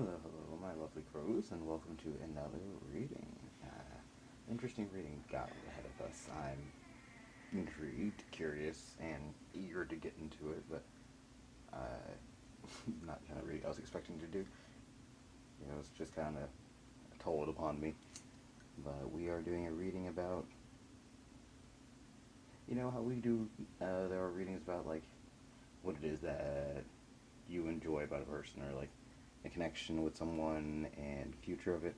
Hello, my lovely crows, and welcome to another reading. Interesting reading got ahead of us. I'm intrigued, curious, and eager to get into it, but not kind of reading I was expecting to do. It's just kind of told upon me. But we are doing a reading about, how we do. There are readings about like what it is that you enjoy about a person, or like a connection with someone and future of it,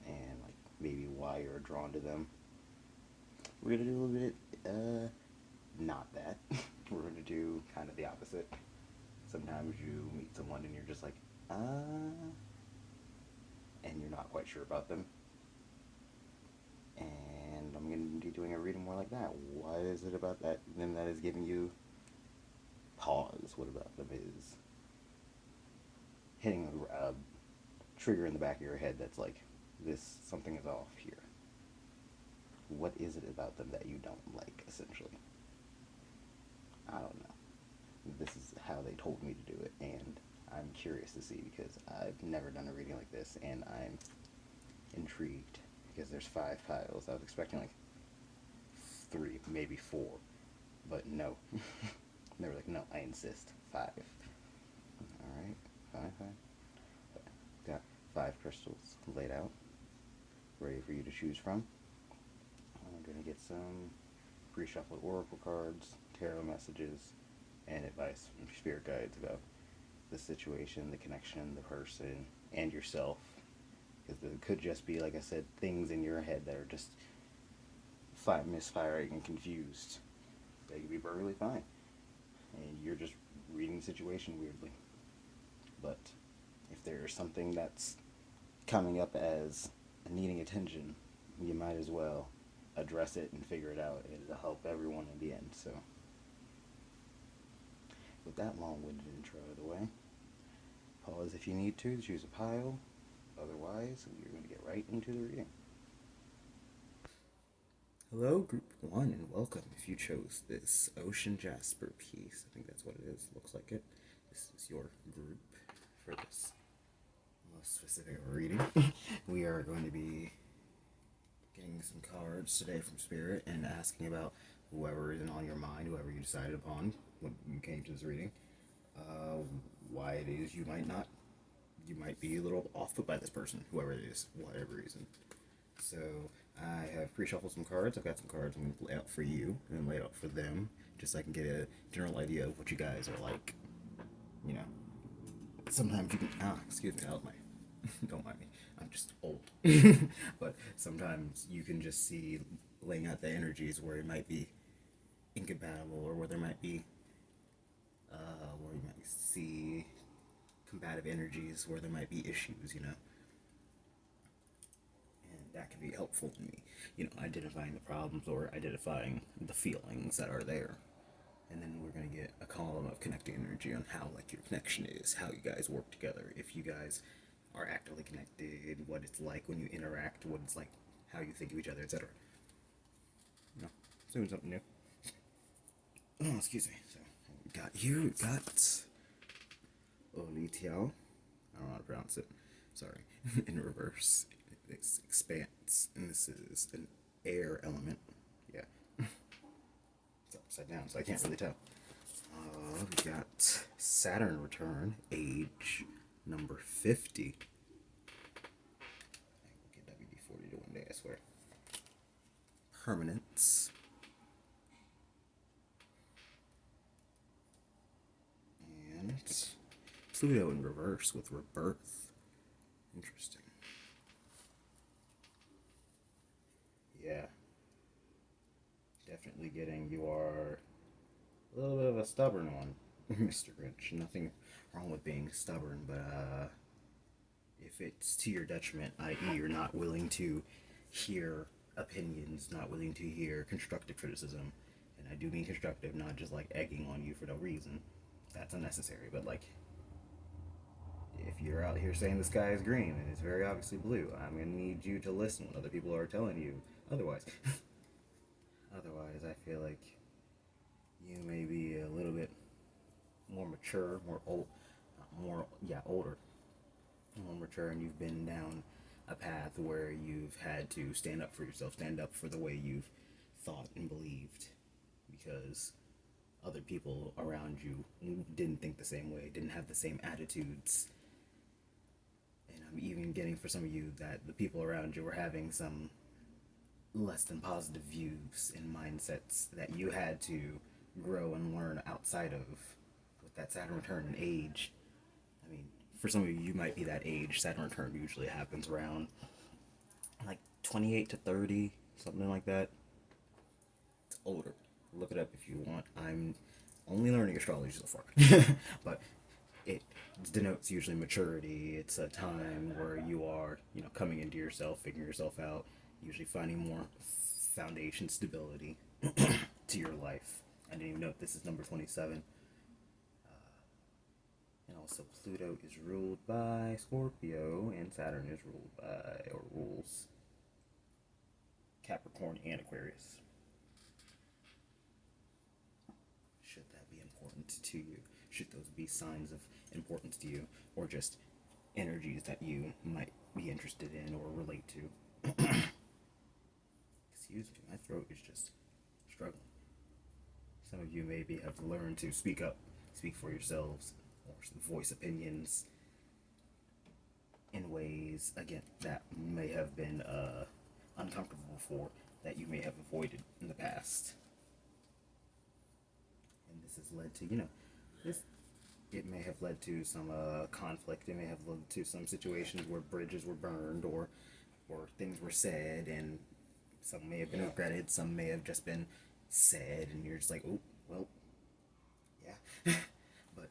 and like maybe why you're drawn to them. We're gonna do a little bit, not that. We're gonna do kind of the opposite. Sometimes you meet someone and you're just like, and you're not quite sure about them. And I'm gonna be doing a reading more like that. What is it about that them that is giving you pause? What about them is hitting a trigger in the back of your head that's like, this, something is off here? What is it about them that you don't like, essentially? I don't know. This is how they told me to do it, and I'm curious to see because I've never done a reading like this, and I'm intrigued because there's 5 piles. I was expecting like 3, maybe 4, but no. They were like, no, I insist, 5. Alright, fine. Got 5 crystals laid out, ready for you to choose from. I'm going to get some pre-shuffled oracle cards, tarot messages, and advice from spirit guides about the situation, the connection, the person, and yourself. Because it could just be, like I said, things in your head that are just misfiring and confused. They could be perfectly fine. And you're just reading the situation weirdly. But if there's something that's coming up as needing attention, you might as well address it and figure it out. It'll help everyone in the end. So, with that long-winded intro out of the way, pause if you need to choose a pile. Otherwise, we're going to get right into the reading. Hello, Group 1, and welcome if you chose this Ocean Jasper piece. I think that's what it is. Looks like it. This is your group for this specific reading. We are going to be getting some cards today from Spirit and asking about whoever is on your mind, whoever you decided upon when you came to this reading, why it is you might be a little off put by this person, whoever it is, whatever reason. So I have pre-shuffled some cards. I've got some cards I'm going to lay out for you and then lay out for them, just so I can get a general idea of what you guys are like. Sometimes you can, excuse me, that was my, don't mind me, I'm just old. But sometimes you can just see, laying out the energies where it might be incompatible, or where there might be, where you might see combative energies, where there might be issues, and that can be helpful to me, identifying the problems or identifying the feelings that are there. And then we're going to get a column of connecting energy on how, like, your connection is, how you guys work together, if you guys are actively connected, what it's like when you interact, what it's like, how you think of each other, etc. Doing something new. Oh, excuse me. So, we got Olitiao. I don't know how to pronounce it. Sorry. In reverse. It's expanse, and this is an air element. Yeah. It's upside down, so I can't really tell. We got Saturn return, age number 50. I will get WD-40 to one day, I swear. Permanence. And Pluto in reverse with rebirth. Interesting. Yeah. Definitely getting, you are a little bit of a stubborn one, Mr. Grinch. Nothing wrong with being stubborn, but if it's to your detriment, i.e. you're not willing to hear opinions, not willing to hear constructive criticism, and I do mean constructive, not just like egging on you for no reason. That's unnecessary, but like, if you're out here saying the sky is green and it's very obviously blue, I'm gonna need you to listen when other people are telling you otherwise. Otherwise, I feel like you may be a little bit more mature, older, return, you've been down a path where you've had to stand up for yourself, stand up for the way you've thought and believed, because other people around you didn't think the same way, didn't have the same attitudes. And I'm even getting for some of you that the people around you were having some less than positive views and mindsets that you had to grow and learn outside of with that Saturn return in age. I mean, for some of you, you might be that age. Saturn return usually happens around like 28 to 30, something like that. It's older. Look it up if you want. I'm only learning astrology so far. But it denotes usually maturity. It's a time where you are, coming into yourself, figuring yourself out, usually finding more foundation stability to your life. I didn't even know this is number 27. And also Pluto is ruled by Scorpio, and Saturn is ruled by, or rules, Capricorn and Aquarius. Should that be important to you? Should those be signs of importance to you, or just energies that you might be interested in or relate to? Excuse me, my throat is just struggling. Some of you maybe have learned to speak up, speak for yourselves, or voice opinions in ways, again, that may have been uncomfortable before, that you may have avoided in the past. And this has led to, it may have led to some conflict. It may have led to some situations where bridges were burned, or things were said, and some may have been regretted, some may have just been said, and you're just like, oh, well, yeah. But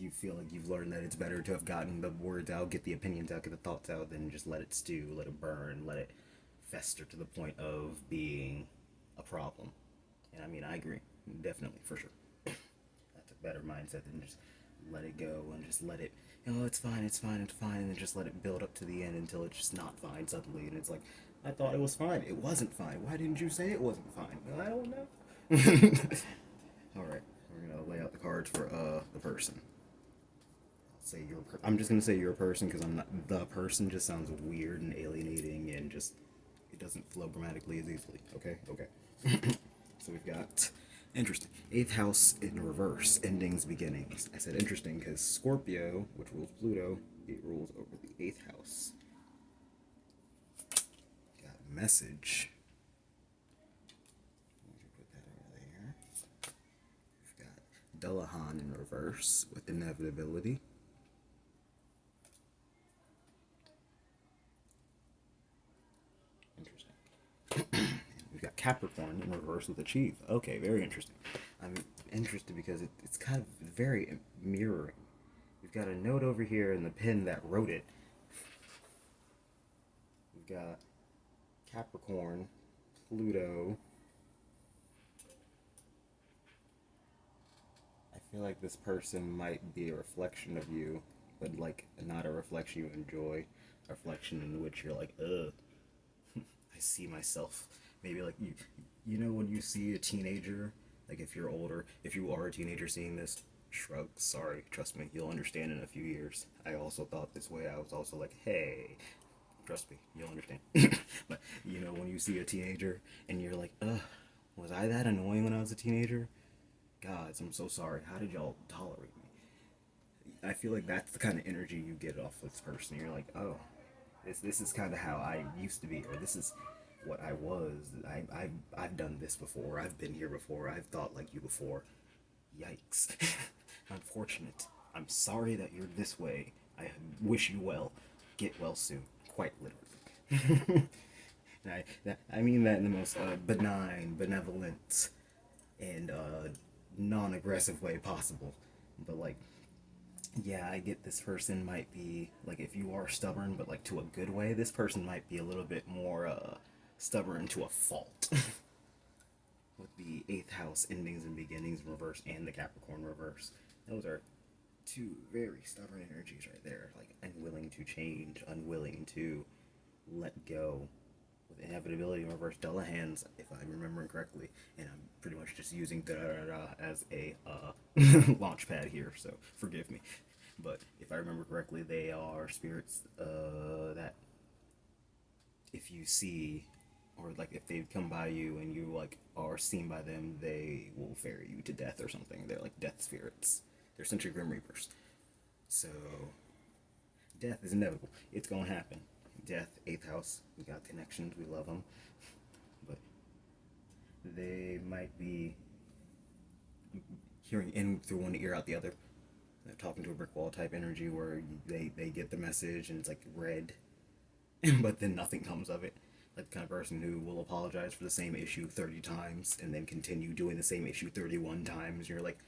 you feel like you've learned that it's better to have gotten the words out, get the opinions out, get the thoughts out, than just let it stew, let it burn, let it fester to the point of being a problem. And I mean, I agree, definitely, for sure. That's a better mindset than just let it go and just let it, it's fine, it's fine, it's fine, and then just let it build up to the end until it's just not fine suddenly, and it's like, I thought it was fine. It wasn't fine. Why didn't you say it wasn't fine? Well, I don't know. Alright, we're gonna lay out the cards for the person. I'm just gonna say you're a person, because I'm not the person. Just sounds weird and alienating, and just it doesn't flow grammatically as easily. Okay. So we've got interesting 8th house in reverse, endings, beginnings. I said interesting because Scorpio, which rules Pluto, it rules over the 8th house. Got message. Put that over there. We've got Dullahan in reverse with inevitability. We've got Capricorn in reverse with achieve. Okay, very interesting. I'm interested because it's kind of very mirroring. We've got a note over here in the pen that wrote it. We've got Capricorn, Pluto. I feel like this person might be a reflection of you, but like not a reflection you enjoy. A reflection in which you're like, ugh, I see myself. Maybe like when you see a teenager, like if you're older, if you are a teenager seeing this, shrug, sorry, trust me, you'll understand in a few years. I also thought this way. I was also like, hey, trust me, you'll understand. But when you see a teenager and you're like, ugh, was I that annoying when I was a teenager? Gods, I'm so sorry. How did y'all tolerate me? I feel like that's the kind of energy you get off this person. You're like, oh, this is kind of how I used to be, or this is what I was. I've done this before. I've been here before. I've thought like you before. Yikes. Unfortunate. I'm sorry that you're this way. I wish you well. Get well soon. Quite literally. And I mean that in the most benign, benevolent, and non-aggressive way possible. But like, yeah, I get this person might be, like, if you are stubborn, but like to a good way, this person might be a little bit more stubborn to a fault. With the 8th house endings and beginnings in reverse and the Capricorn reverse. Those are two very stubborn energies right there. Like unwilling to change, unwilling to let go. With inevitability in reverse, Dullahan's, if I'm remembering correctly, and I'm pretty much just using da-da-da-da as a launch pad here, so forgive me. But if I remember correctly, they are spirits that if you see, or like if they come by you and you like are seen by them, they will ferry you to death or something. They're like death spirits. They're essentially grim reapers. So death is inevitable. It's gonna happen. Death, eighth house. We got connections. We love them, but they might be hearing in through one ear out the other. They're talking to a brick wall type energy where they get the message and it's like red, but then nothing comes of it. Like the kind of person who will apologize for the same issue 30 times and then continue doing the same issue 31 times. You're like,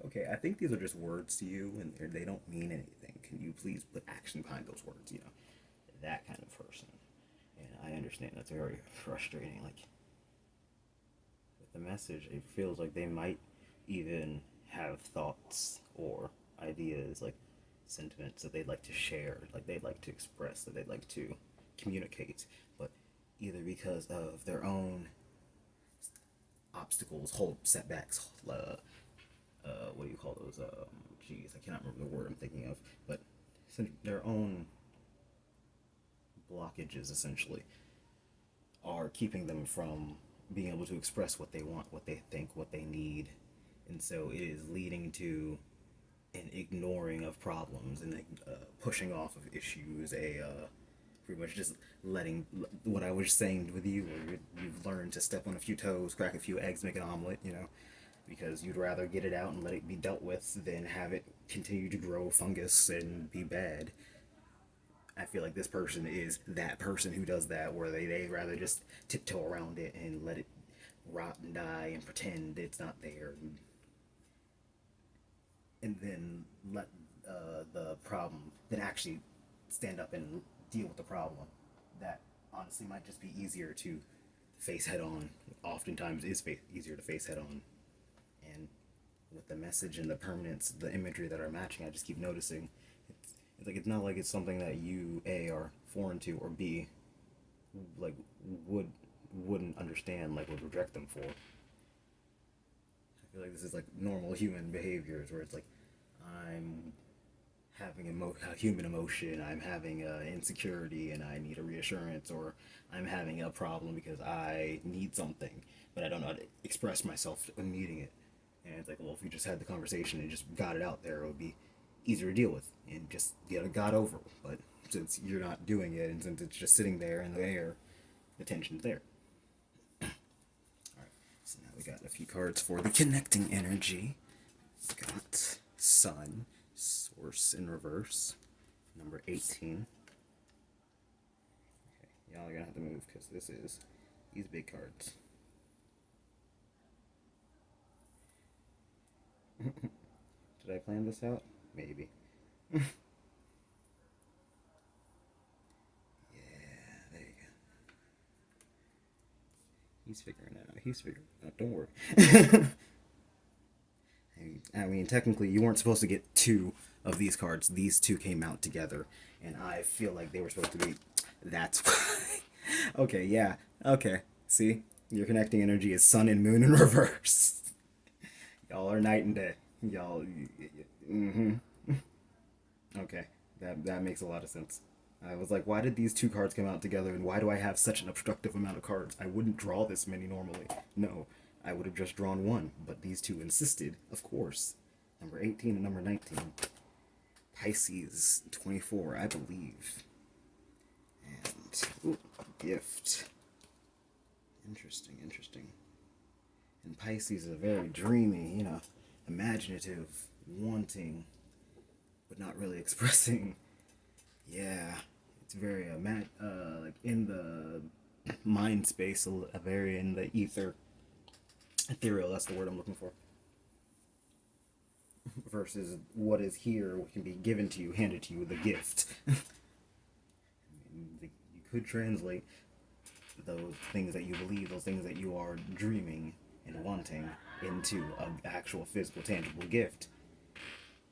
okay, I think these are just words to you and they don't mean anything. Can you please put action behind those words? You know, that kind of person. And I understand that's very frustrating. Like, with the message, it feels like they might even have thoughts or ideas, like sentiments that they'd like to share, like they'd like to express, that they'd like to communicate, but either because of their own obstacles, whole setbacks, what do you call those? Geez, I cannot remember the word I'm thinking of, but their own blockages essentially are keeping them from being able to express what they want, what they think, what they need, and so it is leading to an ignoring of problems and pushing off of issues, pretty much just letting what I was saying with you, where you've learned to step on a few toes, crack a few eggs, make an omelet, you know, because you'd rather get it out and let it be dealt with than have it continue to grow fungus and be bad. I feel like this person is that person who does that, where they'd rather just tiptoe around it and let it rot and die and pretend it's not there, and then let the problem, then actually stand up and deal with the problem. That honestly might just be easier to face head on. Oftentimes is easier to face head on. And with the message and the permanence, the imagery that are matching, I just keep noticing it's like it's not like it's something that you A are foreign to, or B like wouldn't understand, like would reject them for. I feel like this is like normal human behaviors where it's like I'm having a human emotion, I'm having insecurity and I need a reassurance, or I'm having a problem because I need something, but I don't know how to express myself when needing it. And it's like, well, if we just had the conversation and just got it out there, it would be easier to deal with and just get it got over. But since you're not doing it and since it's just sitting there in the air, the tension's there. Alright, so now we got a few cards for the connecting energy. We got Sun, Source in reverse, number 18. Okay, y'all are gonna have to move because this is these big cards. Did I plan this out? Maybe. Yeah, there you go. He's figuring it out. He's figuring it out. Don't worry. I mean, technically, you weren't supposed to get two of these cards. These two came out together, and I feel like they were supposed to be. That's why. Okay, yeah. Okay. See? Your connecting energy is Sun and Moon in reverse. Y'all are night and day. Y'all. Mm-hmm. Okay. That makes a lot of sense. I was like, why did these two cards come out together, and why do I have such an obstructive amount of cards? I wouldn't draw this many normally. No, I would have just drawn one, but these two insisted, of course. Number 18 and number 19. Pisces 24, I believe. And, ooh, gift. Interesting, interesting. And Pisces is very dreamy, you know, imaginative, wanting, but not really expressing. Yeah, it's very like in the mind space, very in the ether, ethereal. That's the word I'm looking for. Versus what is here, what can be given to you, handed to you, the gift. You could translate those things that you believe, those things that you are dreaming and wanting, into an actual physical, tangible gift.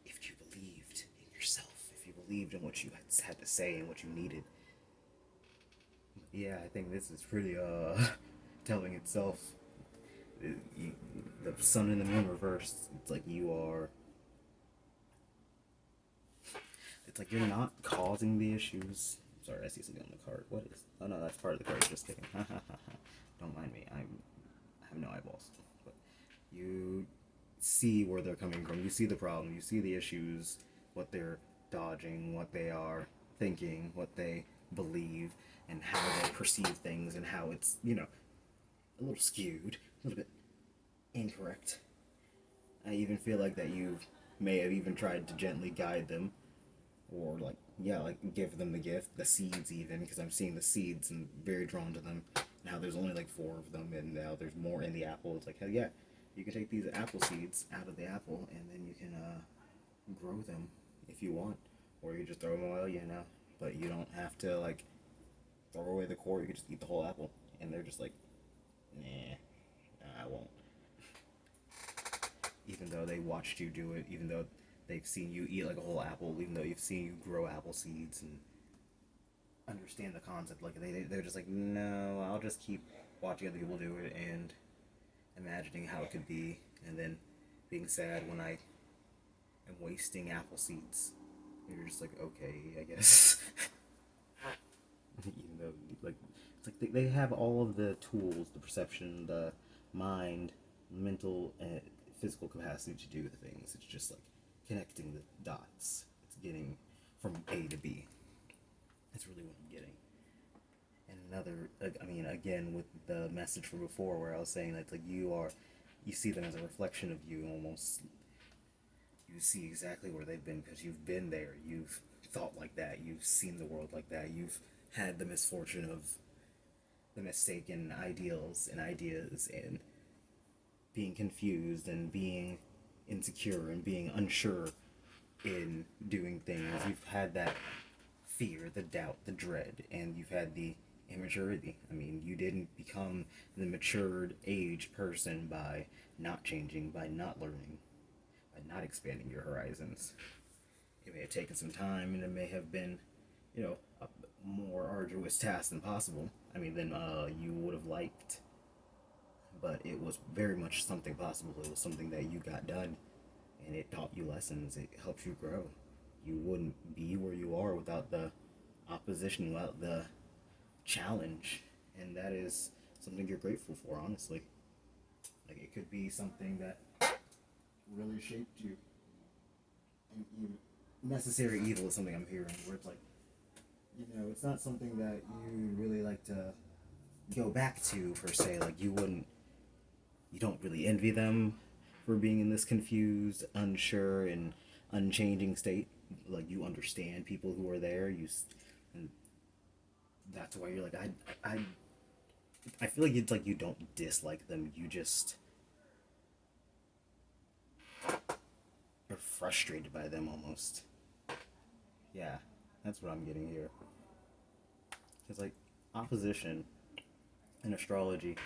If you believed in yourself, if you believed in what you had to say and what you needed. Yeah, I think this is pretty telling itself. The sun and the moon reversed. It's like you are it's like you're not causing the issues. Sorry, I see something on the card. What is? Oh no, that's part of the card. Just kidding. Don't mind me. I have no eyeballs. But you see where they're coming from. You see the problem. You see the issues. What they're dodging. What they are thinking. What they believe. And how they perceive things. And how it's a little skewed. A little bit incorrect. I even feel like that you may have even tried to gently guide them, or like give them the gift, the seeds even, because I'm seeing the seeds and very drawn to them. Now there's only like 4 of them, and now there's more in the apple. It's like, hell yeah, you can take these apple seeds out of the apple, and then you can grow them if you want, or you just throw them away, But you don't have to like throw away the core. You can just eat the whole apple, and they're just like, nah, I won't. Even though they watched you do it, even though they've seen you eat like a whole apple, even though you've seen you grow apple seeds and understand the concept, like they're just like, no, I'll just keep watching other people do it and imagining how it could be, and then being sad when I am wasting apple seeds. And you're just like, okay, I guess. Even though, like, it's like they have all of the tools, the perception, the mind, mental, and physical capacity to do the things. It's just like connecting the dots. It's getting from A to B. That's really what I'm getting. And another, again, with the message from before where I was saying that, like, you see them as a reflection of you almost. You see exactly where they've been because you've been there. You've thought like that. You've seen the world like that. You've had the misfortune of the mistaken ideals and ideas and being confused and being insecure and being unsure in doing things. You've had that fear, the doubt, the dread, and you've had the immaturity. You didn't become the matured age person by not changing, by not learning, by not expanding your horizons. It may have taken some time, and it may have been, a more arduous task than possible. Than you would have liked. But it was very much something possible. It was something that you got done, and it taught you lessons. It helped you grow. You wouldn't be where you are without the opposition, without the challenge, and that is something you're grateful for, honestly. Like, it could be something that really shaped you. And necessary evil is something I'm hearing, where it's like, it's not something that you really like to go back to, per se. Like, you don't really envy them for being in this confused, unsure, and unchanging state. Like, you understand people who are there. And that's why you're like, I feel like it's like you don't dislike them. You just are frustrated by them almost. Yeah, that's what I'm getting here. Because, like, opposition in astrology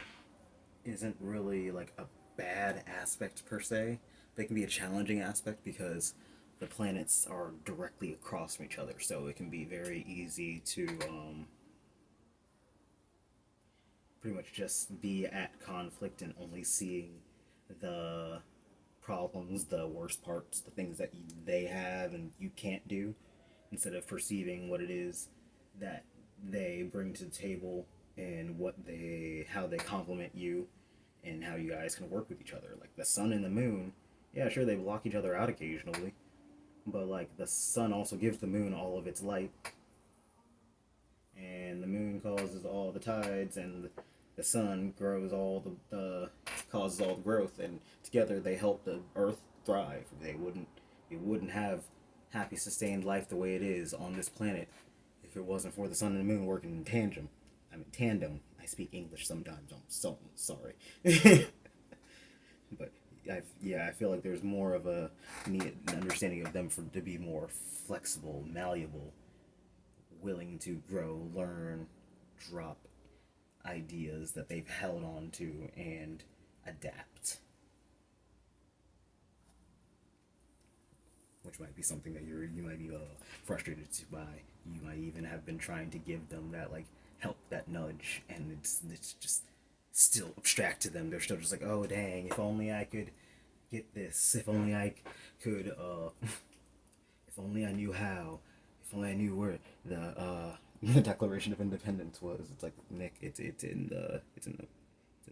isn't really like a bad aspect per se, but it can be a challenging aspect because the planets are directly across from each other, so it can be very easy to pretty much just be at conflict and only seeing the problems, the worst parts, the things that they have and you can't do, instead of perceiving what it is that they bring to the table and how they complement you and how you guys can work with each other. Like the sun and the moon, yeah, sure, they block each other out occasionally, but like the sun also gives the moon all of its light, and the moon causes all the tides, and the sun grows causes all the growth, and together they help the earth thrive. It wouldn't have happy sustained life the way it is on this planet if it wasn't for the sun and the moon working in tandem. I speak English sometimes. I'm so sorry. But I feel like there's more of an understanding of them to be more flexible, malleable, willing to grow, learn, drop ideas that they've held on to, and adapt. Which might be something that you might be frustrated by. You might even have been trying to give them that like help, that nudge, and it's just still abstract to them. They're still just like, oh dang, if only I could get this. If only I could. If only I knew how. If only I knew where the Declaration of Independence was. It's like, Nick, it's in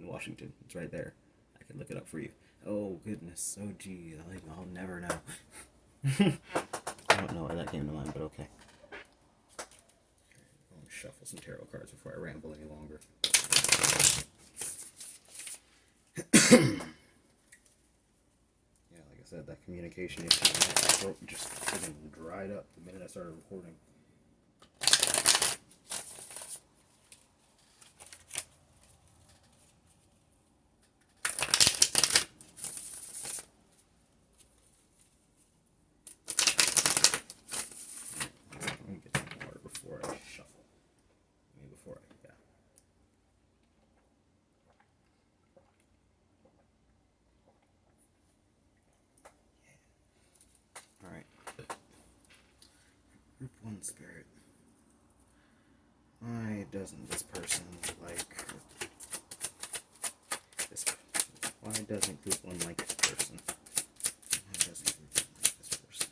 Washington. It's right there. I can look it up for you. Oh goodness. Oh gee. I'll never know. I don't know why that came to mind, but okay. I'll shuffle some tarot cards before I ramble any longer. Yeah, like I said, that communication issue, my throat just freaking dried up the minute I started recording. Let me get some water before I shuffle. Yeah. Alright. Group 1 spirit. Why doesn't this person like this? Why doesn't group 1 like this person? Why doesn't group 1 like this person?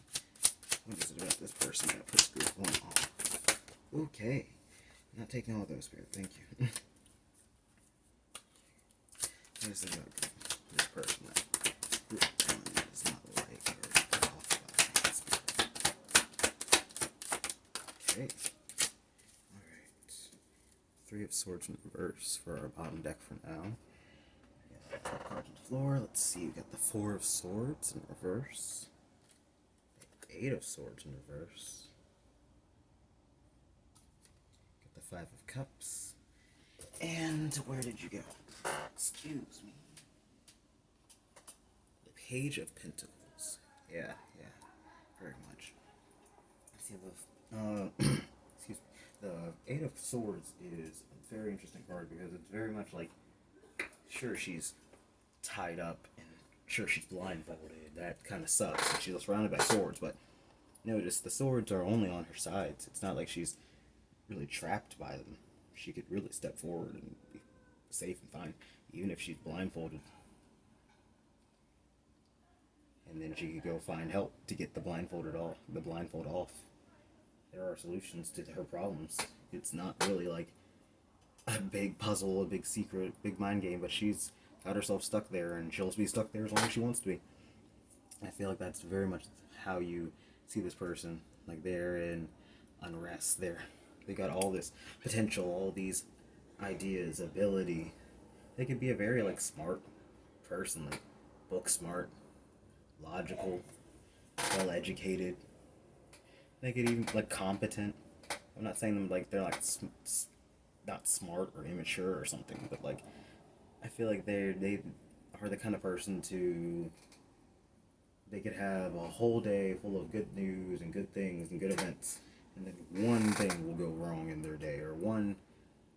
What is it about this person that puts group 1 off? Okay. Not taking all those, spirit. Thank you. What is it about this person that group 1 does not like or put off by spirit? Okay. Alright. 3 of Swords in reverse for our bottom deck for now. Top card to the floor. Let's see. We got the 4 of Swords in reverse. The 8 of Swords in reverse. Got the 5 of Cups. And where did you go? Excuse me. The Page of Pentacles. Yeah, very much. See the excuse me. The 8 of Swords is a very interesting card because it's very much like, sure, she's tied up and sure, she's blindfolded. That kind of sucks. She's surrounded by swords, but notice the swords are only on her sides. It's not like she's really trapped by them. She could really step forward and be safe and fine, even if she's blindfolded. And then she could go find help to get the blindfold off. There are solutions to her problems. It's not really like a big puzzle, a big secret, big mind game, but she's got herself stuck there, and she'll be stuck there as long as she wants to be. I feel like that's very much how you see this person. Like, they're in unrest. They got all this potential, all these ideas, ability. They could be a very like smart person, like book smart, logical, well educated. They could even like competent. I'm not saying them like they're like not smart or immature or something, but like I feel like they are the kind of person they could have a whole day full of good news and good things and good events, and then one thing will go wrong in their day, or one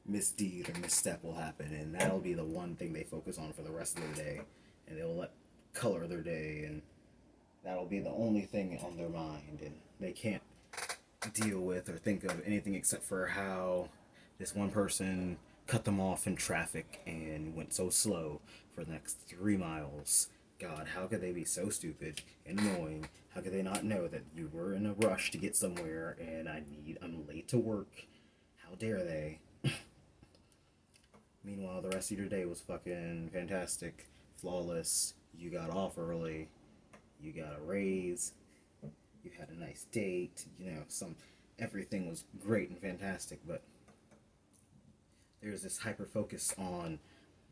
misdeed or misstep will happen, and that'll be the one thing they focus on for the rest of their day, and they'll let color their day, and that'll be the only thing on their mind, and they can't deal with or think of anything except for how this one person cut them off in traffic and went so slow for the next 3 miles. God, how could they be so stupid and annoying? How could they not know that you were in a rush to get somewhere and I'm late to work? How dare they? Meanwhile, the rest of your day was fucking fantastic, flawless. You got off early, you got a raise, you had a nice date, everything was great and fantastic, but there's this hyper focus on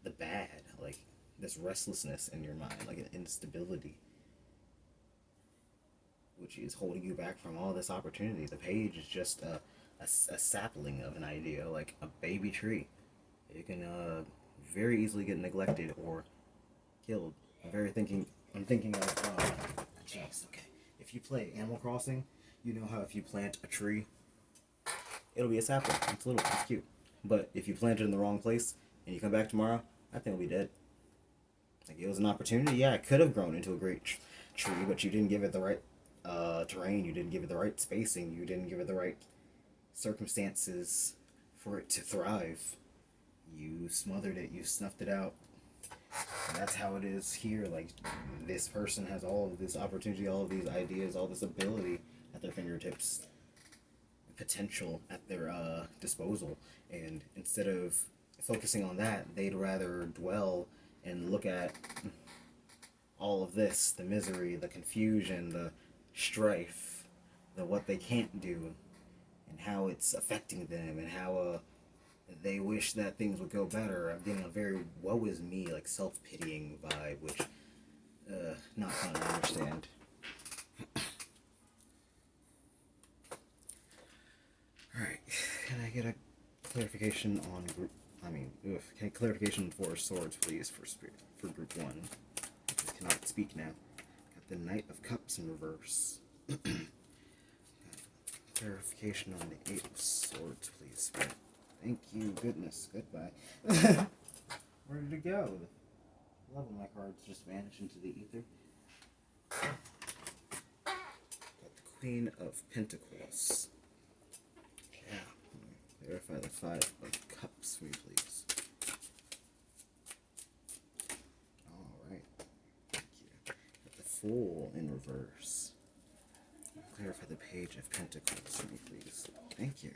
the bad, like this restlessness in your mind, like an instability, which is holding you back from all this opportunity. The page is just a sapling of an idea, like a baby tree. It can very easily get neglected or killed. I'm thinking of, jeez, okay. If you play Animal Crossing, you know how if you plant a tree, it'll be a sapling. It's little, it's cute. But if you plant it in the wrong place and you come back tomorrow, that thing will be dead. Like, it was an opportunity. Yeah, it could have grown into a great tree, but you didn't give it the right terrain. You didn't give it the right spacing. You didn't give it the right circumstances for it to thrive. You smothered it. You snuffed it out. And that's how it is here. Like, this person has all of this opportunity, all of these ideas, all this ability at their fingertips. potential at their disposal, and instead of focusing on that, they'd rather dwell and look at all of this, the misery, the confusion, the strife, the what they can't do, and how it's affecting them, and how they wish that things would go better. I'm getting a very woe is me, like self-pitying vibe, which not fun to understand. Alright, can I get a clarification on group, can I clarification for swords, please, for group 1? I just cannot speak now. Got the Knight of Cups in reverse. Clarification on the 8 of Swords, please. Thank you, goodness, goodbye. Where did it go? 11 of my cards just vanished into the ether. Got the Queen of Pentacles. Yeah, clarify the 5 of Cups for me, please. Alright, thank you. Got the Fool in reverse. Clarify the Page of Pentacles for me, please. Thank you.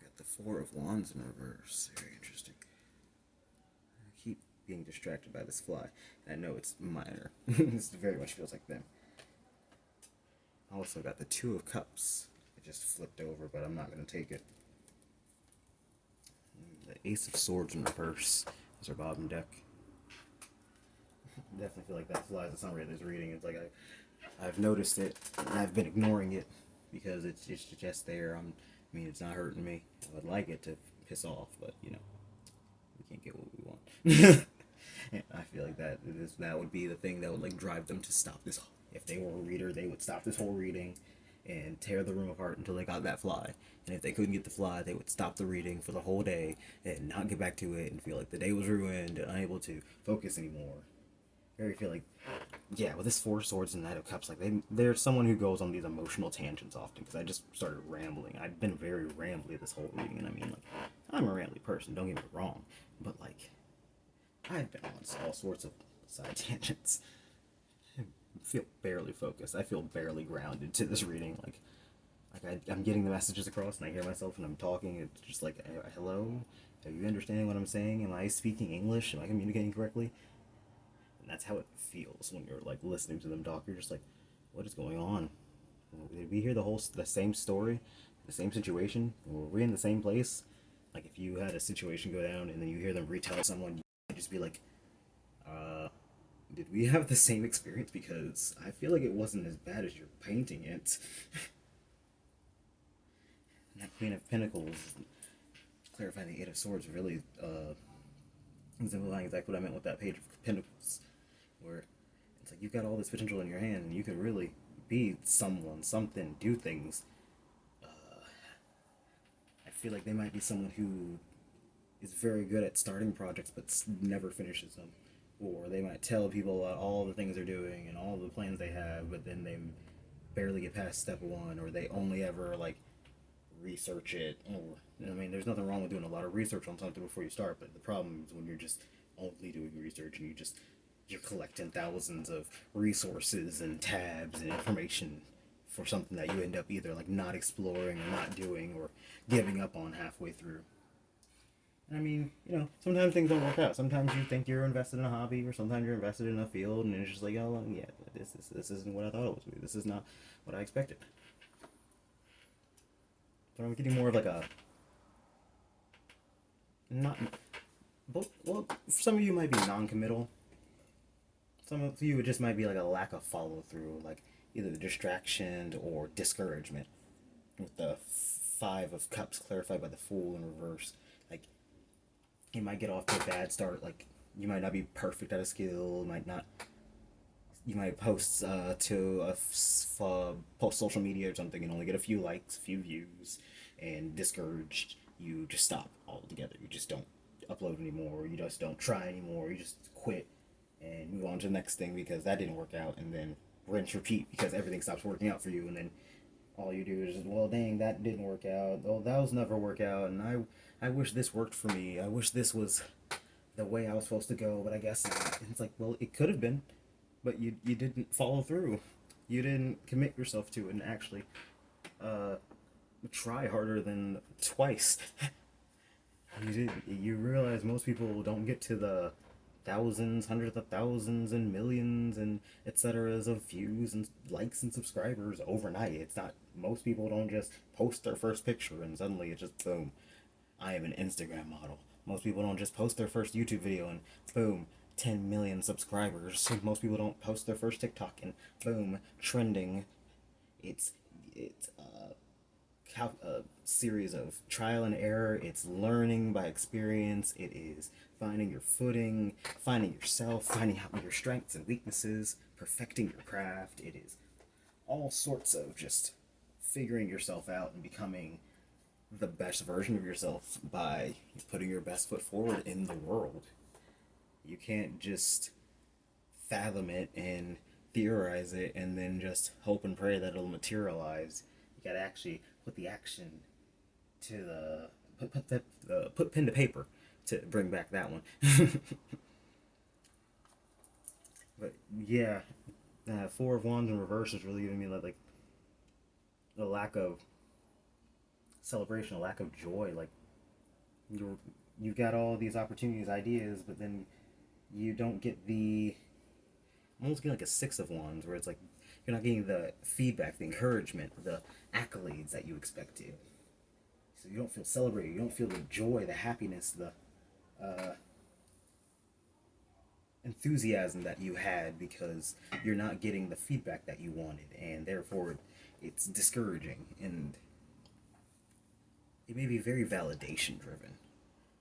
Got the 4 of Wands in reverse. Very interesting. I keep being distracted by this fly. And I know it's minor. This very much feels like them. Also got the 2 of Cups. It just flipped over, but I'm not going to take it. The Ace of Swords in reverse is our bottom deck. Definitely feel like that flies at somebody that's reading. It's like I've noticed it, and I've been ignoring it because it's just there. I mean, it's not hurting me. I would like it to piss off, but you know, we can't get what we want. And I feel like that would be the thing that would like drive them to stop this. If they were a reader, they would stop this whole reading and tear the room apart until they got that fly. And if they couldn't get the fly, they would stop the reading for the whole day and not get back to it and feel like the day was ruined and unable to focus anymore. Very feel like, yeah, with this 4 of Swords and Knight of Cups, like they're someone who goes on these emotional tangents often, because I just started rambling. I've been very rambly this whole reading, and I mean, like, I'm a rambly person, don't get me wrong, but like, I've been on all sorts of side tangents. I feel barely focused. I feel barely grounded to this reading. Like I'm getting the messages across, and I hear myself, and I'm talking. It's just like, hello, are you understanding what I'm saying? Am I speaking English? Am I communicating correctly? And that's how it feels when you're like listening to them talk. You're just like, what is going on? Did we hear the same story, the same situation? Were we in the same place? Like if you had a situation go down and then you hear them retell it to someone, you just be like, did we have the same experience? Because I feel like it wasn't as bad as you're painting it. And that Queen of Pentacles, clarifying the 8 of Swords, really exemplifying exactly what I meant with that Page of Pentacles, where it's like you've got all this potential in your hand and you could really be someone, something, do things. I feel like they might be someone who is very good at starting projects but never finishes them, or they might tell people about all the things they're doing and all the plans they have, but then they barely get past step 1, or they only ever like research it. Or I mean, there's nothing wrong with doing a lot of research on something before you start, but the problem is when you're just only doing research and you're collecting thousands of resources and tabs and information for something that you end up either like not exploring or not doing or giving up on halfway through. I mean, you know, sometimes things don't work out. Sometimes you think you're invested in a hobby, or sometimes you're invested in a field, and it's just like, oh, yeah, this isn't what I thought it was. This is not what I expected. But I'm getting more of like a not. Well, some of you might be non-committal. Some of you it just might be like a lack of follow through, like either distraction or discouragement. With the 5 of Cups clarified by the Fool in reverse, like you might get off to a bad start. Like you might not be perfect at a skill. You might post post social media or something and only get a few likes, a few views, and discouraged. You just stop altogether. You just don't upload anymore. You just don't try anymore. You just quit and move on to the next thing because that didn't work out, and then rinse repeat because everything stops working out for you, and then all you do is, well, dang, that didn't work out. Oh, that was never work out, and I wish this worked for me. I wish this was the way I was supposed to go, but I guess not. And it's like, well, it could have been, but you didn't follow through. You didn't commit yourself to it and actually uh, try harder than twice. You realize most people don't get to the thousands, hundreds of thousands, and millions and etceteras of views and likes and subscribers overnight. It's not, most people don't just post their first picture and suddenly it's just boom, I am an Instagram model. Most people don't just post their first YouTube video and boom, 10 million subscribers. Most people don't post their first TikTok and boom, trending. It's it's a series of trial and error. It's learning by experience. It is finding your footing, finding yourself, finding out your strengths and weaknesses, perfecting your craft. It is all sorts of just figuring yourself out and becoming the best version of yourself by putting your best foot forward in the world. You can't just fathom it and theorize it and then just hope and pray that it'll materialize. You gotta actually put the action to the put pen to paper to bring back that one. But yeah, Four of Wands in reverse is really giving me like a lack of celebration, a lack of joy. Like you've got all these opportunities, ideas, but then you don't get the, I'm almost getting like a Six of Wands where it's like you're not getting the feedback, the encouragement, the accolades that you expected. So you don't feel celebrated. You don't feel the joy, the happiness, the enthusiasm that you had because you're not getting the feedback that you wanted, and therefore it's discouraging and it may be very validation driven.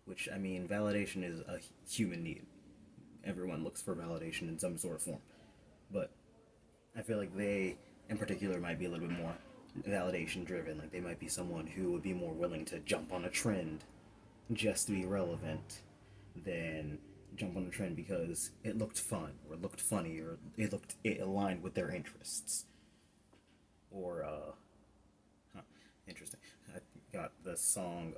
Which, I mean, validation is a human need. Everyone looks for validation in some sort of form. But I feel like they, in particular, might be a little bit more validation driven. Like they might be someone who would be more willing to jump on a trend just to be relevant than jump on a trend because it looked fun or it looked funny or it aligned with their interests. Or huh, interesting. I got the song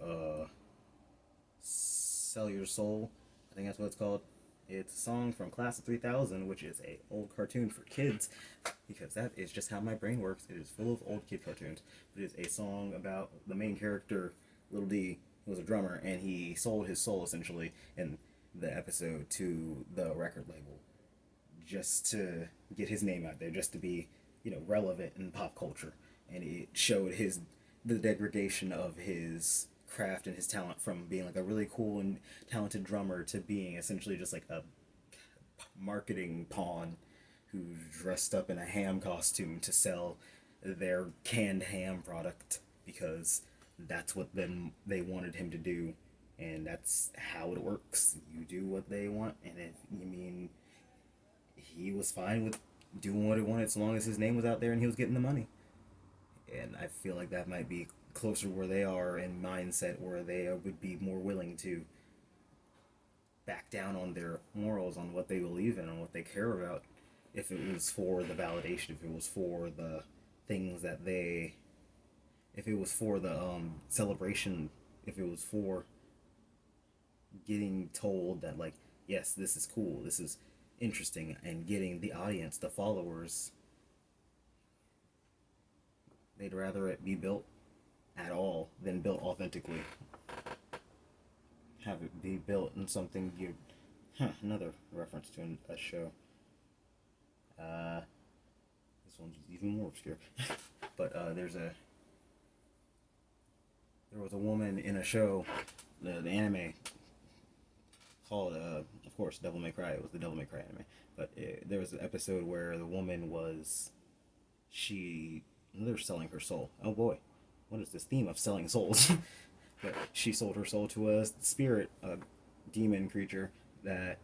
"Sell Your Soul." I think that's what it's called. It's a song from Class of 3000, which is a old cartoon for kids, because that is just how my brain works. It is full of old kid cartoons. It is a song about the main character, Little D, who was a drummer, and he sold his soul essentially in the episode to the record label, just to get his name out there, just to be, relevant in pop culture. And it showed the degradation of his craft and his talent from being like a really cool and talented drummer to being essentially just like a marketing pawn who dressed up in a ham costume to sell their canned ham product because that's what then they wanted him to do, and that's how it works. You do what they want, and if you mean he was fine with doing what he wanted so long as his name was out there and he was getting the money. And I feel like that might be closer where they are in mindset, where they would be more willing to back down on their morals, on what they believe in, on what they care about, if it was for the validation, if it was for the things that they, if it was for the celebration, if it was for getting told that, like, yes, this is cool, this is interesting, and getting the audience, the followers, they'd rather it be built at all than built authentically. Have it be built in something you. Huh, another reference to a show. Uh, this one's even more obscure. But there was a woman in a show, the anime called, of course, Devil May Cry. It was the Devil May Cry anime. But there was an episode where the woman was, they're selling her soul. Oh boy, what is this theme of selling souls? But she sold her soul to a spirit, a demon creature that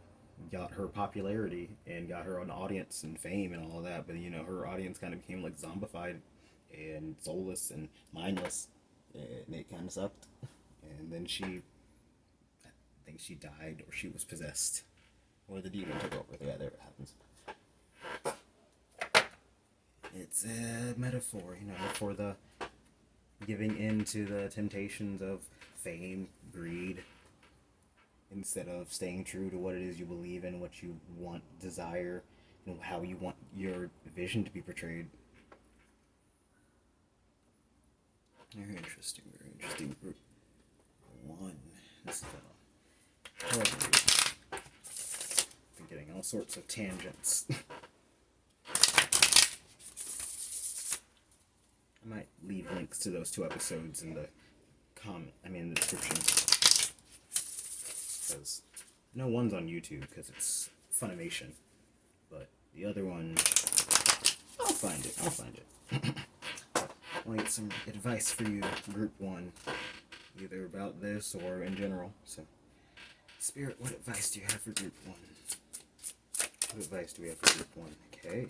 got her popularity and got her an audience and fame and all of that. But her audience kind of became like zombified and soulless and mindless, and it kind of sucked. And then I think she died or she was possessed, or the demon took over. Yeah, there it happens. It's a metaphor, for the giving in to the temptations of fame, greed, instead of staying true to what it is you believe in, what you want, desire, and how you want your vision to be portrayed. Very interesting, very interesting. Group 1. This is been getting all sorts of tangents. I might leave links to those 2 episodes in the the description. Because I know one's on YouTube because it's Funimation, but the other one, I'll find it. I'll get some advice for you, Group 1, either about this or in general. So, Spirit, what advice do you have for Group 1? What advice do we have for Group 1? Okay.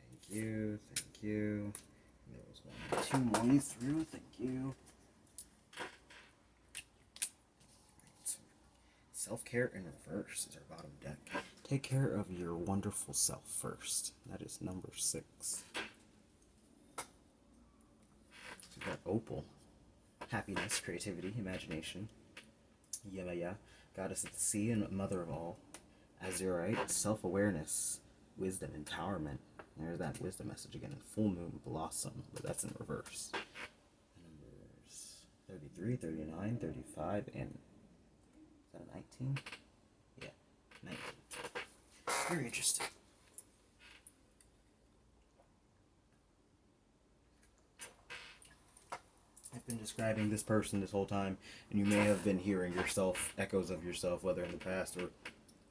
Thank you. There was 1 or 2 more through. Thank you. Self-care in reverse is our bottom deck. Take care of your wonderful self first. That is number 6. We've got Opal. Happiness, creativity, imagination. Yemaya, goddess of the sea and mother of all. Azurite, self-awareness, wisdom, empowerment. There's that wisdom message again. Full moon, blossom, but that's in reverse. Numbers 33, 39, 35, and... is that a 19? Yeah, 19. Very interesting. I've been describing this person this whole time, and you may have been hearing yourself, echoes of yourself, whether in the past or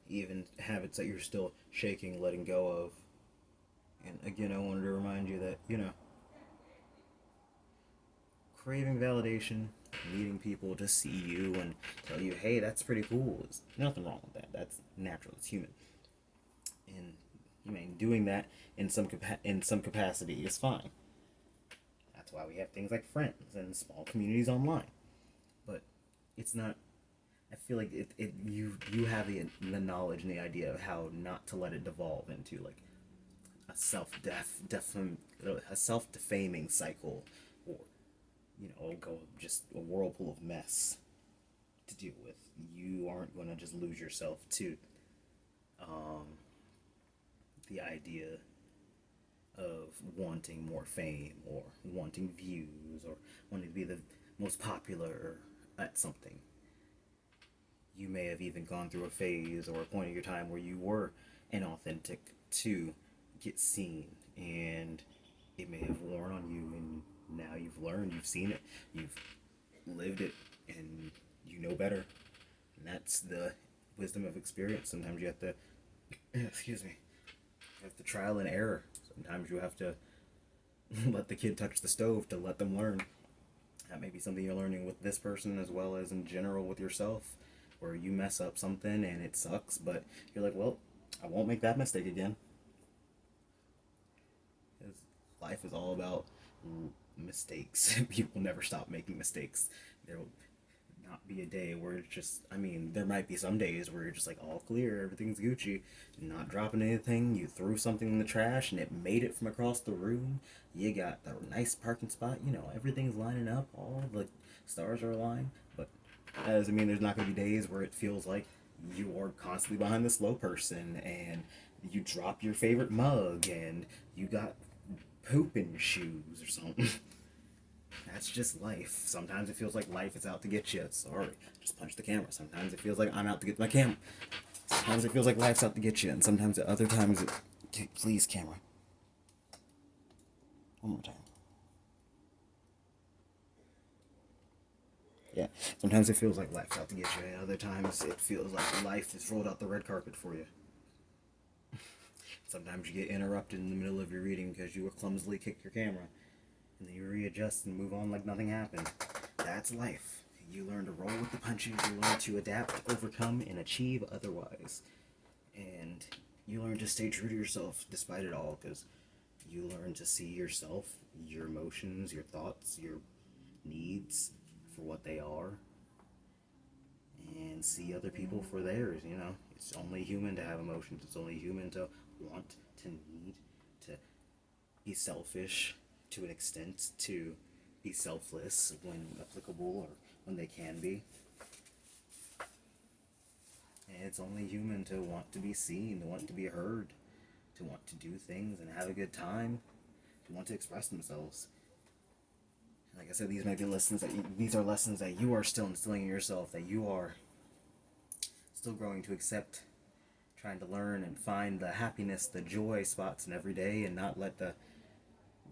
even habits that you're still shaking, letting go of. And again, I wanted to remind you that, craving validation, needing people to see you and tell you, hey, that's pretty cool. There's nothing wrong with that. That's natural. It's human. And doing that in some capacity is fine. That's why we have things like friends and small communities online. But it's not. I feel like you have the knowledge and the idea of how not to let it devolve into like a self-defaming cycle, or just a whirlpool of mess to deal with. You aren't going to just lose yourself to the idea of wanting more fame or wanting views or wanting to be the most popular at something. You may have even gone through a phase or a point of your time where you were inauthentic to get seen, and it may have worn on you, and now you've learned, you've seen it, you've lived it, and you know better. And that's the wisdom of experience. Sometimes you have to, trial and error. Sometimes you have to let the kid touch the stove to let them learn. That may be something you're learning with this person as well as in general with yourself, where you mess up something and it sucks, but you're like, well, I won't make that mistake again. Because life is all about mistakes. People never stop making mistakes. There will not be a day where it's just, there might be some days where you're just like all clear, everything's Gucci, not dropping anything, you threw something in the trash and it made it from across the room, you got the nice parking spot, everything's lining up, all the stars are aligned, but that doesn't mean there's not going to be days where it feels like you are constantly behind the slow person and you drop your favorite mug and you got poop in your shoes or something. That's just life. Sometimes it feels like life is out to get you. Sorry, just punch the camera. Sometimes it feels like I'm out to get my camera. Sometimes it feels like life's out to get you, and sometimes at other times it... Okay, please, camera. One more time. Yeah, sometimes it feels like life's out to get you, and other times it feels like life has rolled out the red carpet for you. Sometimes you get interrupted in the middle of your reading because you clumsily kicked your camera. And then you readjust and move on like nothing happened. That's life. You learn to roll with the punches, you learn to adapt, overcome, and achieve otherwise. And you learn to stay true to yourself despite it all, because you learn to see yourself, your emotions, your thoughts, your needs for what they are, and see other people for theirs, It's only human to have emotions. It's only human to want, to need, to be selfish, to an extent, to be selfless when applicable or when they can be. And it's only human to want to be seen, to want to be heard, to want to do things and have a good time, to want to express themselves. said, these may be lessons these are lessons that you are still instilling in yourself, that you are still growing to accept, trying to learn and find the happiness, the joy spots in every day, and not let the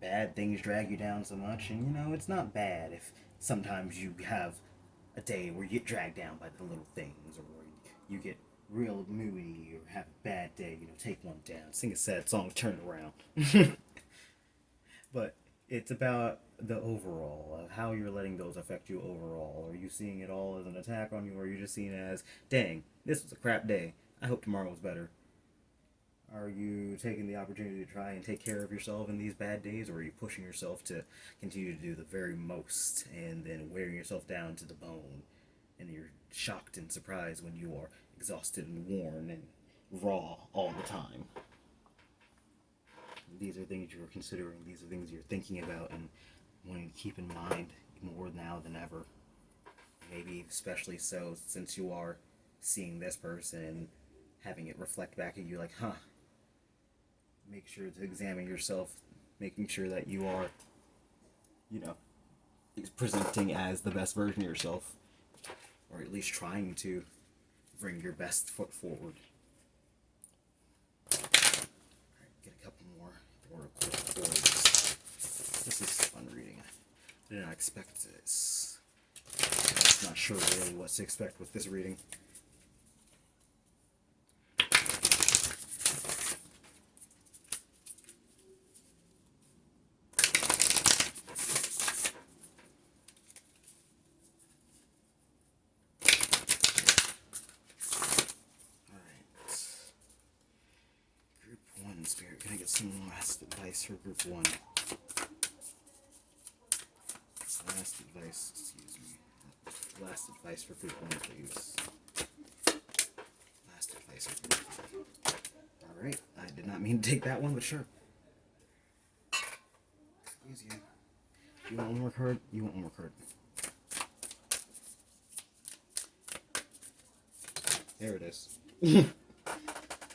bad things drag you down so much. And it's not bad if sometimes you have a day where you get dragged down by the little things, or where you get real moody or have a bad day. Take one down, sing a sad song, turn it around. But it's about the overall of how you're letting those affect you overall. Are you seeing it all as an attack on you, or are you just seeing it as, dang, this was a crap day, I hope tomorrow was better? Are you taking the opportunity to try and take care of yourself in these bad days, or are you pushing yourself to continue to do the very most and then wearing yourself down to the bone, and you're shocked and surprised when you are exhausted and worn and raw all the time? These are things you're considering, these are things you're thinking about and wanting to keep in mind more now than ever. Maybe especially so since you are seeing this person and having it reflect back at you like, make sure to examine yourself, making sure that you are, presenting as the best version of yourself, or at least trying to bring your best foot forward. Alright, get a couple more oracle cards. This is fun reading. I did not expect this. I'm not sure really what to expect with this reading. Spirit, can I get some last advice for group 1? Last advice, excuse me. Last advice for group 1, please. Last advice for group 1. Alright, I did not mean to take that one, but sure. Excuse you. You want one more card? You want one more card. There it is.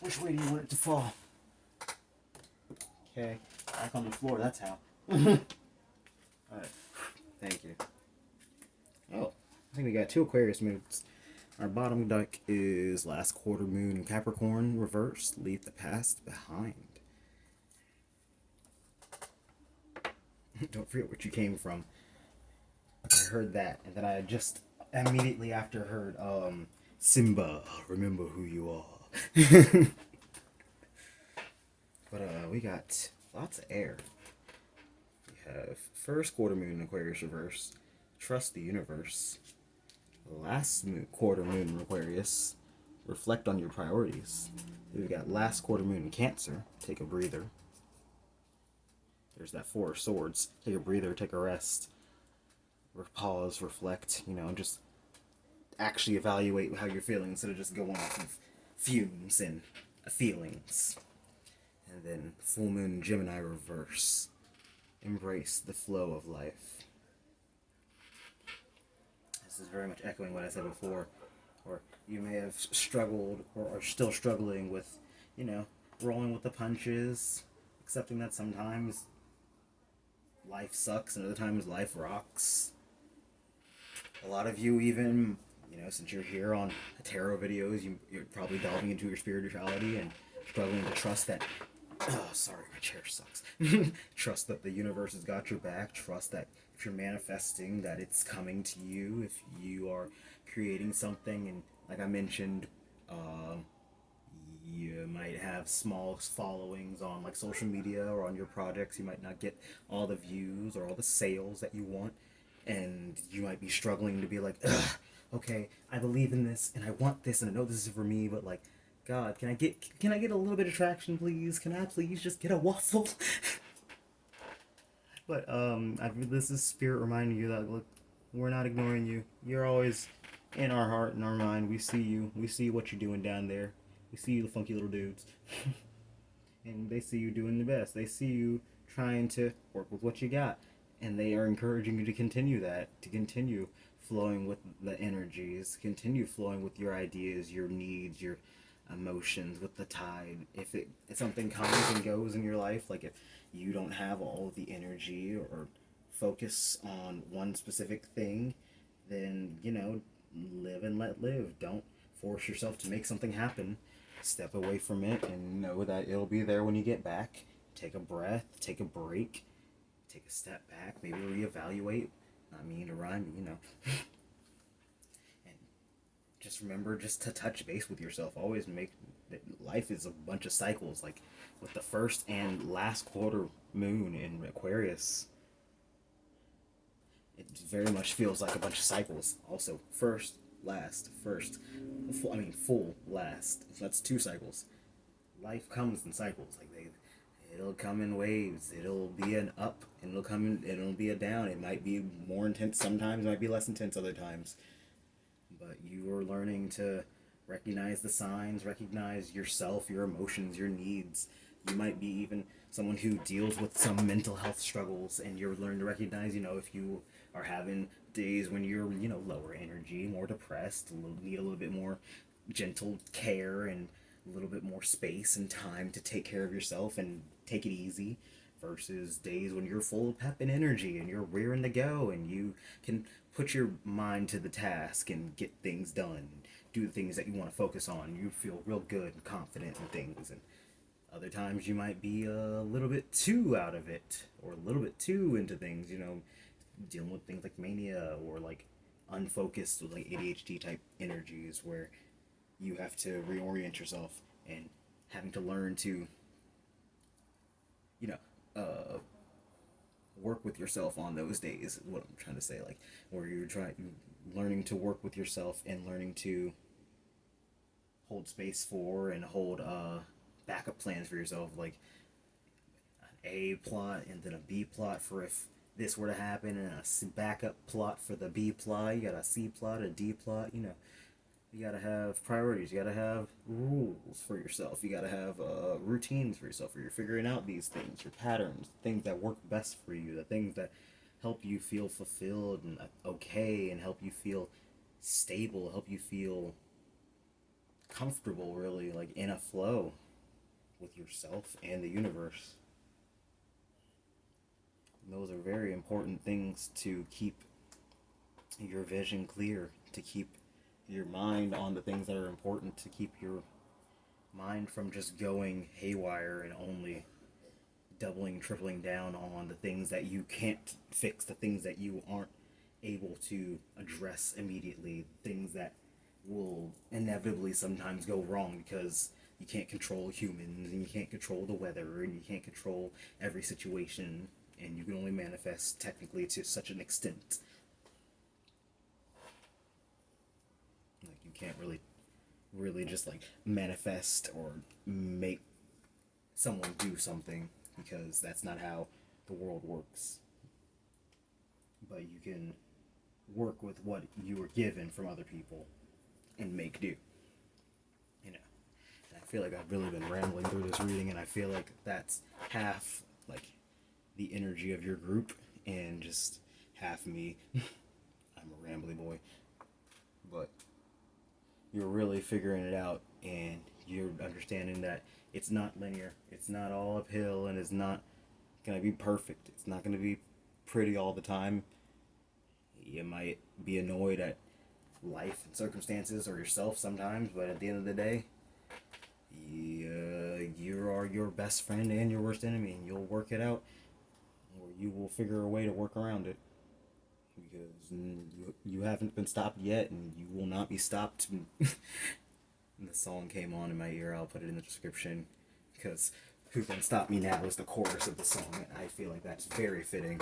Which way do you want it to fall? Okay, back on the floor, that's how. Alright, thank you. Oh, I think we got 2 Aquarius moons. Our bottom deck is last quarter moon in Capricorn, reversed, leave the past behind. Don't forget where you came from. I heard that, and then I just immediately after heard, Simba, remember who you are. But we got lots of air. We have first quarter moon in Aquarius reverse, trust the universe. Last quarter moon in Aquarius, reflect on your priorities. We've got last quarter moon in Cancer, take a breather. There's that 4 of Swords, take a breather, take a rest. Pause, reflect, just actually evaluate how you're feeling instead of just going off of fumes and feelings. And then full moon Gemini reverse. Embrace the flow of life. This is very much echoing what I said before. Or you may have struggled or are still struggling with, rolling with the punches, accepting that sometimes life sucks and other times life rocks. A lot of you even, since you're here on tarot videos, you're probably delving into your spirituality and struggling to trust that, oh, sorry, my chair sucks. Trust that the universe has got your back. Trust that if you're manifesting, that it's coming to you. If you are creating something, and like I mentioned, you might have small followings on like social media or on your projects. You might not get all the views or all the sales that you want, and you might be struggling to be like, ugh, okay, I believe in this and I want this and I know this is for me, but like, God, can I get a little bit of traction, please? Can I please just get a waffle? But this is Spirit reminding you that, look, we're not ignoring you. You're always in our heart and our mind. We see you. We see what you're doing down there. We see you, the funky little dudes. And they see you doing the best. They see you trying to work with what you got. And they are encouraging you to continue that, to continue flowing with the energies, continue flowing with your ideas, your needs, your emotions, with the tide. If something comes and goes in your life, like if you don't have all the energy or focus on one specific thing, then, live and let live. Don't force yourself to make something happen. Step away from it and know that it'll be there when you get back. Take a breath, take a break, take a step back, maybe reevaluate. Not meaning to rhyme, and just remember just to touch base with yourself. Always make life is a bunch of cycles. Like with the first and last quarter moon in Aquarius, it very much feels like a bunch of cycles. Also, first, last, first, full, last. So that's 2 cycles. Life comes in cycles. It'll come in waves. It'll be an up, and it'll be a down. It might be more intense sometimes. It might be less intense other times. But you are learning to recognize the signs, recognize yourself, your emotions, your needs. You might be even someone who deals with some mental health struggles, and you're learning to recognize, if you are having days when you're, lower energy, more depressed, need a little bit more gentle care and a little bit more space and time to take care of yourself and take it easy, versus days when you're full of pep and energy and you're rearing to go and you can put your mind to the task and get things done, do the things that you want to focus on. You feel real good and confident in things. And other times you might be a little bit too out of it or a little bit too into things, dealing with things like mania or like unfocused with like ADHD type energies where you have to reorient yourself and having to learn to, work with yourself on those days is what I'm trying to say. Like where learning to work with yourself and learning to hold space for and hold backup plans for yourself, like an A plot and then a B plot for if this were to happen, and a backup plot for the B plot. You got a C plot, a D plot. You gotta have priorities. You gotta have rules for yourself. You gotta have routines for yourself where you're figuring out these things, your patterns, things that work best for you, the things that help you feel fulfilled and okay, and help you feel stable, help you feel comfortable, really, like in a flow with yourself and the universe. And those are very important things to keep your vision clear, to keep your mind on the things that are important, to keep your mind from just going haywire and only doubling, tripling down on the things that you can't fix, the things that you aren't able to address immediately, things that will inevitably sometimes go wrong because you can't control humans and you can't control the weather and you can't control every situation, and you can only manifest technically to such an extent. Like you can't really just like manifest or make someone do something, because that's not how the world works. But you can work with what you were given from other people and make do. And I feel like I've really been rambling through this reading, and I feel like that's half like the energy of your group and just half me. I'm a rambly boy. But you're really figuring it out, and you're understanding that it's not linear, it's not all uphill, and it's not gonna be perfect, it's not gonna be pretty all the time. You might be annoyed at life and circumstances or yourself sometimes, but at the end of the day, you are your best friend and your worst enemy, and you'll work it out, or you will figure a way to work around it, because you haven't been stopped yet, and you will not be stopped. And the song came on in my ear. I'll put it in the description, because "Who Can Stop Me Now" is the chorus of the song, and I feel like that's very fitting.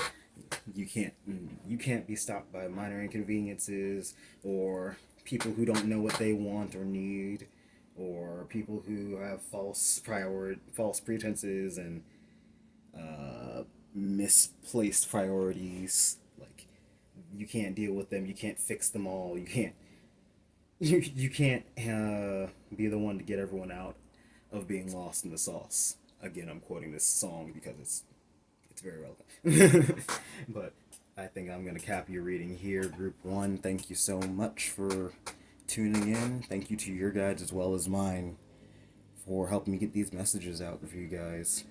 You can't be stopped by minor inconveniences, or people who don't know what they want or need, or people who have false pretenses and misplaced priorities. Like, you can't deal with them. You can't fix them all. You can't be the one to get everyone out of being lost in the sauce. Again, I'm quoting this song because it's very relevant. But I think I'm going to cap your reading here, Group 1. Thank you so much for tuning in. Thank you to your guides as well as mine for helping me get these messages out for you guys.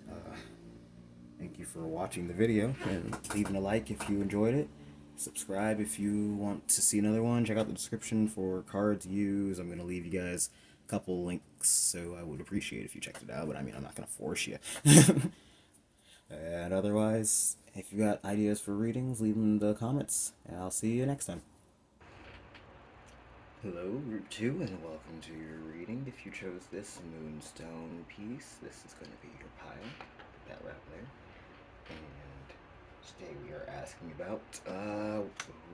Thank you for watching the video and leaving a like if you enjoyed it. Subscribe if you want to see another one. Check out the description for cards used. I'm going to leave you guys a couple links, so I would appreciate if you checked it out, but I mean, I'm not going to force you. And otherwise, if you got ideas for readings, leave them in the comments, and I'll see you next time. Hello, Group 2, and welcome to your reading. If you chose this Moonstone piece, this is going to be your pile. Put that right there. And today we are asking about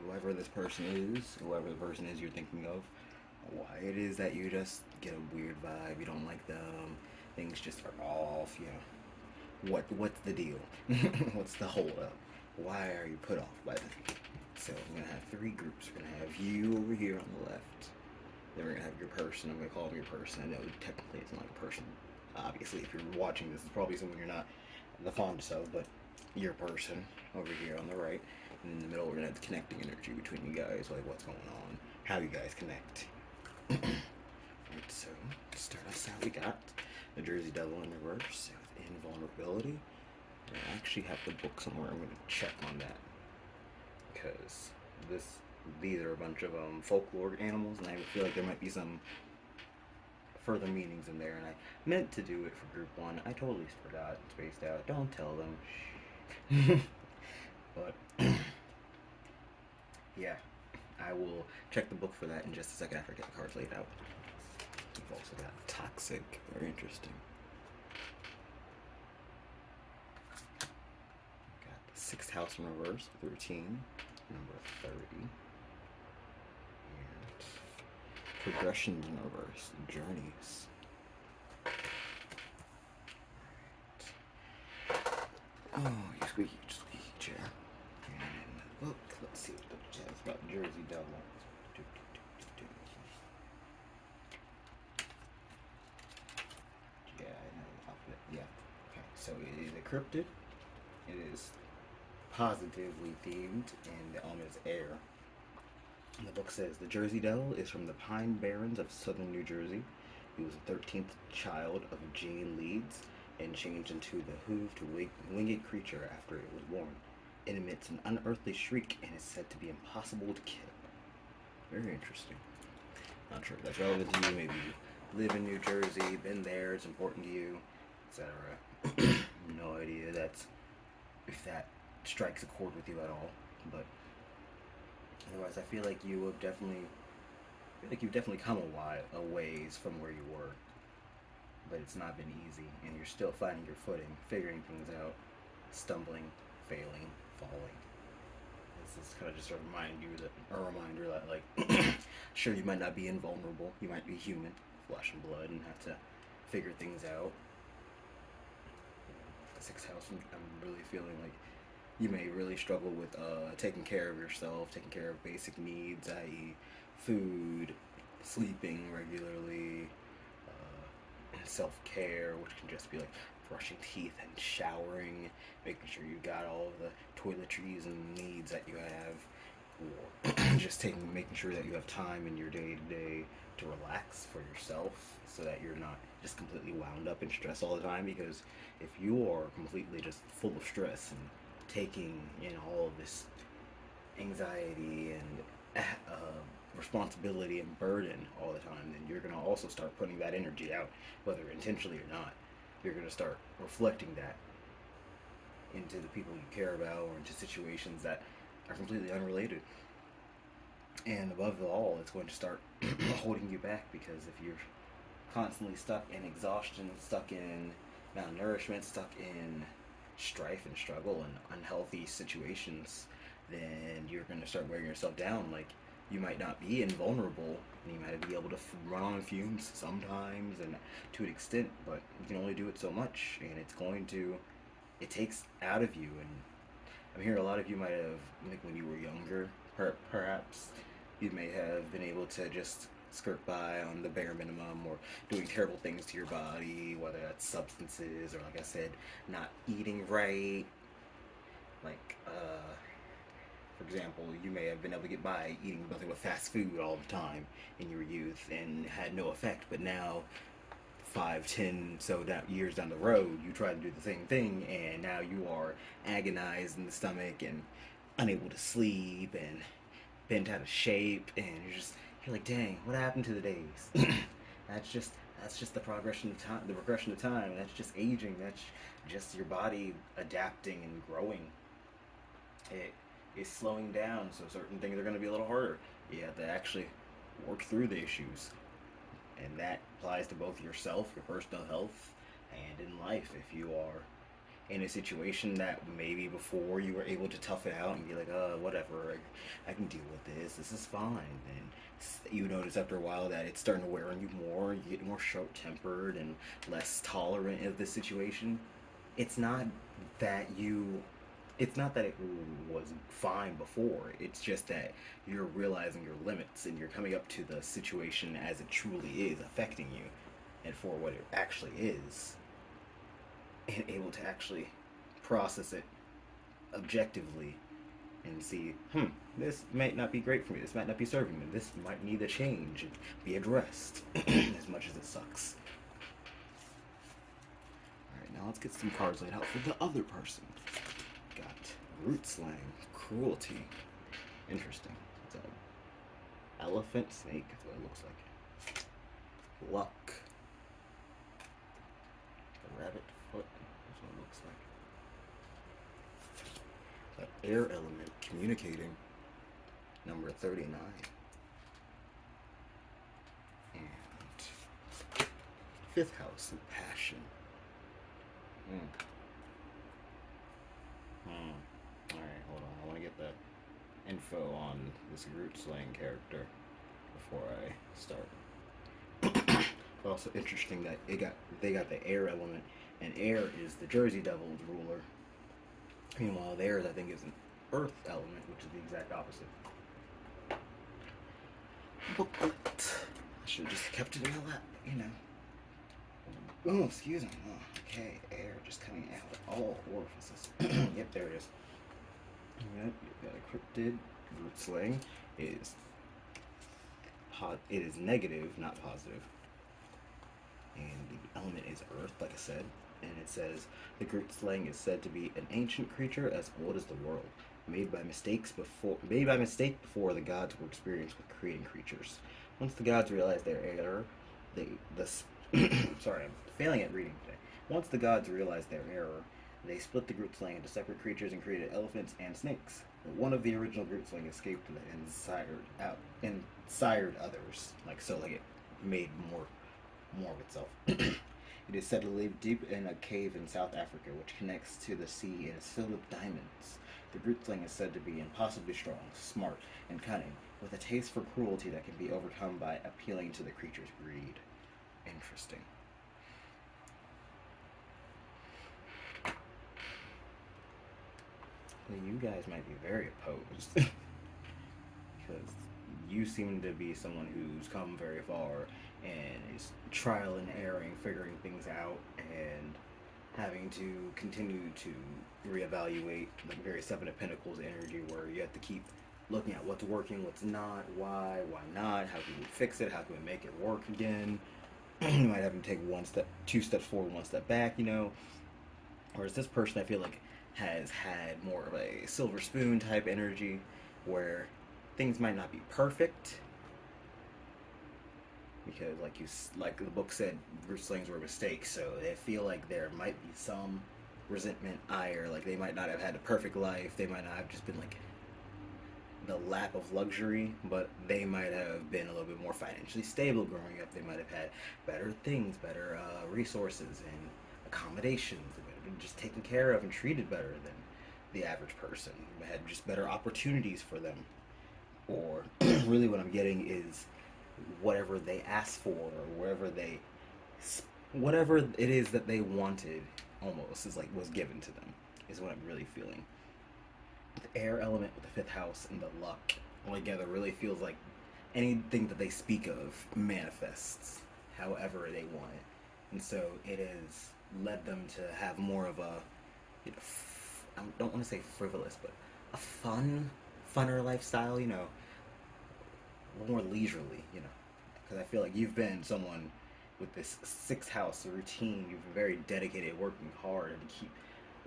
whoever this person is, whoever the person is you're thinking of, why it is that you just get a weird vibe, you don't like them, things just are off, you know. What's the deal? What's the hold up? Why are you put off by them? So I'm gonna have three groups. We're gonna have you over here on the left. Then we're gonna have your person. I'm gonna call him your person. I know technically it's not a person. Obviously, if you're watching this, it's probably someone you're not the fondest of, but your person over here on the right. And in the middle, we're gonna have the connecting energy between you guys, like what's going on, how you guys connect. Right, so to start us out, we got the Jersey Devil in reverse with invulnerability. I actually have the book somewhere. I'm gonna check on that because these are a bunch of folklore animals, and I feel like there might be some further meanings in there. And I meant to do it for Group 1. I totally forgot, spaced out. Don't tell them. But yeah, I will check the book for that in just a second after I get the cards laid out. We've also got toxic. Very interesting. Got the 6th house in reverse with routine, number 30. And progressions in reverse, journeys. Alright. Oh, you squeaky chair. And in the book, let's see what the book says about Jersey Devil. Yeah, I know the alphabet. Yeah. Okay, so it is a cryptid. It is positively themed, and the element is air. And the book says the Jersey Devil is from the Pine Barrens of southern New Jersey. He was the 13th child of Jane Leeds and changed into the hooved winged creature after it was born. It emits an unearthly shriek and is said to be impossible to kill. Very interesting. Not sure if that's relevant to you. Maybe you live in New Jersey, been there, it's important to you, etc. No idea if that strikes a chord with you at all. But otherwise, I feel like you've definitely come a ways from where you were. But it's not been easy, and you're still finding your footing, figuring things out, stumbling, failing, falling. This is kind of just a reminder that, like, sure, you might not be invulnerable, you might be human, flesh and blood, and have to figure things out. The 6th house, I'm really feeling like you may really struggle with taking care of yourself, taking care of basic needs, i.e. food, sleeping regularly, self-care, which can just be like brushing teeth and showering, making sure you got all of the toiletries and needs that you have, or just making sure that you have time in your day-to-day to relax for yourself so that you're not just completely wound up in stress all the time. Because if you are completely just full of stress and taking in all of this anxiety and responsibility and burden all the time, then you're going to also start putting that energy out, whether intentionally or not. You're going to start reflecting that into the people you care about or into situations that are completely unrelated. And above all, it's going to start holding you back, because if you're constantly stuck in exhaustion, stuck in malnourishment, stuck in strife and struggle and unhealthy situations, then you're going to start wearing yourself down. Like, you might not be invulnerable, and you might be able to run on fumes sometimes and to an extent, but you can only do it so much, and it takes out of you. And I'm hearing a lot of you might have, like when you were younger, perhaps, you may have been able to just skirt by on the bare minimum, or doing terrible things to your body, whether that's substances or, like I said, not eating right. Like, for example, you may have been able to get by eating nothing but fast food all the time in your youth and had no effect, but now 5, 10 years down the road, you try to do the same thing, and now you are agonized in the stomach and unable to sleep and bent out of shape, and you're like, dang, what happened to the days? that's just that's just the progression of time, the progression of time. That's just aging. That's just your body adapting and growing. It is slowing down, so certain things are going to be a little harder. You have to actually work through the issues, and that applies to both yourself, your personal health, and in life. If you are in a situation that maybe before you were able to tough it out and be like, whatever, I can deal with this is fine. And you notice after a while that it's starting to wear on you more, you get more short tempered and less tolerant of the situation. It's not that you. It's not that it was fine before. It's just that you're realizing your limits and you're coming up to the situation as it truly is affecting you and for what it actually is, and able to actually process it objectively and see, this might not be great for me, this might not be serving me, this might need a change and be addressed, as much as it sucks. Alright, now let's get some cards laid out for the other person. Got root slang, cruelty. Interesting. It's an elephant snake, is what it looks like. Luck. A rabbit foot, is what it looks like. That air element, communicating. Number 39. And fifth house, passion. Alright, hold on. I want to get the info on this root slang character before I start. Also interesting that they got the air element, and air is the Jersey Devils ruler. Meanwhile, theirs I think is an earth element, which is the exact opposite. Booklet. I should have just kept it in my lap, you know. Oh, excuse me. Oh, okay, air just coming out of all orifices. Yep, there it is. Yep, you've got a cryptid. Root slang is it is negative, not positive. And the element is earth, like I said. And it says the root slang is said to be an ancient creature as old as the world, made by mistake before the gods were experienced with creating creatures. Once the gods realized their error, sorry, I'm failing at reading today. Once the gods realized their error, they split the Groot slang into separate creatures and created elephants and snakes. But one of the original Groot slang escaped and sired others. It made more of itself. It is said to live deep in a cave in South Africa, which connects to the sea and is filled with diamonds. The Groot slang is said to be impossibly strong, smart, and cunning, with a taste for cruelty that can be overcome by appealing to the creature's greed. Interesting. Well, you guys might be very opposed. Because you seem to be someone who's come very far and is trial and erroring, figuring things out, and having to continue to reevaluate the very Seven of Pentacles energy, where you have to keep looking at what's working, what's not, why not, how can we fix it, how can we make it work again. You might have to take 2 steps forward, 1 step back, you know. Whereas this person, I feel like, has had more of a silver spoon type energy, where things might not be perfect, because like the book said, root slangs were mistakes, so they feel like there might be some resentment, ire, like they might not have had a perfect life, they might not have just been like the lap of luxury, but they might have been a little bit more financially stable growing up. They might have had better things, better resources and accommodations. They might have been just taken care of and treated better than the average person. They had just better opportunities for them. Or really what I'm getting is whatever they asked for, or whatever it is that they wanted, almost was given to them, is what I'm really feeling. The air element with the fifth house and the luck all together really feels like anything that they speak of manifests however they want it. And so it has led them to have more of a, I don't want to say frivolous, but a funner lifestyle, you know, more leisurely, you know. Because I feel like you've been someone with this sixth house routine, you've been very dedicated, working hard, and to keep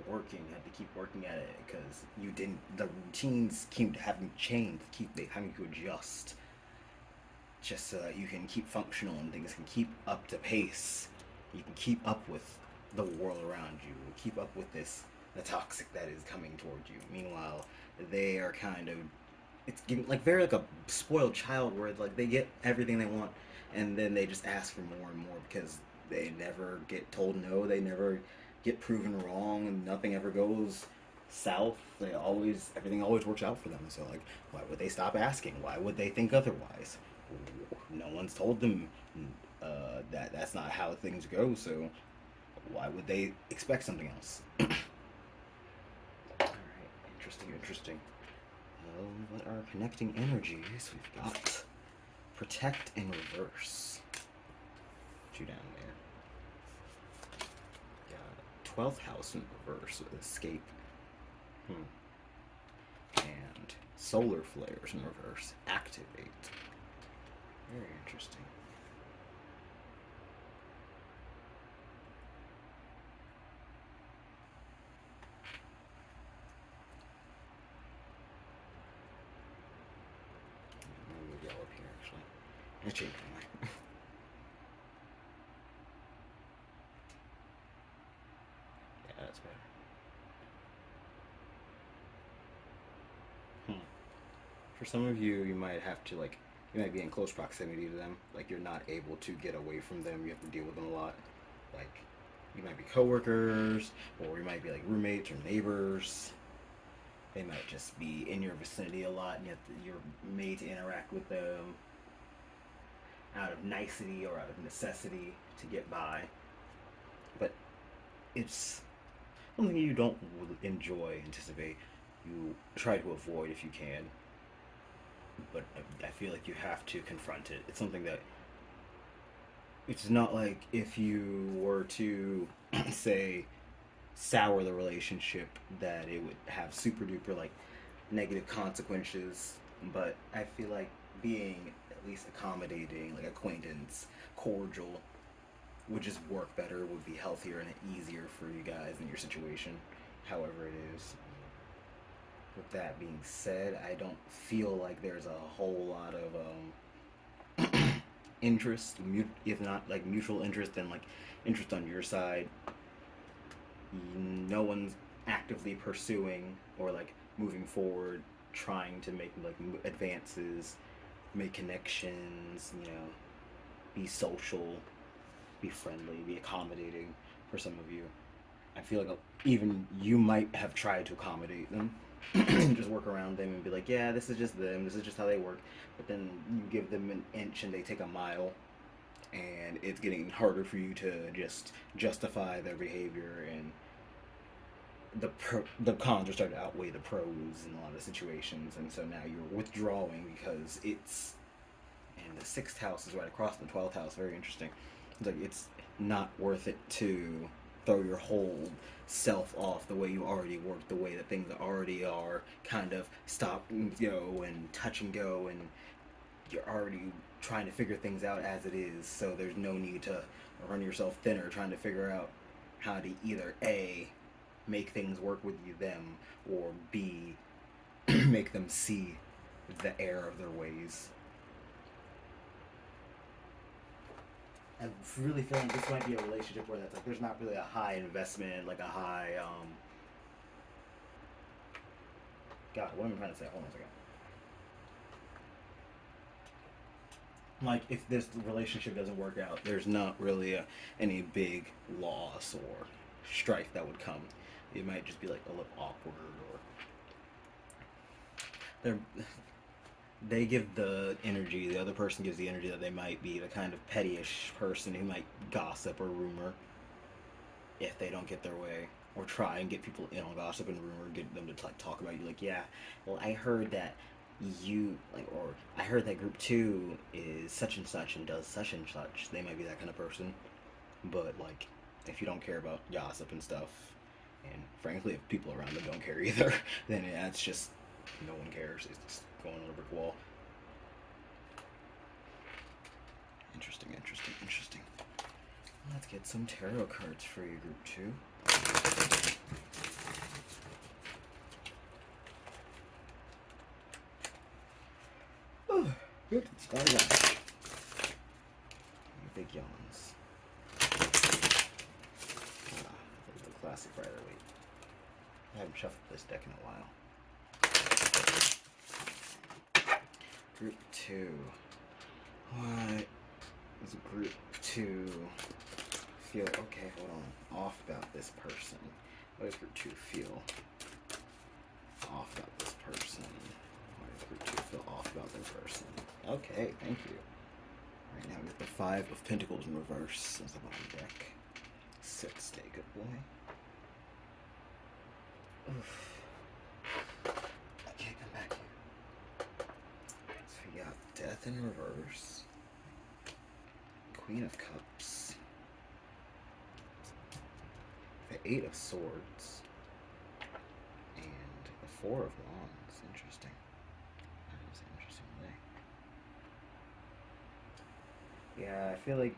working, had to keep working at it because you didn't. The routines keep having changed, keep having to adjust, just so that you can keep functional and things can keep up to pace. You can keep up with the world around you, keep up with the toxic that is coming towards you. Meanwhile, they are kind of it's like very like a spoiled child where like they get everything they want and then they just ask for more and more because they never get told no, they never get proven wrong, and nothing ever goes south. They always everything always works out for them. So like, why would they stop asking? Why would they think otherwise? No one's told them that that's not how things go. So why would they expect something else? All right, interesting, interesting. What are connecting energies? We've got protect in reverse. Two down there. Got 12th house in reverse with escape. And solar flares in reverse. Activate. Very interesting. I'm gonna move y'all up here actually. I changed my mind. Yeah, that's better. For some of you, you might have to like you might be in close proximity to them. Like you're not able to get away from them. You have to deal with them a lot. Like you might be coworkers, or you might be like roommates or neighbors. They might just be in your vicinity a lot, and you're made to interact with them out of nicety or out of necessity to get by. But it's something you don't enjoy, anticipate. You try to avoid if you can. But I feel like you have to confront it. It's something that it's not like if you were to say sour the relationship that it would have super duper like negative consequences, but I feel like being at least accommodating, like acquaintance, cordial, would just work better, would be healthier and easier for you guys in your situation, however it is. With that being said, I don't feel like there's a whole lot of interest, if not like mutual interest and like interest on your side. No one's actively pursuing or like moving forward, trying to make like advances, make connections, be social, be friendly, be accommodating for some of you. I feel like even you might have tried to accommodate them, just work around them and be like, yeah, this is just them, this is just how they work. But then you give them an inch and they take a mile, and it's getting harder for you to just justify their behavior, and the cons are starting to outweigh the pros in a lot of situations, and so now you're withdrawing because it's and the sixth house is right across the 12th house. Very interesting. It's like it's not worth it to throw your whole self off the way you already work, the way that things already are. Kind of stop, and touch and go, and you're already trying to figure things out as it is. So there's no need to run yourself thinner trying to figure out how to either A, make things work with you them, or B, make them see the error of their ways. I'm really feeling this might be a relationship where that's like there's not really a high investment, like a high God, what am I trying to say? Hold on a second. Like if this relationship doesn't work out, there's not really any big loss or strife that would come. It might just be like a little awkward, or they're they give the energy, the other person gives the energy that they might be the kind of pettyish person who might gossip or rumor if they don't get their way, or try and get people in on gossip and rumor, get them to like talk about you. Like, yeah, well, I heard that you like, or I heard that group two is such and such and does such and such. They might be that kind of person, but like, if you don't care about gossip and stuff, and frankly, if people around them don't care either, then yeah, it's just no one cares. It's just going on a brick wall. Interesting, interesting, interesting. Let's get some tarot cards for you, group 2. Oh, good. Start again. Big yawns. The classic Rider-Waite. I haven't shuffled this deck in a while. Group 2. What does group 2 feel? Okay, hold on. Off about this person. What does group 2 feel off about this person? Why does group 2 feel off about their person? Okay, thank you. Right now we have the 5 of Pentacles in reverse as the bottom deck. Sit, stay, good boy. Oof. I can't come back here. So we got Death in reverse. Queen of Cups. The 8 of Swords. And the 4 of Wands. Interesting. That was an interesting day. Yeah, I feel like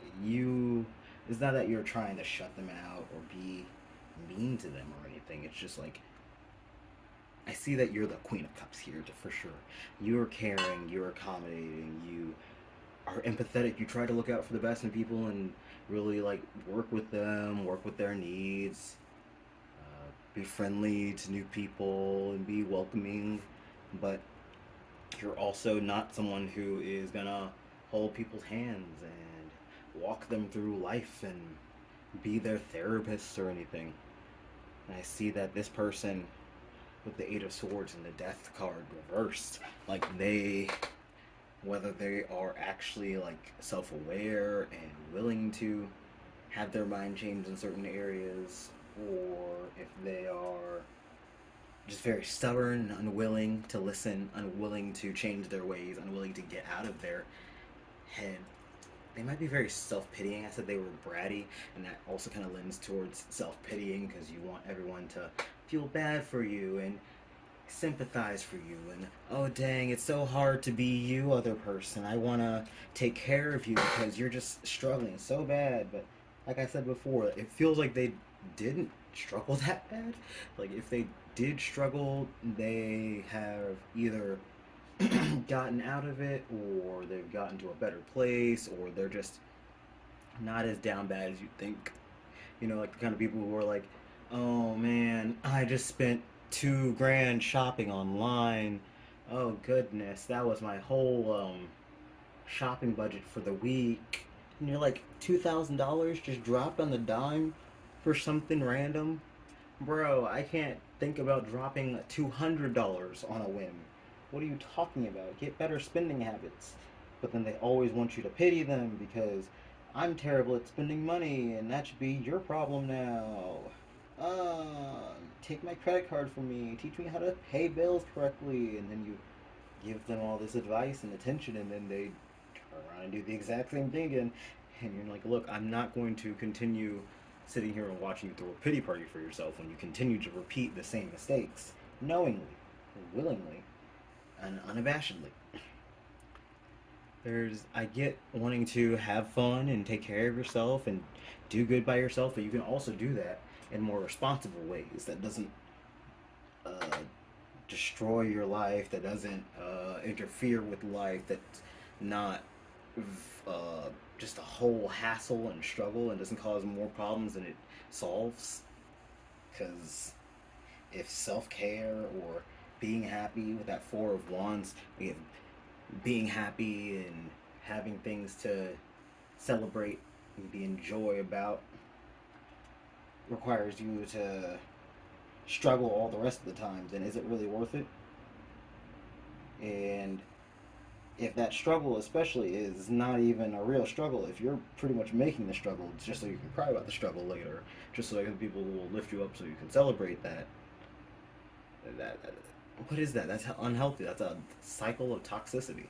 it's not that you're trying to shut them out or be mean to them or anything. It's just like, I see that you're the Queen of Cups here, for sure. You're caring, you're accommodating, you are empathetic. You try to look out for the best in people and really like work with them, work with their needs, be friendly to new people and be welcoming. But you're also not someone who is gonna hold people's hands and walk them through life and be their therapist or anything. And I see that this person with the 8 of Swords and the Death card reversed, like whether they are actually like self-aware and willing to have their mind change in certain areas, or if they are just very stubborn, unwilling to listen, unwilling to change their ways, unwilling to get out of their head. They might be very self-pitying. I said they were bratty, and that also kind of lends towards self-pitying because you want everyone to feel bad for you and sympathize for you, and oh dang, it's so hard to be you, other person. I want to take care of you because you're just struggling so bad. But like I said before, it feels like they didn't struggle that bad. Like if they did struggle, they have either gotten out of it, or they've gotten to a better place, or they're just not as down bad as you think. You know, like the kind of people who are like, oh man, I just spent 2 grand shopping online. Oh goodness, that was my whole shopping budget for the week. And you're like, $2,000 just dropped on the dime for something random? Bro, I can't think about dropping $200 on a whim. What are you talking about? Get better spending habits. But then they always want you to pity them because I'm terrible at spending money and that should be your problem now. Take my credit card from me. Teach me how to pay bills correctly. And then you give them all this advice and attention, and then they turn around and do the exact same thing again. And you're like, look, I'm not going to continue sitting here and watching you throw a pity party for yourself when you continue to repeat the same mistakes knowingly, willingly, and unabashedly. I get wanting to have fun and take care of yourself and do good by yourself, but you can also do that in more responsible ways that doesn't uh, destroy your life, that doesn't interfere with life, that's not just a whole hassle and struggle and doesn't cause more problems than it solves. Because if self-care or being happy with that 4 of Wands, we have being happy and having things to celebrate and be enjoy about, requires you to struggle all the rest of the time, then is it really worth it? And if that struggle especially is not even a real struggle, if you're pretty much making the struggle just so you can cry about the struggle later, just so people will lift you up so you can celebrate that what is that? That's unhealthy. That's a cycle of toxicity.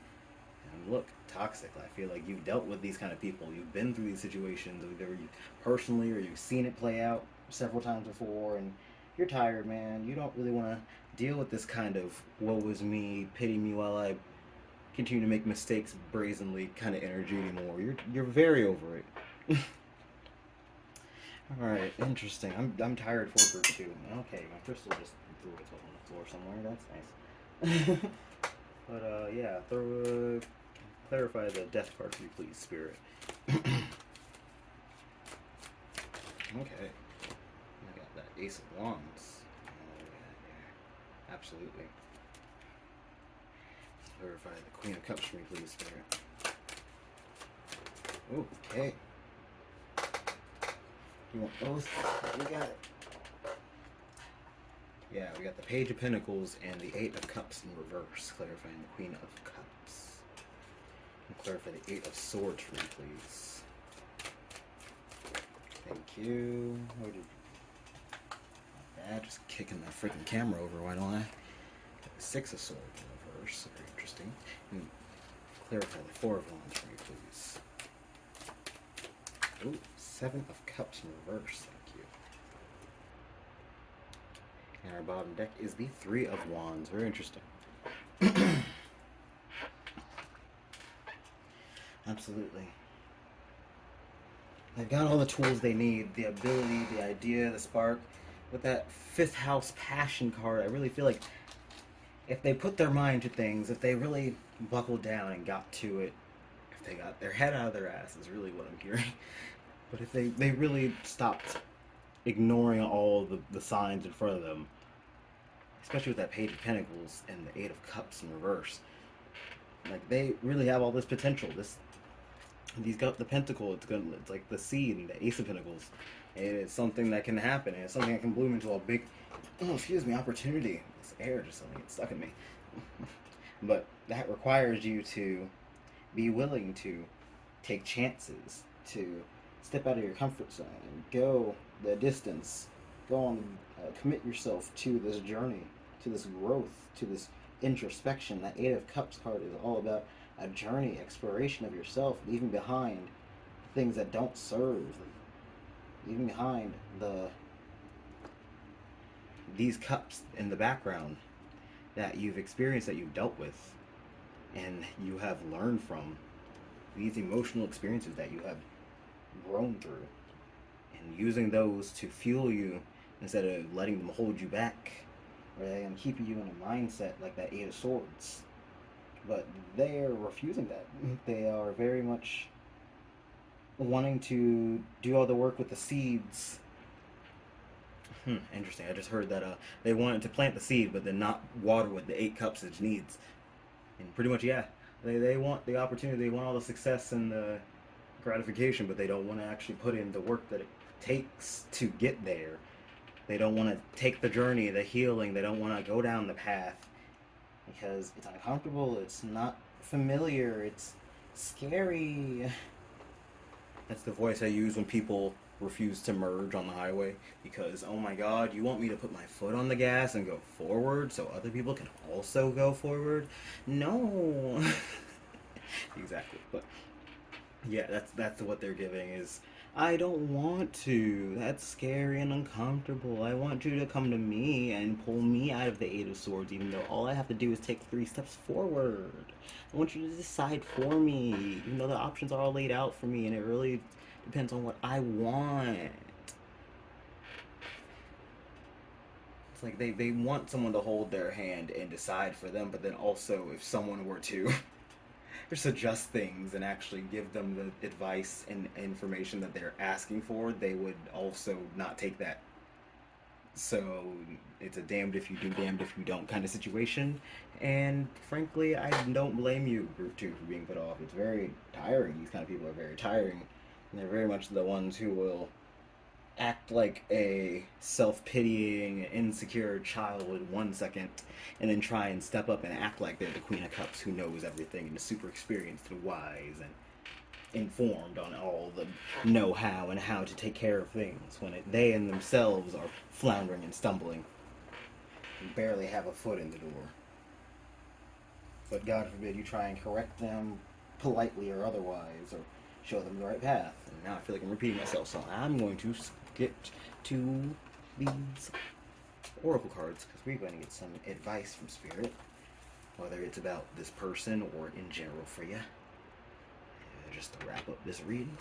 And look, toxic. I feel like you've dealt with these kind of people. You've been through these situations, either you personally or you've seen it play out several times before, and you're tired, man. You don't really want to deal with this kind of woe is me, pity me while I continue to make mistakes brazenly kind of energy anymore. You're very over it. Alright, interesting. I'm tired for group 2. Okay, my crystal just threw itself on the floor somewhere. That's nice. But, yeah, clarify the death card for you, please, Spirit. Okay. I got that Ace of Wands. Oh, yeah. Absolutely. Clarify the Queen of Cups for me, please, Spirit. Okay. You want both? We got it. Yeah, we got the Page of Pentacles and the Eight of Cups in reverse, clarifying the Queen of Cups. And clarify the Eight of Swords for me, please. Thank you. What did just kicking that freaking camera over, why don't I? Got the Six of Swords in reverse, very interesting. And clarify the Four of Wands for me, please. Ooh, Seven of Cups in reverse, thank you. And our bottom deck is the Three of Wands, very interesting. Absolutely. They've got all the tools they need, the ability, the idea, the spark. With that Fifth House Passion card, I really feel like if they put their mind to things, if they really buckled down and got to it, if they got their head out of their ass is really what I'm hearing. But if they really stopped ignoring all the signs in front of them, especially with that Page of Pentacles and the Eight of Cups in reverse, like they really have all this potential. These got the pentacle. It's like the seed and the Ace of Pentacles. It's something that can happen. And it's something that can bloom into a big, opportunity. This air just suddenly gets stuck in me. But that requires you to be willing to take chances, to step out of your comfort zone and go the distance. Go on, commit yourself to this journey, to this growth, to this introspection. That Eight of Cups card is all about a journey, exploration of yourself, leaving behind things that don't serve, leaving behind these cups in the background that you've experienced, that you've dealt with, and you have learned from, these emotional experiences that you have grown through, and using those to fuel you instead of letting them hold you back, or keeping you in a mindset like that Eight of Swords. But they are refusing that. They are very much wanting to do all the work with the seeds. Interesting. I just heard that they wanted to plant the seed, but then not water what the Eight Cups it needs. And pretty much, yeah, they want the opportunity, they want all the success and the gratification, but they don't want to actually put in the work that it takes to get there. They don't want to take the journey, the healing. They don't want to go down the path because it's uncomfortable, it's not familiar, it's scary. That's the voice I use when people refuse to merge on the highway, because, oh my god, you want me to put my foot on the gas and go forward so other people can also go forward? No. Exactly. But yeah, that's what they're giving is, I don't want to. That's scary and uncomfortable. I want you to come to me and pull me out of the Eight of Swords, even though all I have to do is take 3 steps forward. I want you to decide for me, even though the options are all laid out for me, and it really depends on what I want. It's like they want someone to hold their hand and decide for them, but then also if someone were to just adjust things and actually give them the advice and information that they're asking for, they would also not take that. So it's a damned if you do, damned if you don't kind of situation. And frankly, I don't blame you, Group 2, for being put off. It's very tiring. These kind of people are very tiring. And they're very much the ones who will act like a self-pitying, insecure child in 1 second, and then try and step up and act like they're the Queen of Cups who knows everything and is super experienced and wise and informed on all the know-how and how to take care of things, when they and themselves are floundering and stumbling and barely have a foot in the door. But God forbid you try and correct them politely or otherwise, or show them the right path. And now I feel like I'm repeating myself, so I'm going to skip to these oracle cards, because we're going to get some advice from Spirit, whether it's about this person or in general for you. Just to wrap up this reading.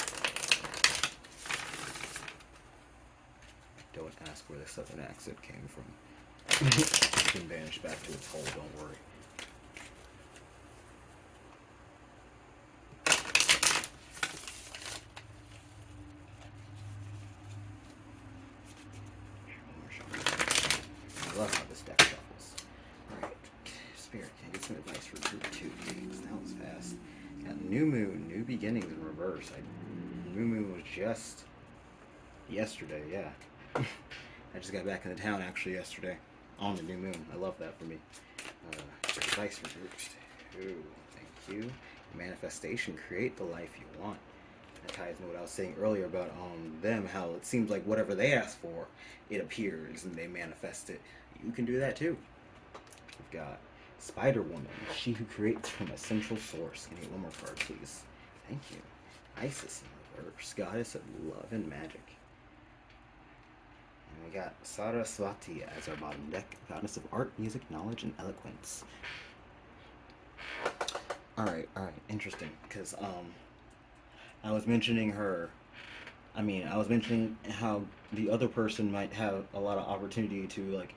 Don't ask where the southern accent came from. It can vanish back to its hole, don't worry. I love how this deck shuffles. Alright, Spirit, can I get some advice for group 2, please? That was fast. Got New Moon, New Beginnings in reverse. New Moon was just yesterday, yeah. I just got back into town actually yesterday on the New Moon. I love that for me. Advice for group 2. Thank you. Manifestation, create the life you want. That ties into what I was saying earlier about them, how it seems like whatever they ask for, it appears and they manifest it. You can do that too. We've got Spider Woman, she who creates from a central source. Can you get one more card, please? Thank you. Isis in reverse, goddess of love and magic. And we got Saraswati as our bottom deck, goddess of art, music, knowledge, and eloquence. Alright, interesting, because I was mentioning her. I was mentioning how the other person might have a lot of opportunity to, like,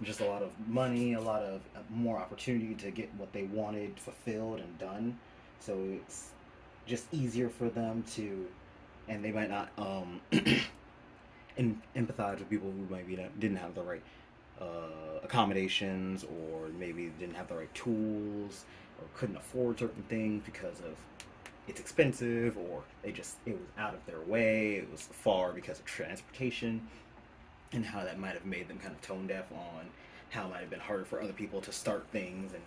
just a lot of money, a lot of more opportunity to get what they wanted fulfilled and done. So it's just easier for them to, and they might not empathize with people who maybe didn't have the right accommodations, or maybe didn't have the right tools, or couldn't afford certain things because of it's expensive, or it was out of their way, it was far because of transportation, and how that might have made them kind of tone deaf on how it might have been harder for other people to start things and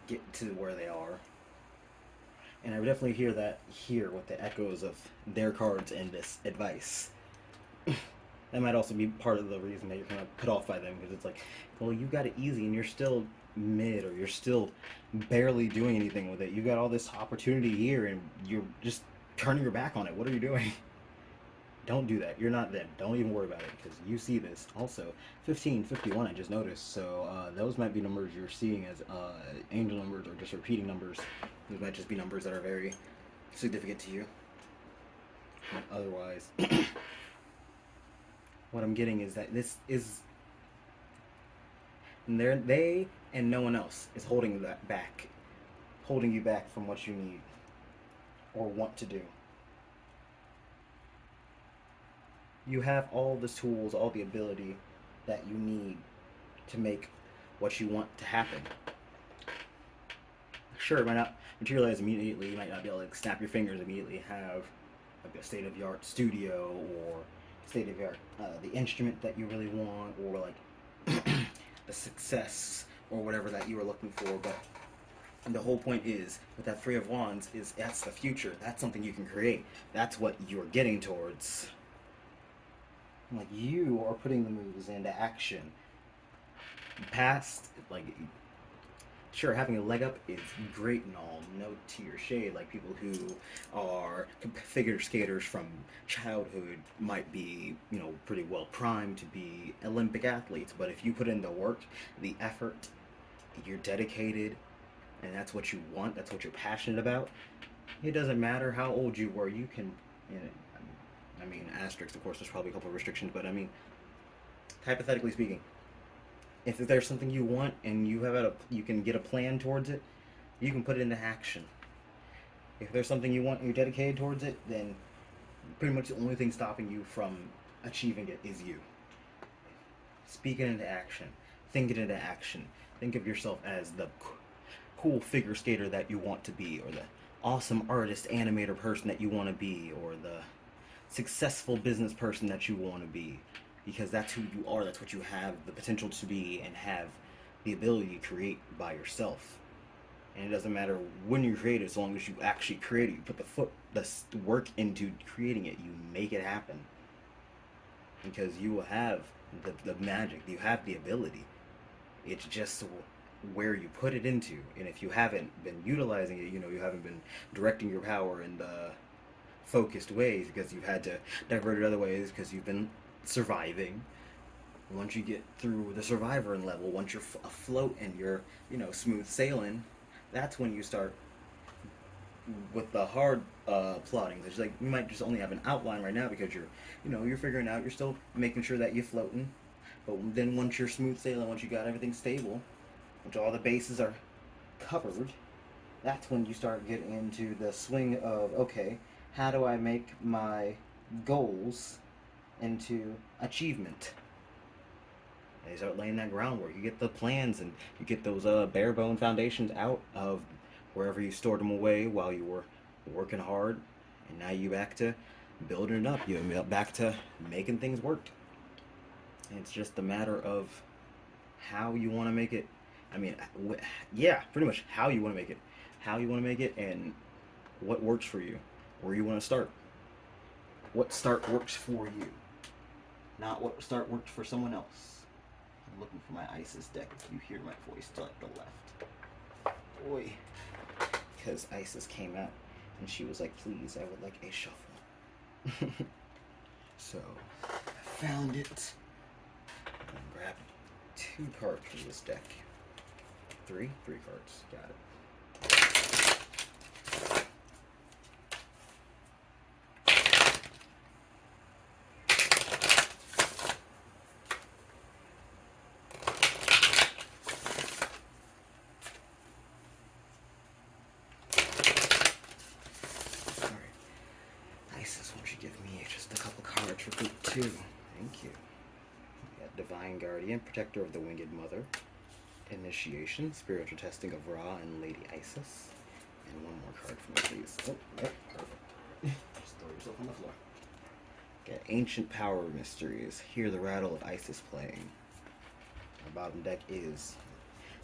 get to where they are. And I would definitely hear that here with the echoes of their cards and this advice. That might also be part of the reason that you're kind of put off by them, because it's like, well, you got it easy and you're still mid, or you're still barely doing anything with it. You got all this opportunity here and you're just turning your back on it. What are you doing? Don't do that. You're not them. Don't even worry about it, because you see this. Also, 1551 I just noticed, so those might be numbers you're seeing as angel numbers, or just repeating numbers. These might just be numbers that are very significant to you. But otherwise, what I'm getting is that this is, they and no one else is holding that back, holding you back from what you need or want to do. You have all the tools, all the ability that you need to make what you want to happen. Sure, it might not materialize immediately. You might not be able to, like, snap your fingers immediately, have like a state-of-the-art studio, or state-of-the-art the instrument that you really want, or like the success or whatever that you were looking for. But the whole point is, with that Three of Wands, is that's the future. That's something you can create. That's what you're getting towards. Like, you are putting the moves into action. Past, like, sure, having a leg up is great and all, no to your shade. Like, people who are figure skaters from childhood might be, pretty well primed to be Olympic athletes. But if you put in the work, the effort, you're dedicated, and that's what you want, that's what you're passionate about, it doesn't matter how old you were, you can, asterisk, of course, there's probably a couple of restrictions, but hypothetically speaking, if there's something you want and you can get a plan towards it, you can put it into action. If there's something you want and you're dedicated towards it, then pretty much the only thing stopping you from achieving it is you. Speak it into action. Think it into action. Think of yourself as the cool figure skater that you want to be, or the awesome artist, animator person that you want to be, or the successful business person that you want to be, because that's who you are. That's what you have the potential to be and have the ability to create by yourself. And it doesn't matter when you create it, as long as you actually create it, you put the work into creating it, you make it happen, because you will have the magic, you have the ability. It's just where you put it into. And if you haven't been utilizing it, you haven't been directing your power in the focused ways, because you've had to divert it other ways, because you've been surviving. Once you get through the survivor level, once you're afloat and you're smooth sailing, that's when you start with the hard plotting, it's like you might just only have an outline right now because you're figuring out, you're still making sure that you're floating. But then once you're smooth sailing, once you got everything stable, once all the bases are covered, that's when you start getting into the swing of, okay, how do I make my goals into achievement? And you start laying that groundwork. You get the plans and you get those bare bone foundations out of wherever you stored them away while you were working hard, and now you back to building it up. You back to making things work. And it's just a matter of how you want to make it. I mean, yeah, pretty much how you want to make it. How you want to make it and what works for you. Where you want to start. What start works for you. Not what start worked for someone else. I'm looking for my Isis deck if you hear my voice to like the left. Boy. Because Isis came out and she was like, please, I would like a shuffle. So, I found it. And grabbed 2 cards from this deck. 3 cards. Got it. For group 2. Thank you. We got Divine Guardian, Protector of the Winged Mother, Initiation, Spiritual Testing of Ra and Lady Isis. And one more card for me, please. Oh, yep, perfect. Just throw yourself on the floor. Got Ancient Power Mysteries, Hear the Rattle of Isis Playing. Our bottom deck is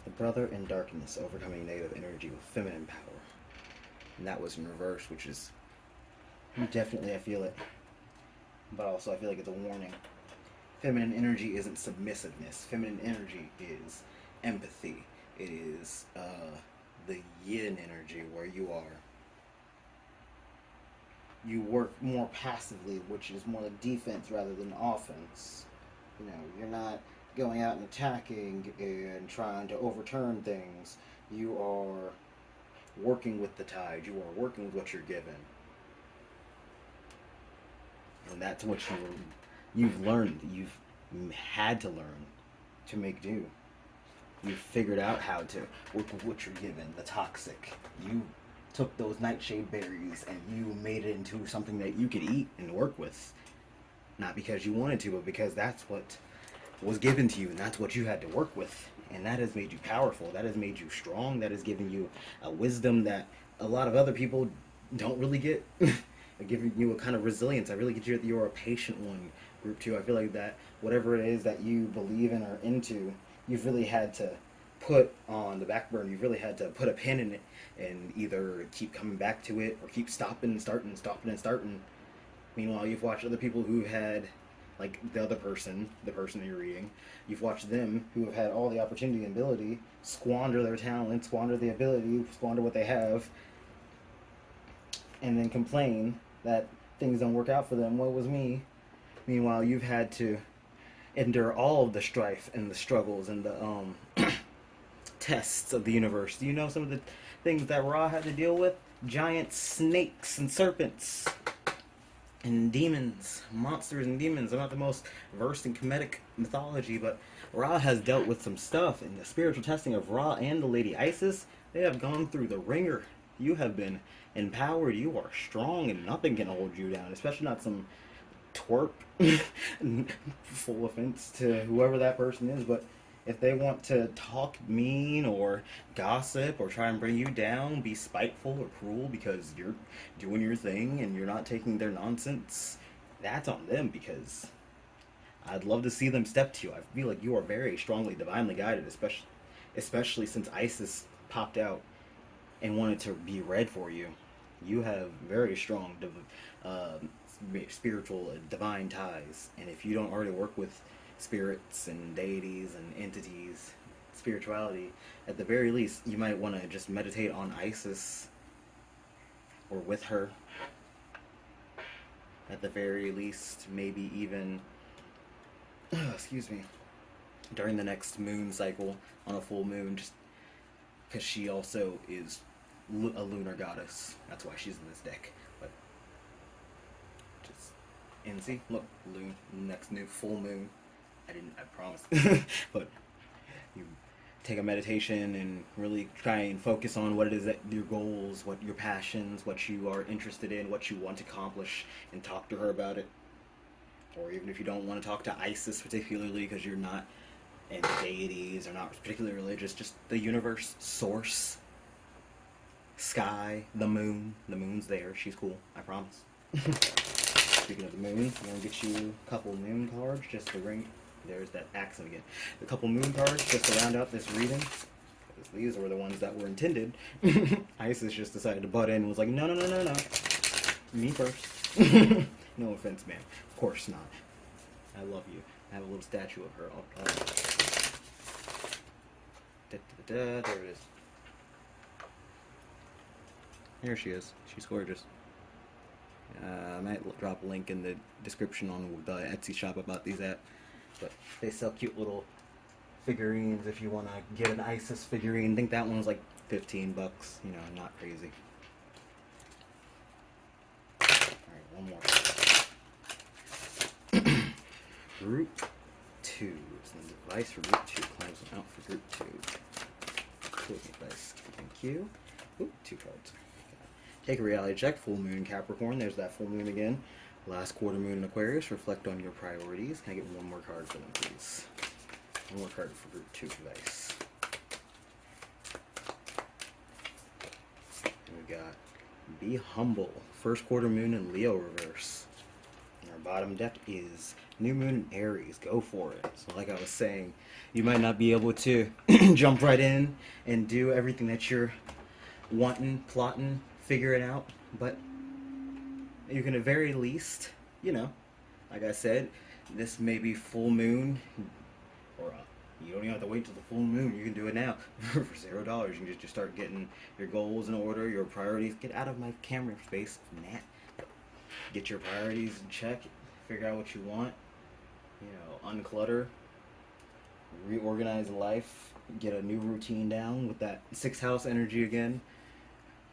The Brother in Darkness, Overcoming Negative Energy with Feminine Power. And that was in reverse, which is definitely, I feel it. But also I feel like it's a warning. Feminine energy isn't submissiveness. Feminine energy is empathy. It is the yin energy where you work more passively, which is more like defense rather than offense. You know, you're not going out and attacking and trying to overturn things. You are working with the tide. You are working with what you're given. And that's what you've learned. You've had to learn to make do. You've figured out how to work with what you're given, the toxic. You took those nightshade berries and you made it into something that you could eat and work with. Not because you wanted to, but because that's what was given to you and that's what you had to work with. And that has made you powerful. That has made you strong. That has given you a wisdom that a lot of other people don't really get. Giving you a kind of resilience. I really get you that you're a patient one, group 2. I feel like that whatever it is that you believe in or into, you've really had to put on the back burner. You've really had to put a pin in it and either keep coming back to it or keep stopping and starting. Meanwhile, you've watched other people who had, like the person that you're reading, you've watched them who have had all the opportunity and ability squander their talent, squander the ability, squander what they have, and then complain that things don't work out for them. What was me? Meanwhile, you've had to endure all of the strife and the struggles and the tests of the universe. Do you know some of the things that Ra had to deal with? Giant snakes and serpents and demons, monsters and demons. I'm not the most versed in Kemetic mythology, but Ra has dealt with some stuff. And the spiritual testing of Ra and the Lady Isis, they have gone through the ringer. You have been empowered. You are strong, and nothing can hold you down. Especially not some twerp. Full offense to whoever that person is, but if they want to talk mean or gossip or try and bring you down, be spiteful or cruel because you're doing your thing and you're not taking their nonsense, that's on them, because I'd love to see them step to you. I feel like you are very strongly divinely guided, especially since Isis popped out and wanted to be read for you. You have very strong spiritual divine ties, and if you don't already work with spirits and deities and entities, spirituality, at the very least you might want to just meditate on Isis or with her. At the very least, maybe even excuse me, during the next moon cycle on a full moon, just because she also is a lunar goddess. That's why she's in this deck. But just and see, look, next new full moon. I promise. But you take a meditation and really try and focus on what it is that your goals, what your passions, what you are interested in, what you want to accomplish, and talk to her about it. Or even if you don't want to talk to Isis particularly because you're not and deities are not particularly religious, just the universe, source, sky, the moon. The moon's there. She's cool. I promise. Speaking of the moon, I'm going to get you a couple moon cards just to ring. There's that accent again. A couple moon cards just to round out this reading. Because these were the ones that were intended. Isis just decided to butt in and was like, no, no, no, no, no. Me first. No offense, man. Of course not. I love you. I have a little statue of her. There it is. Here she is. She's gorgeous. I might drop a link in the description on the Etsy shop about these at. But they sell cute little figurines if you want to get an Isis figurine. I think that one was like $15. You know, not crazy. Alright, one more. Group 2. It's the advice for Group 2. Close them out for Group 2. Cool advice. Thank you. Ooh, 2 cards. Take a reality check. Full moon Capricorn. There's that full moon again. Last quarter moon in Aquarius. Reflect on your priorities. Can I get one more card for them, please? One more card for Group 2 advice. And we got Be Humble. First quarter moon in Leo reverse. And our bottom deck is New Moon in Aries. Go for it. So like I was saying, you might not be able to jump right in and do everything that you're wanting, plotting, figuring out, but you can at very least, you know, like I said, this may be full moon, or you don't even have to wait till the full moon. You can do it now for $0. You can just start getting your goals in order, your priorities. Get out of my camera space, Nat. Get your priorities in check. Figure out what you want. You know, unclutter, reorganize life, get a new routine down with that 6th house energy again.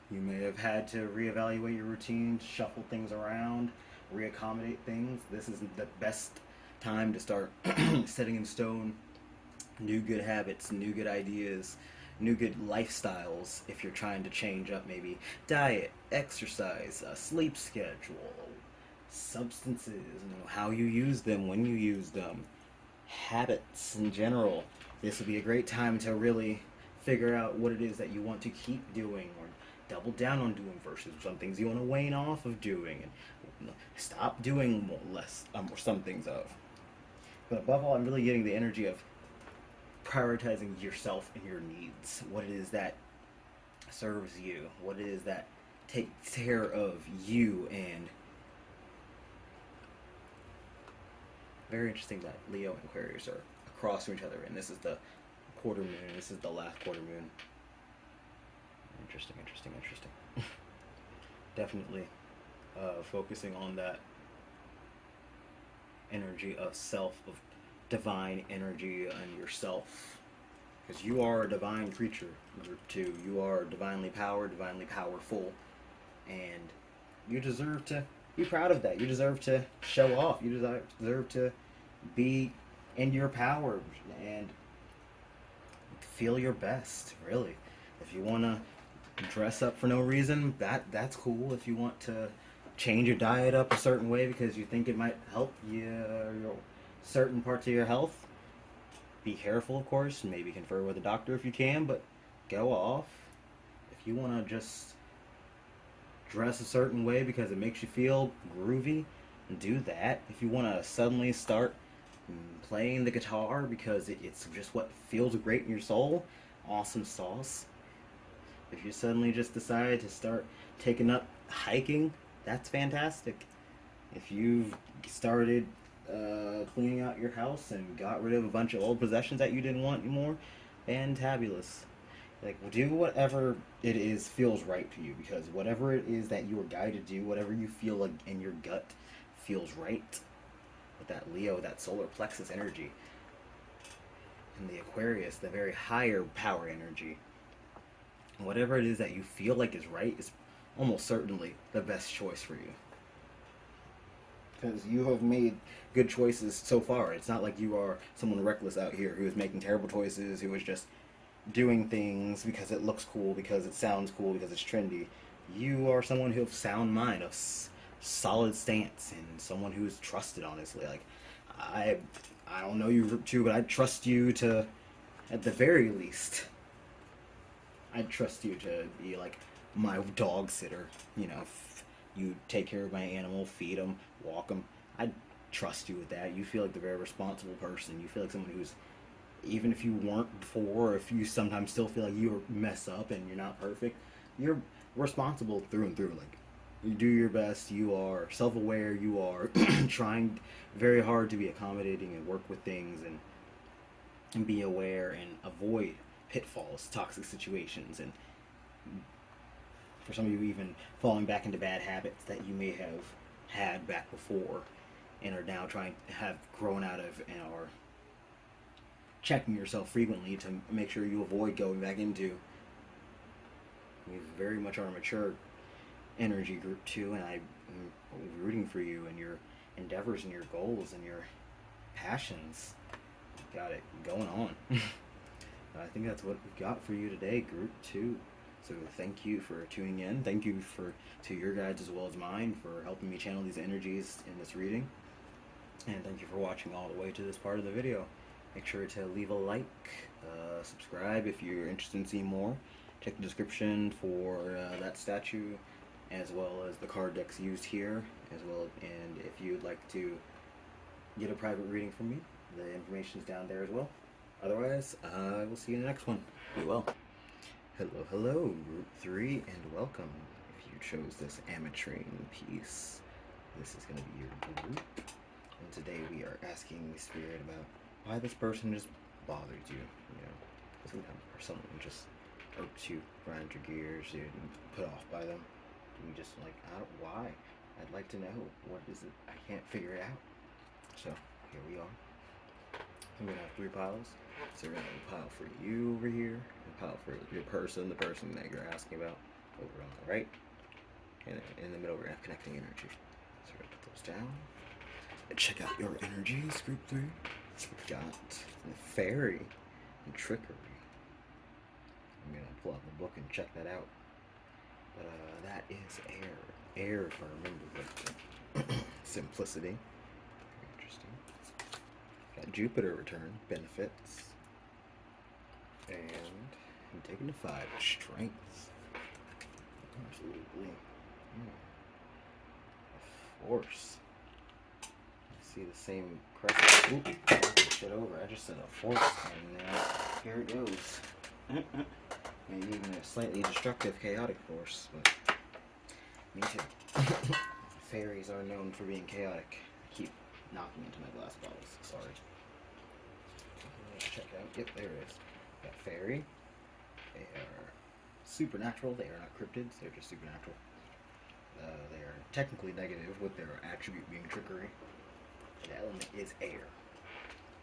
You may have had to reevaluate your routine, shuffle things around, reaccommodate things. This is the best time to start setting in stone new good habits, new good ideas, new good lifestyles if you're trying to change up maybe diet, exercise, sleep schedule, substances, how you use them, when you use them, habits in general. This would be a great time to really figure out what it is that you want to keep doing or double down on doing versus some things you want to wane off of doing and stop doing less or some things of. But above all, I'm really getting the energy of prioritizing yourself and your needs. What it is that serves you. What it is that takes care of you. And very interesting that Leo and Aquarius are across from each other. And this is the quarter moon. This is the last quarter moon. Interesting. Definitely focusing on that energy of self, of divine energy on yourself. Because you are a divine creature, Group 2. You are divinely powered, divinely powerful. And you deserve to be proud of that. You deserve to show off. You deserve to be in your power and feel your best, really. If you want to dress up for no reason, that's cool. If you want to change your diet up a certain way because you think it might help your certain parts of your health, be careful, of course, and maybe confer with a doctor if you can, but go off. If you want to just dress a certain way because it makes you feel groovy, do that. If you want to suddenly start playing the guitar because it's just what feels great in your soul, awesome sauce. If you suddenly just decide to start taking up hiking, that's fantastic. If you've started cleaning out your house and got rid of a bunch of old possessions that you didn't want anymore, fantabulous. Like, do whatever it is feels right to you, because whatever it is that you are guided to do, whatever you feel like in your gut feels right. With that Leo, that solar plexus energy, and the Aquarius, the very higher power energy. whatever it is that you feel like is right is almost certainly the best choice for you. Because you have made good choices so far. It's not like you are someone reckless out here who is making terrible choices, who is just doing things because it looks cool, because it sounds cool, because it's trendy. You are someone who has sound mind, a solid stance, and someone who is trusted. Honestly, like I, I don't know you too, but I trust you to, at the very least, I trust you to be like my dog sitter. You know, you take care of my animal, feed them, walk them. I trust you with that. You feel like the very responsible person. You feel like someone who's, even if you weren't before, or if you sometimes still feel like you mess up and you're not perfect, you're responsible through and through. Like, you do your best. You are self-aware. You are trying very hard to be accommodating and work with things and be aware and avoid pitfalls, toxic situations, and for some of you, even falling back into bad habits that you may have had back before and are now trying to have grown out of and are checking yourself frequently to make sure you avoid going back into. You very much are a mature energy group too, and I'm rooting for you and your endeavors and your goals and your passions. You got it going on. I think that's what we've got for you today, group 2. So thank you for tuning in. Thank you to your guides as well as mine for helping me channel these energies in this reading. And thank you for watching all the way to this part of the video. Make sure to leave a like, subscribe if you're interested in seeing more. Check the description for that statue, as well as the card decks used here, as well. And if you'd like to get a private reading from me, the information's down there as well. Otherwise, I will see you in the next one. Be well. Hello, hello, Group 3, and welcome. If you chose this ametrine piece, this is going to be your group. And today we are asking the spirit about why this person just bothers you. You know, sometimes someone just irks you, grinds your gears, you're put off by them. And you just like, why? I'd like to know. What is it? I can't figure it out. So, here we are. I'm going to have 3 piles. So we're going to have a pile for you over here, and a pile for your person, the person that you're asking about, over on the right. And in the middle, we're going to have connecting energy. So we're going to put those down. And check out your energies, group 3. We've got the fairy and trickery. I'm going to pull out the book and check that out. But that is air. Air, if I remember correctly. Simplicity. Very interesting. Got Jupiter return, benefits. And I'm taking the 5, strengths. Absolutely. Force. I see the same crest. Oop, I knocked the shit over. I just said a force, and here it goes. Maybe even a slightly destructive, chaotic force, but me too. Fairies are known for being chaotic. I keep knocking into my glass bottles. Sorry. Let's check out. Yep, there it is. Got fairy. They are supernatural. They are not cryptids. They're just supernatural. They are technically negative, with their attribute being trickery. The element is air.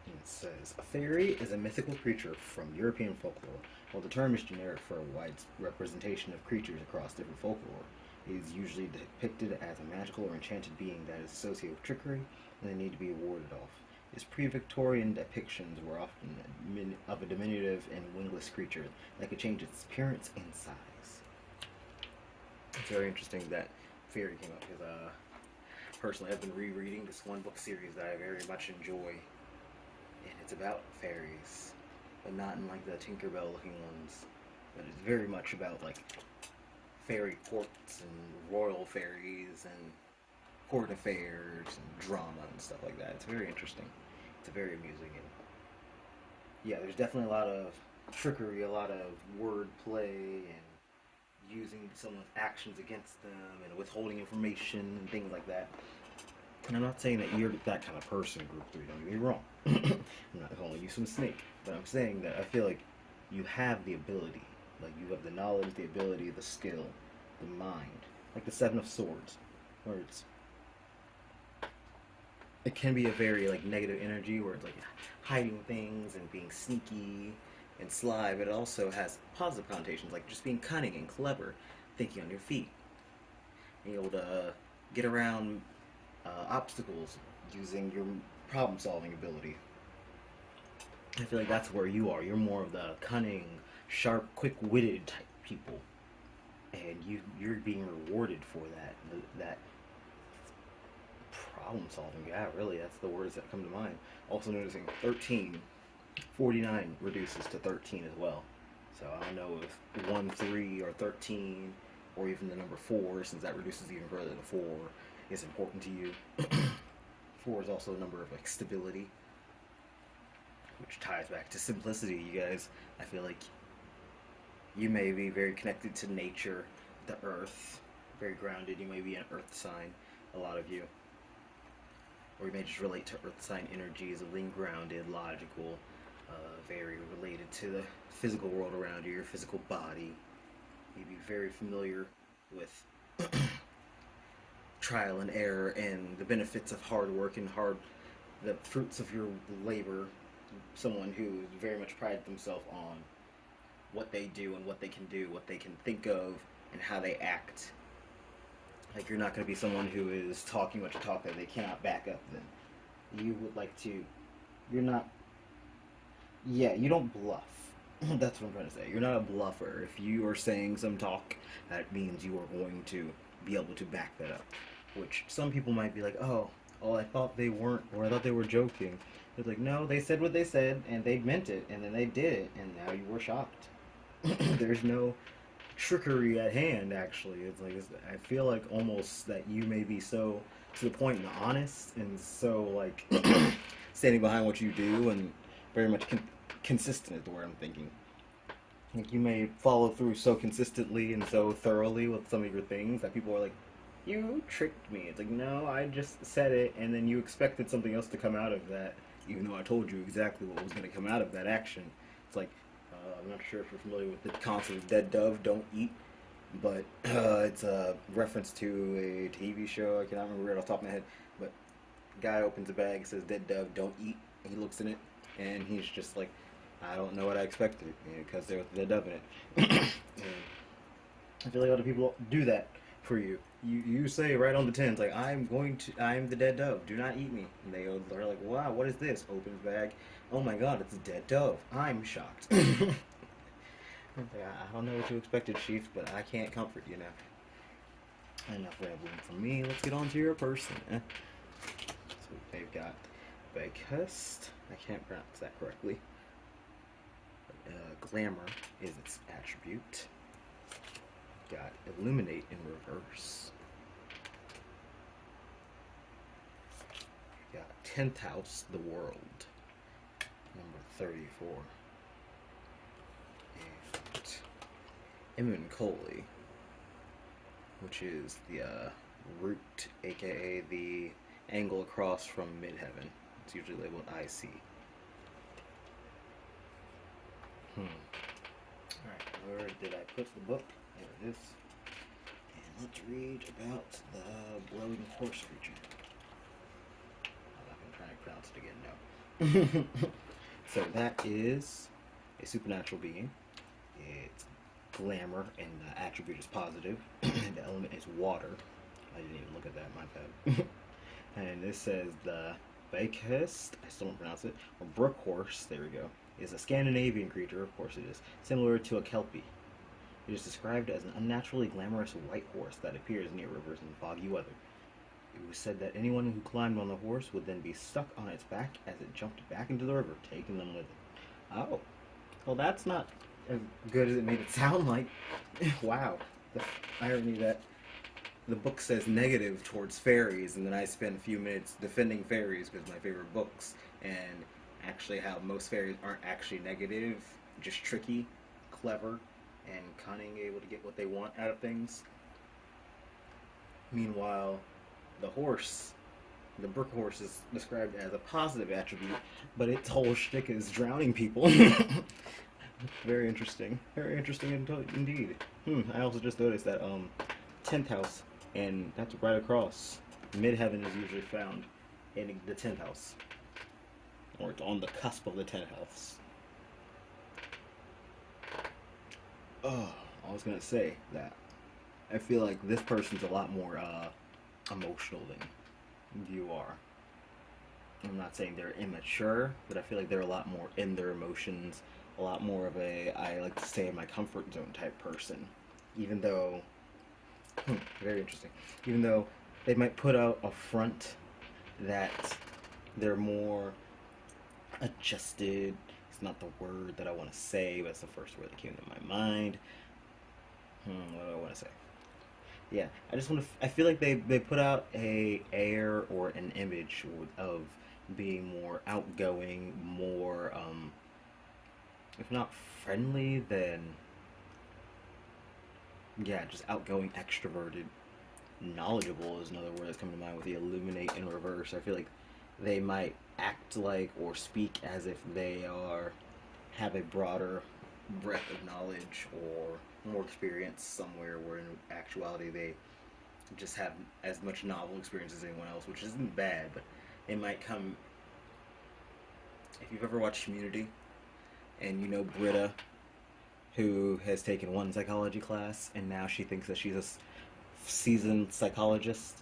And it says, a fairy is a mythical creature from European folklore. While the term is generic for a wide representation of creatures across different folklore, it is usually depicted as a magical or enchanted being that is associated with trickery and they need to be warded off. Its pre-Victorian depictions were often of a diminutive and wingless creature that could change its appearance and size. It's very interesting that fairy came up because personally I've been rereading this one book series that I very much enjoy, and it's about fairies, but not in like the Tinkerbell looking ones, but it's very much about like fairy courts and royal fairies and court affairs and drama and stuff like that. It's very interesting. It's very amusing, and yeah, there's definitely a lot of trickery, a lot of word play, and using someone's actions against them, and withholding information and things like that. And I'm not saying that you're that kind of person, Group 3, don't get me wrong. I'm not calling you some snake, but I'm saying that I feel like you have the ability, like you have the knowledge, the ability, the skill, the mind, like the 7 of Swords, where it can be a very like negative energy where it's like hiding things and being sneaky and sly, but it also has positive connotations, like just being cunning and clever, thinking on your feet, being able to get around obstacles using your problem-solving ability. I feel like that's where you are. You're more of the cunning, sharp, quick-witted type people, and you're being rewarded for that problem solving. Yeah, really, that's the words that come to mind. Also noticing 13, 49 reduces to 13 as well. So I don't know if 1, 3, or 13, or even the number 4, since that reduces even further than 4, is important to you. 4 is also a number of like stability, which ties back to simplicity, you guys. I feel like you may be very connected to nature, the earth, very grounded. You may be an earth sign, a lot of you. Or you may just relate to earth sign energies of being grounded, logical, very related to the physical world around you, your physical body. You'd be very familiar with trial and error and the benefits of hard work and the fruits of your labor. Someone who very much prides themselves on what they do and what they can do, what they can think of, and how they act. Like, you're not going to be someone who is talking much talk that they cannot back up. Then you would like to. You're not. Yeah, you don't bluff. That's what I'm trying to say. You're not a bluffer. If you are saying some talk, that means you are going to be able to back that up. Which some people might be like, oh, I thought they weren't, or I thought they were joking. It's like, no, they said what they said, and they meant it, and then they did it, and now you were shocked. There's no trickery at hand, actually. I feel like almost that you may be so to the point and honest, and so like standing behind what you do, and very much consistent is the word I'm thinking. Like, you may follow through so consistently and so thoroughly with some of your things that people are like, you tricked me. It's like, no, I just said it, and then you expected something else to come out of that, even though I told you exactly what was going to come out of that action. It's like, I'm not sure if you're familiar with the concept of dead dove, don't eat, but it's a reference to a TV show. I cannot remember it off the top of my head, but the guy opens a bag, says dead dove, don't eat, and he looks in it, and he's just like, I don't know what I expected, because there was a dead dove in it. And I feel like a lot of people do that for you. You say right on the tin, it's like, I'm the dead dove, do not eat me. And they're like, wow, what is this? Open his bag, oh my god, it's a dead dove. I'm shocked. I don't know what you expected, Chief, but I can't comfort you now. Enough rambling from me, let's get on to your person. So they've got Bakust, I can't pronounce that correctly. Glamour is its attribute. Got Illuminate in reverse. Got 10th House, the World, number 34. And Immancoli, which is the root, aka the angle across from midheaven. It's usually labeled IC. Alright, where did I put the book? There it is. And let's read about the blowing horse creature. I'm not going to try and pronounce it again, no. So that is a supernatural being. It's glamour, and the attribute is positive, and the element is water. I didn't even look at that, my bad. And this says the Bakust, I still don't pronounce it, or brook horse, there we go, is a Scandinavian creature, of course it is, similar to a Kelpie. It is described as an unnaturally glamorous white horse that appears near rivers in foggy weather. It was said that anyone who climbed on the horse would then be stuck on its back as it jumped back into the river, taking them with it. Oh. Well, that's not as good as it made it sound like. Wow. The irony that the book says negative towards fairies, and then I spend a few minutes defending fairies because my favorite books, and actually how most fairies aren't actually negative, just tricky, clever, and cunning, able to get what they want out of things. Meanwhile, the horse, the brook horse, is described as a positive attribute, but its whole shtick is drowning people. Very interesting. Very interesting indeed. I also just noticed that 10th house, and that's right across. Midheaven is usually found in the 10th house, or it's on the cusp of the 10th house. Oh, I was gonna say that I feel like this person's a lot more emotional than you are. I'm not saying they're immature, but I feel like they're a lot more in their emotions, a lot more of a I like to stay in my comfort zone type person. Even though, very interesting. Even though they might put out a front that they're more adjusted. It's not the word that I want to say, but it's the first word that came to my mind. What do I want to say? Yeah, I just want to. I feel like they put out a air or an image of being more outgoing, more if not friendly, then yeah, just outgoing, extroverted, knowledgeable is another word that's coming to mind with the illuminate in reverse. I feel like they might act like or speak as if they are have a broader breadth of knowledge or more experience somewhere, where in actuality they just have as much novel experience as anyone else, which isn't bad, but it might come. If you've ever watched Community and you know Britta, who has taken one psychology class and now she thinks that she's a seasoned psychologist,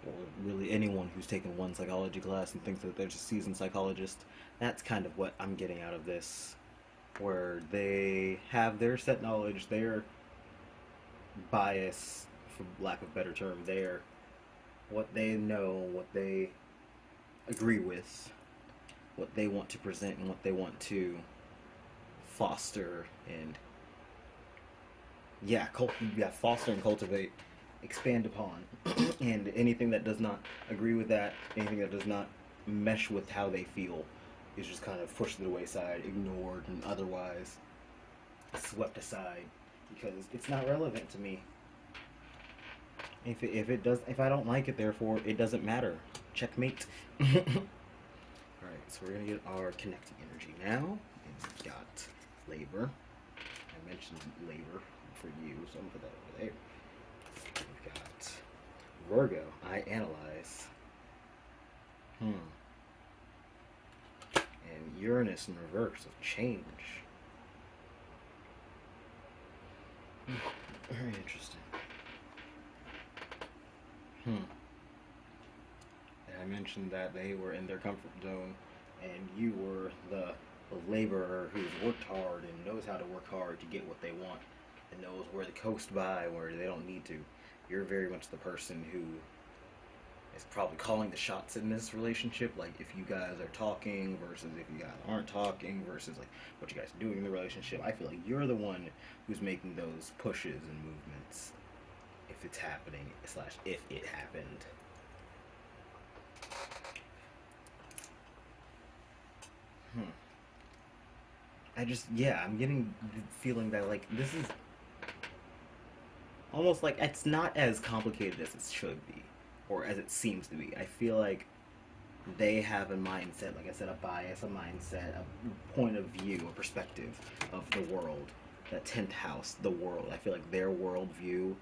or really anyone who's taken one psychology class and thinks that they're just a seasoned psychologist, that's kind of what I'm getting out of this. Where they have their set knowledge, their bias, for lack of a better term, their what they know, what they agree with, what they want to present, and what they want to foster and foster and cultivate, expand upon, and anything that does not agree with that, anything that does not mesh with how they feel, is just kind of pushed to the wayside, ignored, and otherwise swept aside because it's not relevant to me. If I don't like it, therefore it doesn't matter. Checkmate. All right, so we're gonna get our connecting energy now, and we've got labor. I mentioned labor for you, so I'm gonna put that over there. We've got Virgo. I analyze. And Uranus in reverse of change. Very interesting. And I mentioned that they were in their comfort zone, and you were the laborer who's worked hard and knows how to work hard to get what they want, and knows where to coast by where they don't need to. You're very much the person who is probably calling the shots in this relationship. Like if you guys are talking versus if you guys aren't talking versus like what you guys are doing in the relationship. I feel like you're the one who's making those pushes and movements if it's happening slash if it happened. I'm getting the feeling that like this is almost like it's not as complicated as it should be or as it seems to be. I feel like they have a mindset, like I said, a bias, a mindset, a point of view, a perspective of the world, that 10th house, the world. I feel like their worldview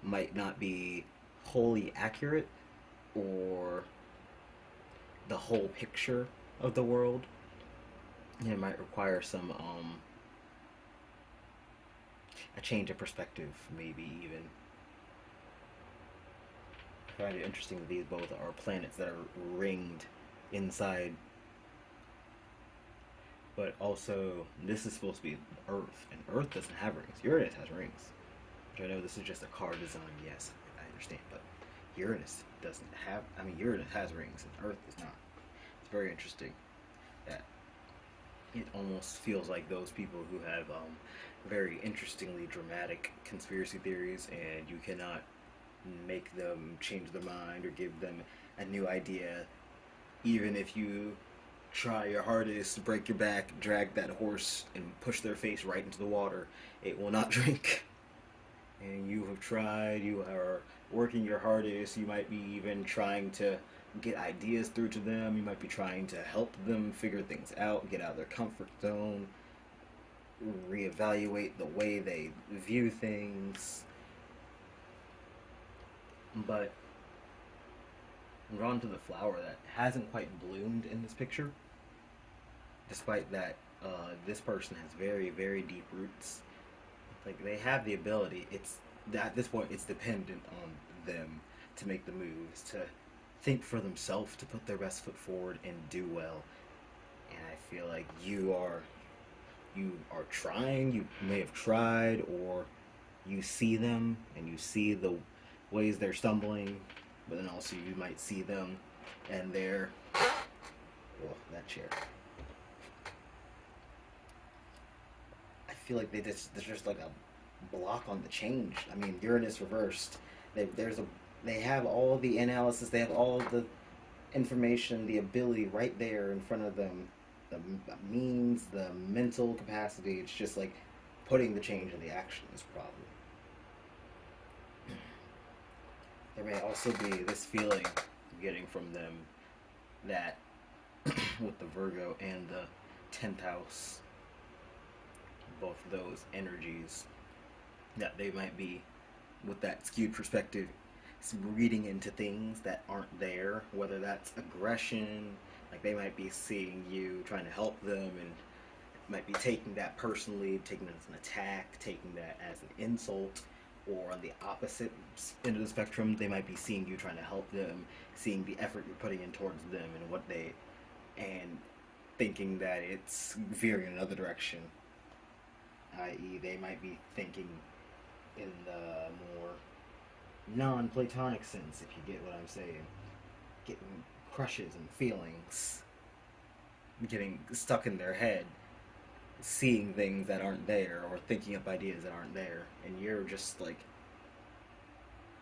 might not be wholly accurate or the whole picture of the world. And it might require some a change of perspective, maybe even. I find it interesting that these both are planets that are ringed inside, but also this is supposed to be Earth, and Earth doesn't have rings. Uranus has rings, which I know this is just a card design. Yes, I understand, but Uranus doesn't have. I mean, Uranus has rings, and Earth does not. It's very interesting that it almost feels like those people who have very interestingly dramatic conspiracy theories, and you cannot make them change their mind or give them a new idea, even if you try your hardest to break your back, drag that horse, and push their face right into the water, it will not drink. And you have tried, you are working your hardest, you might be even trying to get ideas through to them, you might be trying to help them figure things out, get out of their comfort zone, reevaluate the way they view things. But I'm drawn to the flower that hasn't quite bloomed in this picture, despite that this person has very, very deep roots. like they have the ability. It's at this point it's dependent on them to make the moves, to think for themselves, to put their best foot forward and do well. And I feel like you are trying. You may have tried, or you see them and you see the ways they're stumbling, but then also you might see them and they're, oh, that chair. I feel like there's just like a block on the change. I mean, Uranus reversed. There's a they have all the analysis. They have all the information, the ability right there in front of them. The means, the mental capacity. It's just like putting the change in the action is a problem. There may also be this feeling getting from them that with the Virgo and the 10th house, both of those energies, that they might be, with that skewed perspective, reading into things that aren't there, whether that's aggression, like they might be seeing you trying to help them and might be taking that personally, taking it as an attack, taking that as an insult, or on the opposite end of the spectrum, they might be seeing you trying to help them, seeing the effort you're putting in towards them and what they, and thinking that it's veering in another direction, i.e., they might be thinking in the more non-platonic sense, if you get what I'm saying, getting crushes and feelings, getting stuck in their head, seeing things that aren't there, or thinking up ideas that aren't there, and you're just like,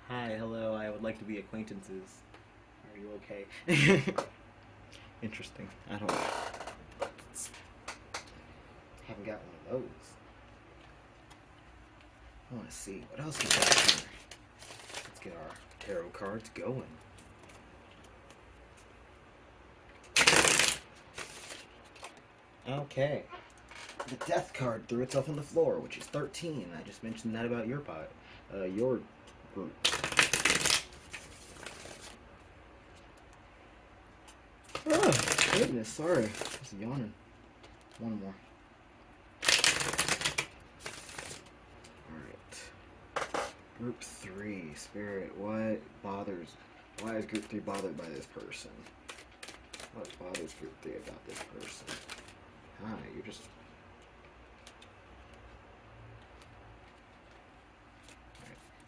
hi, hello, I would like to be acquaintances. Are you okay? Interesting. I don't know. Haven't got one of those. I want to see what else we got here. Let's get our tarot cards going. Okay. The death card threw itself on the floor, which is 13. I just mentioned that about your your group. Oh, goodness, sorry. I was yawning. One more. Alright. Group 3. Spirit, why is Group 3 bothered by this person? What bothers Group 3 about this person? Hi, you're just...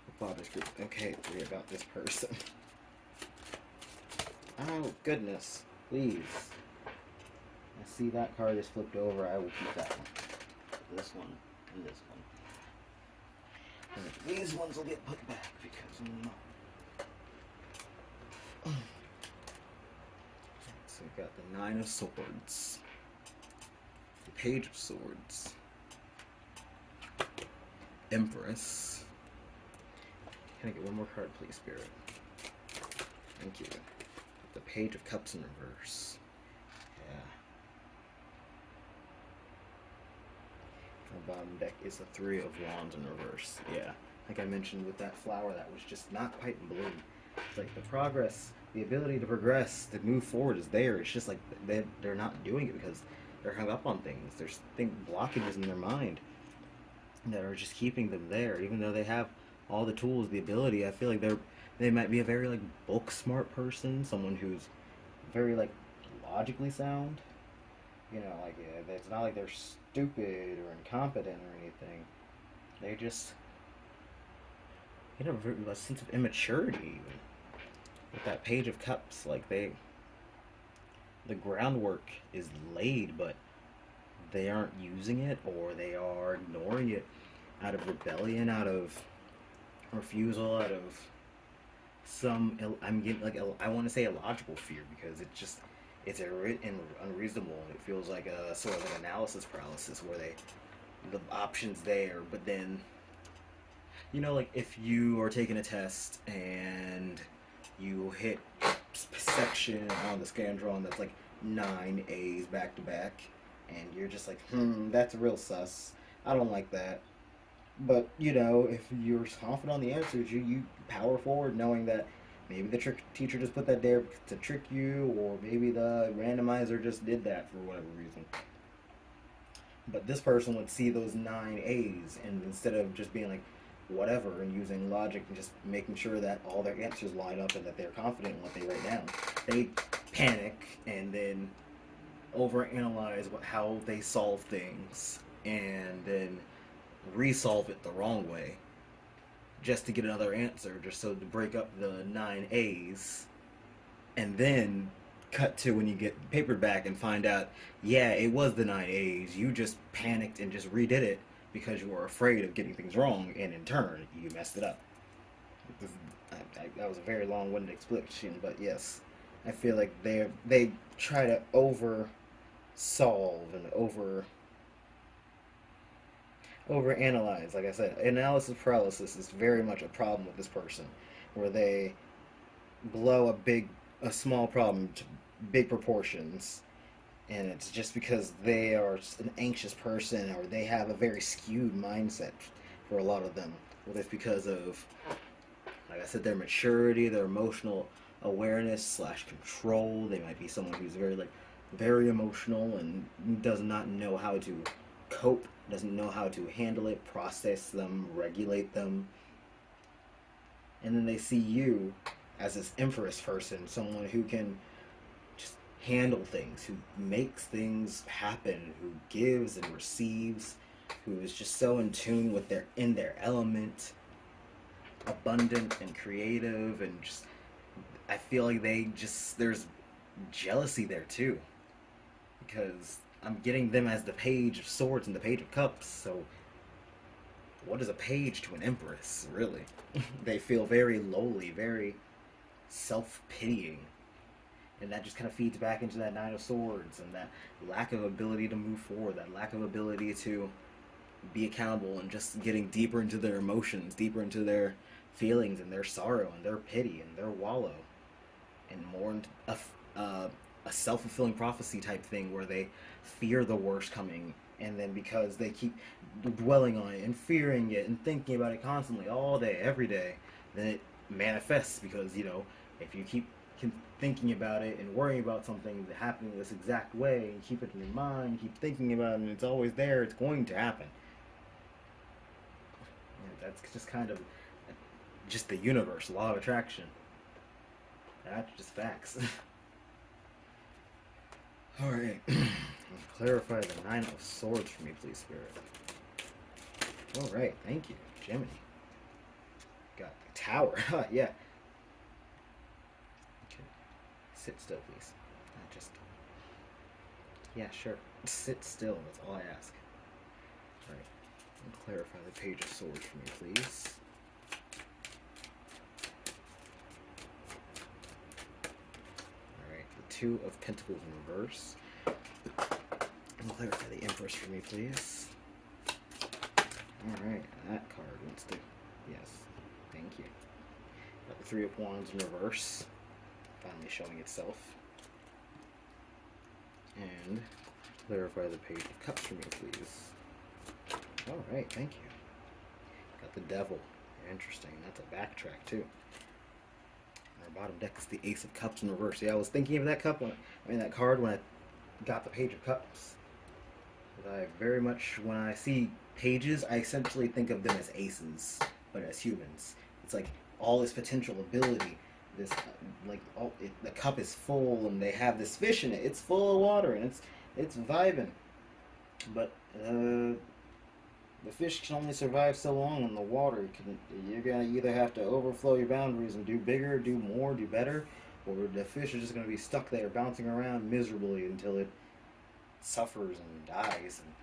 What bothers Group... Okay, 3 about this person. Oh, goodness. Please. I see that card is flipped over. I will keep that one. This one and this one. And these ones will get put back because I'm not. So we've got the 9 of Swords. The Page of Swords. Empress. Can I get one more card, please, Spirit? Thank you. The Page of Cups in reverse. Yeah. The bottom deck is the 3 of Wands in reverse. Yeah. Like I mentioned with that flower that was just not quite in bloom. It's like the progress, the ability to progress, to move forward is there. It's just like they're not doing it because they're hung up on things. There's blockages in their mind that are just keeping them there, even though they have all the tools, the ability. I feel like they might be a very like book smart person, someone who's very like logically sound. You know, like it's not like they're stupid or incompetent or anything. They just a sense of immaturity even. With that Page of Cups, like the groundwork is laid, but they aren't using it, or they are ignoring it out of rebellion, out of refusal, out of some I'm getting like I want to say illogical fear, because it's unreasonable, and it feels like a sort of like analysis paralysis where the options there, but then like if you are taking a test and you hit section on the Scandron that's like 9 A's back to back, and you're just like, that's real sus. I don't like that. But, if you're confident on the answers, you power forward knowing that maybe the trick teacher just put that there to trick you, or maybe the randomizer just did that for whatever reason. But this person would see those 9 A's, and instead of just being like, whatever, and using logic and just making sure that all their answers line up and that they're confident in what they write down, they panic and then overanalyze how they solve things and then resolve it the wrong way just to get another answer, just so to break up the 9 A's, and then cut to when you get papered back and find out, yeah, it was the 9 A's. You just panicked and just redid it because you were afraid of getting things wrong, and in turn, you messed it up. That was a very long-winded explanation, but yes, I feel like they try to over solve and overanalyze. Like I said, analysis paralysis is very much a problem with this person, where they blow a small problem to big proportions, and it's just because they are an anxious person or they have a very skewed mindset for a lot of them. Whether it's because of, like I said, their maturity, their emotional awareness slash control. They might be someone who's very emotional and does not know how to cope, doesn't know how to handle it, process them, regulate them. And then they see you as this empress person, someone who can just handle things, who makes things happen, who gives and receives, who is just so in tune with their element, abundant and creative, and just I feel like there's jealousy there too, because I'm getting them as the Page of Swords and the Page of Cups. So what is a page to an empress, really? They feel very lowly, very self-pitying, and that just kind of feeds back into that Nine of Swords and that lack of ability to move forward, that lack of ability to be accountable, and just getting deeper into their emotions, deeper into their feelings and their sorrow and their pity and their wallow, and more into a self-fulfilling prophecy type thing where they fear the worst coming, and then because they keep dwelling on it and fearing it and thinking about it constantly all day every day, then it manifests, because if you keep thinking about it and worrying about something happening this exact way, and keep it in your mind, keep thinking about it, and it's always there, it's going to happen. That's just kind of just the universe, law of attraction. That's just facts. Alright. Clarify the Nine of Swords for me, please, Spirit. Alright, thank you. Gemini. Got the Tower. Yeah. Okay. Sit still, please. Just. Yeah, sure. Sit still, that's all I ask. Alright. Clarify the Page of Swords for me, please. Two of Pentacles in reverse. And clarify the Empress for me, please. Alright, that card wants to... Yes, thank you. Got the Three of Wands in reverse. Finally showing itself. And clarify the Page of Cups for me, please. Alright, thank you. Got the Devil. Interesting. That's a backtrack, too. Our bottom deck is the Ace of Cups in reverse. Yeah, I was thinking of that that card when I got the Page of Cups. But I very much, when I see pages, I essentially think of them as aces, but as humans. It's like all this potential ability, this the cup is full, and they have this fish in it. It's full of water, and it's vibing. But the fish can only survive so long in the water. You're gonna either have to overflow your boundaries and do bigger, do more, do better, or the fish is just gonna be stuck there bouncing around miserably until it suffers and dies. And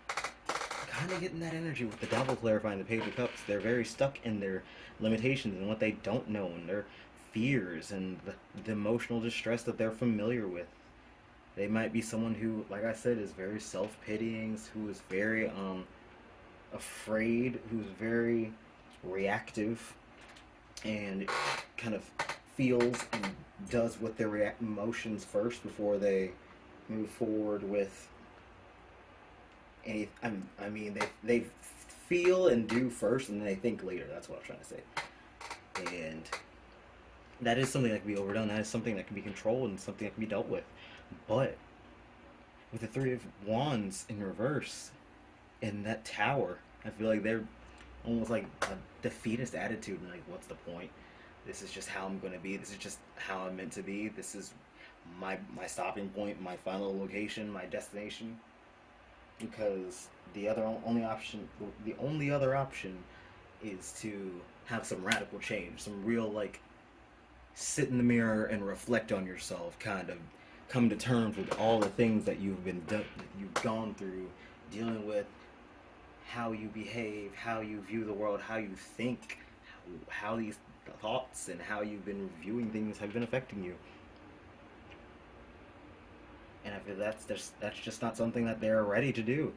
kind of getting that energy with the Devil clarifying the Page of Cups. They're very stuck in their limitations and what they don't know, and their fears and the emotional distress that they're familiar with. They might be someone who, like I said, is very self-pitying, who is very afraid, who's very reactive, and kind of feels and does with their emotions first before they move forward with any. They feel and do first, and then they think later. That's what I'm trying to say. And that is something that can be overdone. That is something that can be controlled and something that can be dealt with. But with the Three of Wands in reverse, in that tower. I feel like they're almost like a defeatist attitude, and like, what's the point? This is just how I'm going to be. This is just how I'm meant to be. This is my stopping point, my final location, my destination. Because the only other option, is to have some radical change, some real like sit in the mirror and reflect on yourself, kind of come to terms with all the things that you've gone through, dealing with how you behave, how you view the world, how you think, how these thoughts and how you've been viewing things have been affecting you. And I feel that's just not something that they're ready to do.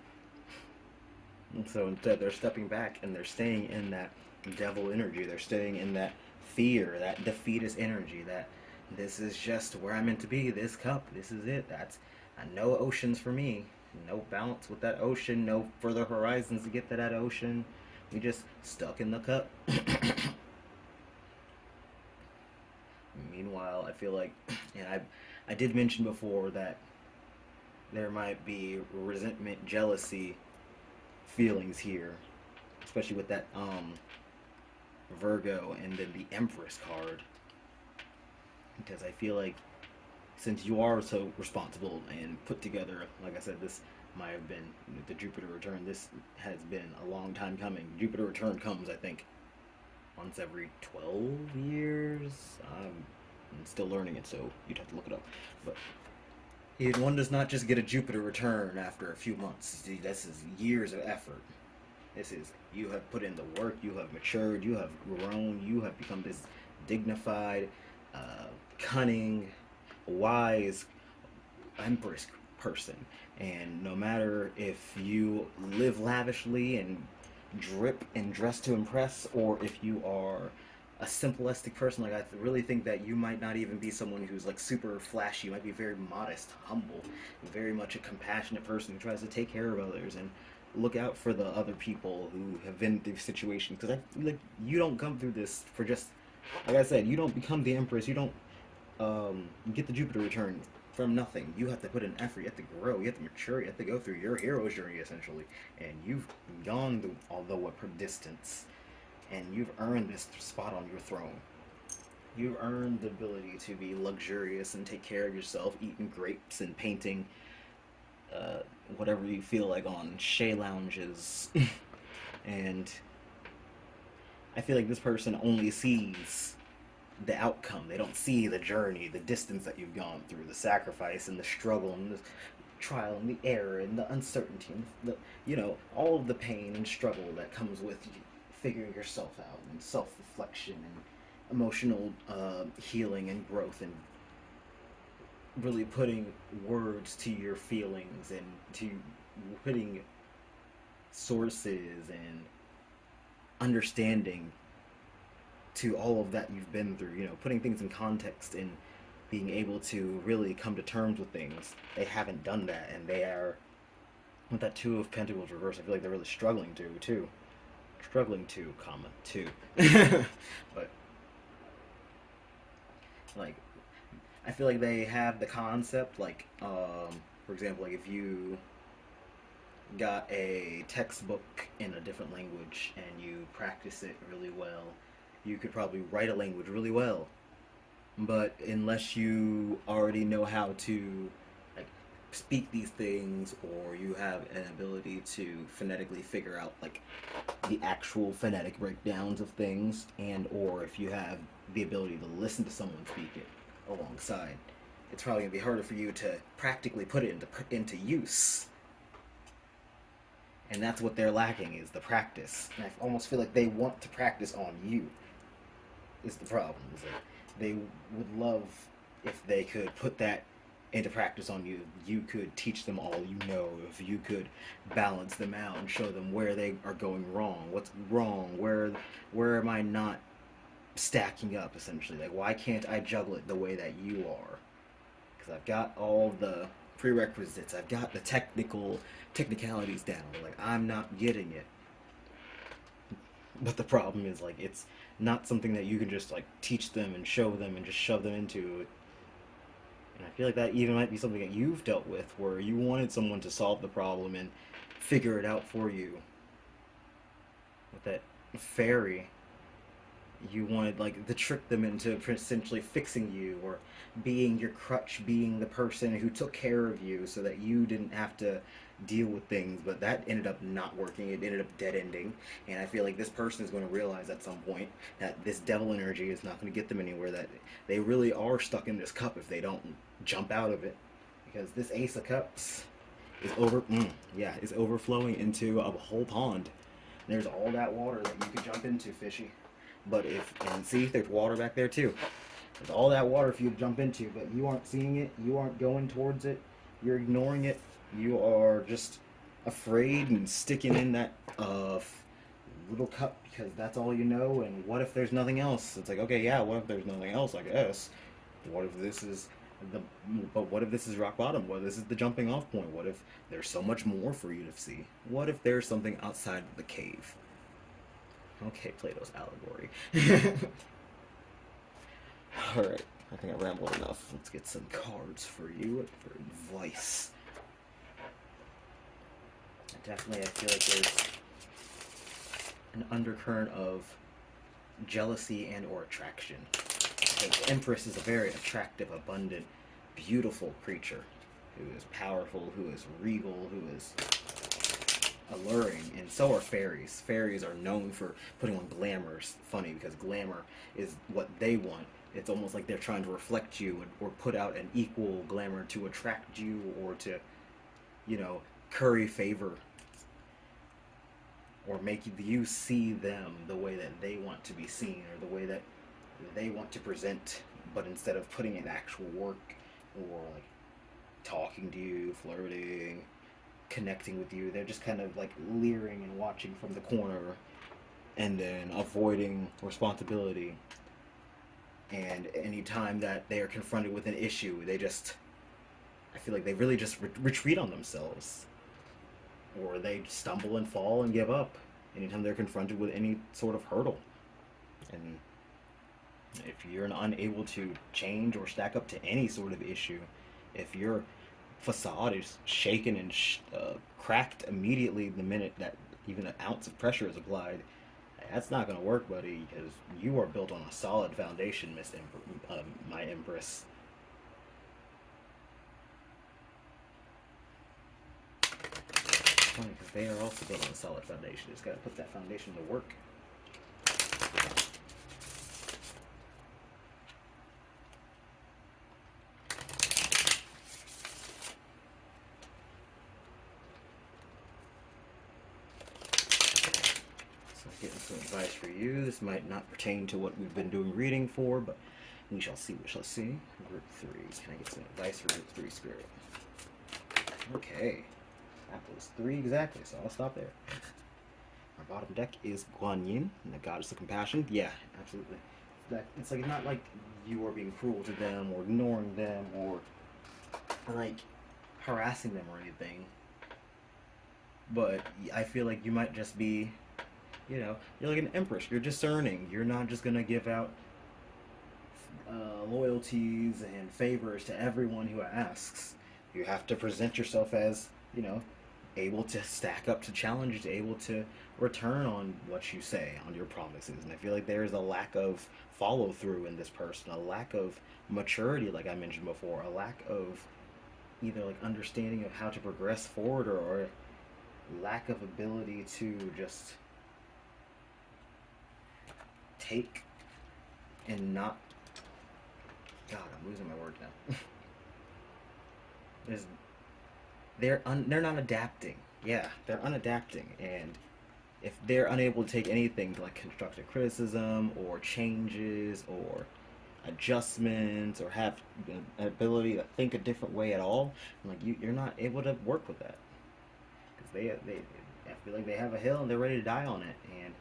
And so instead, they're stepping back and they're staying in that devil energy. They're staying in that fear, that defeatist energy. That this is just where I'm meant to be. This cup, this is it. That's no oceans for me. No balance with that ocean. No further horizons to get to that ocean. We just stuck in the cup. Meanwhile, I feel like, and I did mention before that there might be resentment, jealousy feelings here, especially with that Virgo and then the Empress card, because I feel like since you are so responsible and put together, like I said, this might have been the Jupiter return. This has been a long time coming. Jupiter return comes, I think, once every 12 years. I'm still learning it, so you'd have to look it up. But one does not just get a Jupiter return after a few months. This is years of effort. This is, you have put in the work, you have matured, you have grown, you have become this dignified, cunning, wise empress person. And no matter if you live lavishly and drip and dress to impress, or if you are a simplistic person, like I really think that you might not even be someone who's like super flashy. You might be very modest, humble, very much a compassionate person who tries to take care of others and look out for the other people who have been through situations. Because I like you don't come through this for just, like I said, you don't become the empress. You don't get the Jupiter return from nothing. You have to put in effort. You have to grow. You have to mature. You have to go through your hero's journey essentially, and you've gone the although a distance, and you've earned this spot on your throne. You've earned the ability to be luxurious and take care of yourself, eating grapes and painting uh, whatever you feel like on Shea lounges. And I feel like this person only sees the outcome. They don't see the journey, the distance that you've gone through, the sacrifice and the struggle and the trial and the error and the uncertainty and all of the pain and struggle that comes with you figuring yourself out and self-reflection and emotional healing and growth and really putting words to your feelings and to putting sources and understanding to all of that you've been through, putting things in context and being able to really come to terms with things. They haven't done that, and they are, with that Two of Pentacles reverse, I feel like they're really struggling to, too. Struggling to, comma, two. But, like, I feel like they have the concept, like, for example, like if you got a textbook in a different language and you practice it really well, you could probably write a language really well. But unless you already know how to like speak these things, or you have an ability to phonetically figure out like the actual phonetic breakdowns of things, and or if you have the ability to listen to someone speak it alongside, it's probably gonna be harder for you to practically put it into use. And that's what they're lacking, is the practice. And I almost feel like they want to practice on you. Is the problem? Is that they would love if they could put that into practice on you. You could teach them all you know. If you could balance them out and show them where they are going wrong, what's wrong, where am I not stacking up, essentially. Like, why can't I juggle it the way that you are? Because I've got all the prerequisites. I've got the technicalities down. Like, I'm not getting it. But the problem is, like, it's not something that you can just, like, teach them and show them and just shove them into. And I feel like that even might be something that you've dealt with, where you wanted someone to solve the problem and figure it out for you. With that fairy, you wanted like to trick them into essentially fixing you or being your crutch, being the person who took care of you so that you didn't have to deal with things, but that ended up not working. It ended up dead ending, and I feel like this person is going to realize at some point that this devil energy is not going to get them anywhere, that they really are stuck in this cup if they don't jump out of it, because this ace of cups is is overflowing into a whole pond. There's all that water that you could jump into, fishy. But if, and see, there's water back there too. There's all that water for you to jump into, but you aren't seeing it, you aren't going towards it, you're ignoring it, you are just afraid and sticking in that little cup because that's all you know. And what if there's nothing else? It's like, okay, yeah, what if there's nothing else, I guess? What if this is the, but what if this is rock bottom? What if this is the jumping off point? What if there's so much more for you to see? What if there's something outside of the cave? Okay, Plato's allegory. Alright, I think I rambled enough. Let's get some cards for you for advice. Definitely, I feel like there's an undercurrent of jealousy and or attraction. The Empress is a very attractive, abundant, beautiful creature who is powerful, who is regal, who is alluring, and so are fairies. Fairies are known for putting on glamour. It's funny because glamour is what they want. It's almost like they're trying to reflect you or put out an equal glamour to attract you or to, curry favor or make you see them the way that they want to be seen or the way that they want to present, but instead of putting in actual work or like talking to you, flirting, connecting with you, they're just kind of like leering and watching from the corner and then avoiding responsibility. And anytime that they are confronted with an issue, I feel like they really just retreat on themselves. Or they stumble and fall and give up anytime they're confronted with any sort of hurdle. And if you're unable to change or stack up to any sort of issue, if your facade is shaken and cracked immediately the minute that even an ounce of pressure is applied, that's not going to work, buddy, because you are built on a solid foundation, my Empress. Funny, because they are also built on a solid foundation. Just got to put that foundation to work. So getting some advice for you. This might not pertain to what we've been doing reading for, but we shall see. We shall see. Group 3. Can I get some advice for Group 3, Spirit? Okay. That was 3 exactly, so I'll stop there. Our bottom deck is Guan Yin, and the Goddess of Compassion. Yeah, absolutely. It's like not like you are being cruel to them or ignoring them or like harassing them or anything. But I feel like you might just be, you're like an empress. You're discerning. You're not just gonna give out loyalties and favors to everyone who asks. You have to present yourself as, able to stack up to challenges, able to return on what you say, on your promises. And I feel like there is a lack of follow through in this person, a lack of maturity, like I mentioned before, a lack of either like understanding of how to progress forward or lack of ability to just take and not. God, I'm losing my words now. There's they're not adapting. Yeah, they're unadapting, and if they're unable to take anything like constructive criticism or changes or adjustments or have an ability to think a different way at all, like you're not able to work with that because they I feel like they have a hill and they're ready to die on it, and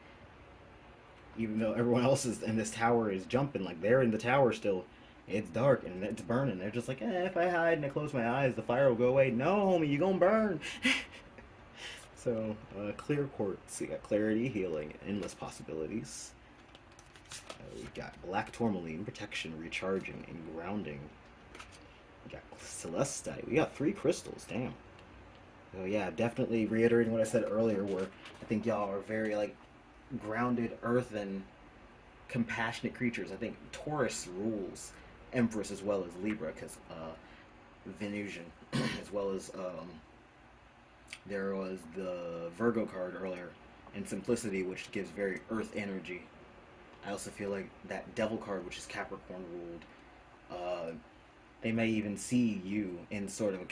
even though everyone else is in this tower is jumping, like they're in the tower still. It's dark and it's burning. They're just like, if I hide and I close my eyes, the fire will go away. No, homie, you gonna burn. So, clear quartz. We got clarity, healing, endless possibilities. We got black tourmaline, protection, recharging, and grounding. We got celestite. We got 3 crystals. Damn. So yeah, definitely reiterating what I said earlier, where I think y'all are very like grounded, earth and compassionate creatures. I think Taurus rules Empress as well as Libra, because Venusian, as well as there was the Virgo card earlier, and Simplicity, which gives very earth energy. I also feel like that Devil card, which is Capricorn ruled, uh, they may even see you in sort of a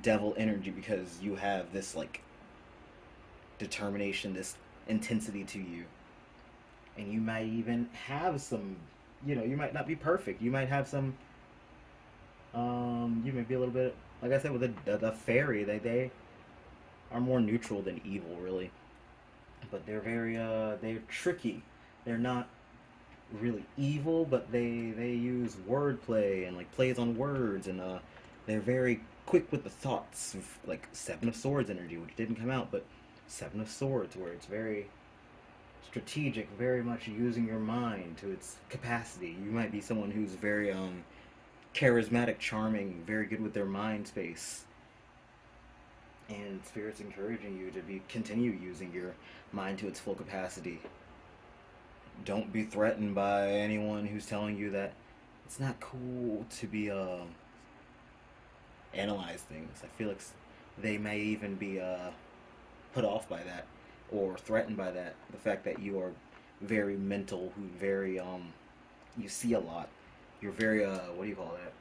devil energy because you have this like determination, this intensity to you, and you might even have some. You know, you might not be perfect. You might have some. You may be a little bit, like I said, with the fairy. They are more neutral than evil, really. But they're very they're tricky. They're not really evil, but they use wordplay and like plays on words, and they're very quick with the thoughts, like Seven of Swords energy, which didn't come out, but Seven of Swords, where it's very strategic, very much using your mind to its capacity. You might be someone who's very charismatic, charming, very good with their mind space, and spirit's encouraging you to be continue using your mind to its full capacity. Don't be threatened by anyone who's telling you that it's not cool to be analyze things. I feel like they may even be put off by that or threatened by that. The fact that you are very mental, who very you see a lot. You're very what do you call that?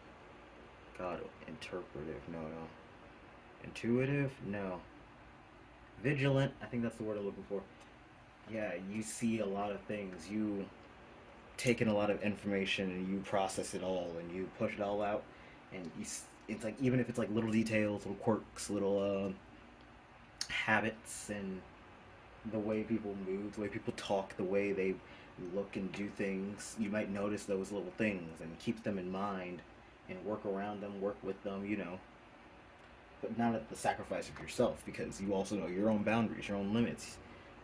God, interpretive. No, no. Intuitive? No. Vigilant. I think that's the word I'm looking for. Yeah, you see a lot of things. You take in a lot of information and you process it all and you push it all out. And it's like, even if it's like little details, little quirks, little habits, and the way people move, the way people talk, the way they look and do things, you might notice those little things and keep them in mind and work around them, work with them, you know, but not at the sacrifice of yourself, because you also know your own boundaries, your own limits.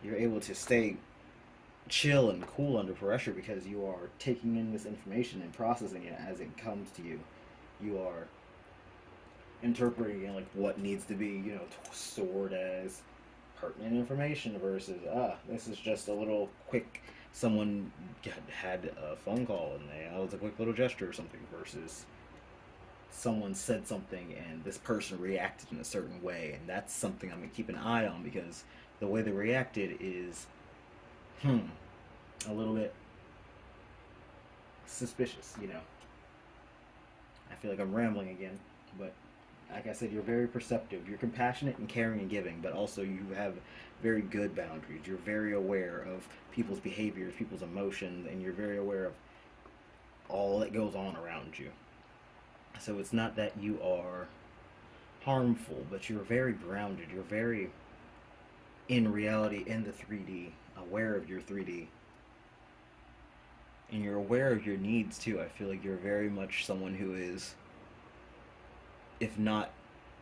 You're able to stay chill and cool under pressure because you are taking in this information and processing it as it comes to you. You are interpreting it like what needs to be, you know, stored as pertinent information versus this is just a little quick. Someone had a phone call and that was a quick little gesture or something versus someone said something and this person reacted in a certain way, and that's something I'm gonna keep an eye on because the way they reacted is a little bit suspicious, you know. I feel like I'm rambling again, but like I said, you're very perceptive. You're compassionate and caring and giving, but also you have very good boundaries. You're very aware of people's behaviors, people's emotions, and you're very aware of all that goes on around you. So it's not that you are harmful, but you're very grounded. You're very in reality, in the 3D, aware of your 3D. And you're aware of your needs too. I feel like you're very much someone who is, if not,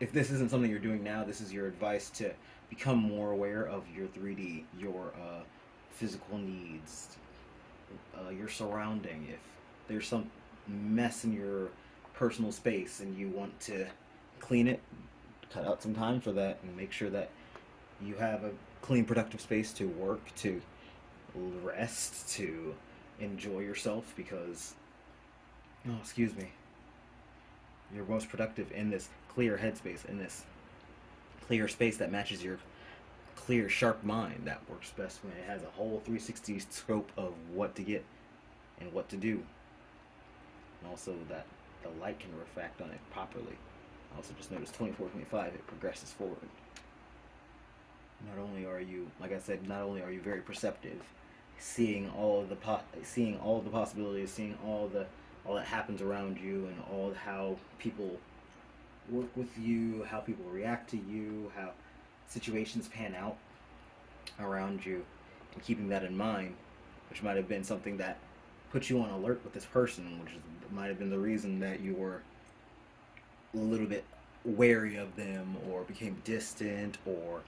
if this isn't something you're doing now, this is your advice to become more aware of your 3D, your physical needs, your surrounding. If there's some mess in your personal space and you want to clean it, cut out some time for that and make sure that you have a clean, productive space to work, to rest, to enjoy yourself because, oh, excuse me, you're most productive in this clear headspace, in this clear space that matches your clear, sharp mind. That works best when it has a whole 360 scope of what to get and what to do. And also that the light can refract on it properly. I also just noticed 24, 25, it progresses forward. Not only are you, like I said, not only are you very perceptive, seeing all of the seeing all of the possibilities, seeing all that happens around you, and all how people work with you, how people react to you, how situations pan out around you, and keeping that in mind, which might have been something that put you on alert with this person, which might have been the reason that you were a little bit wary of them, or became distant, or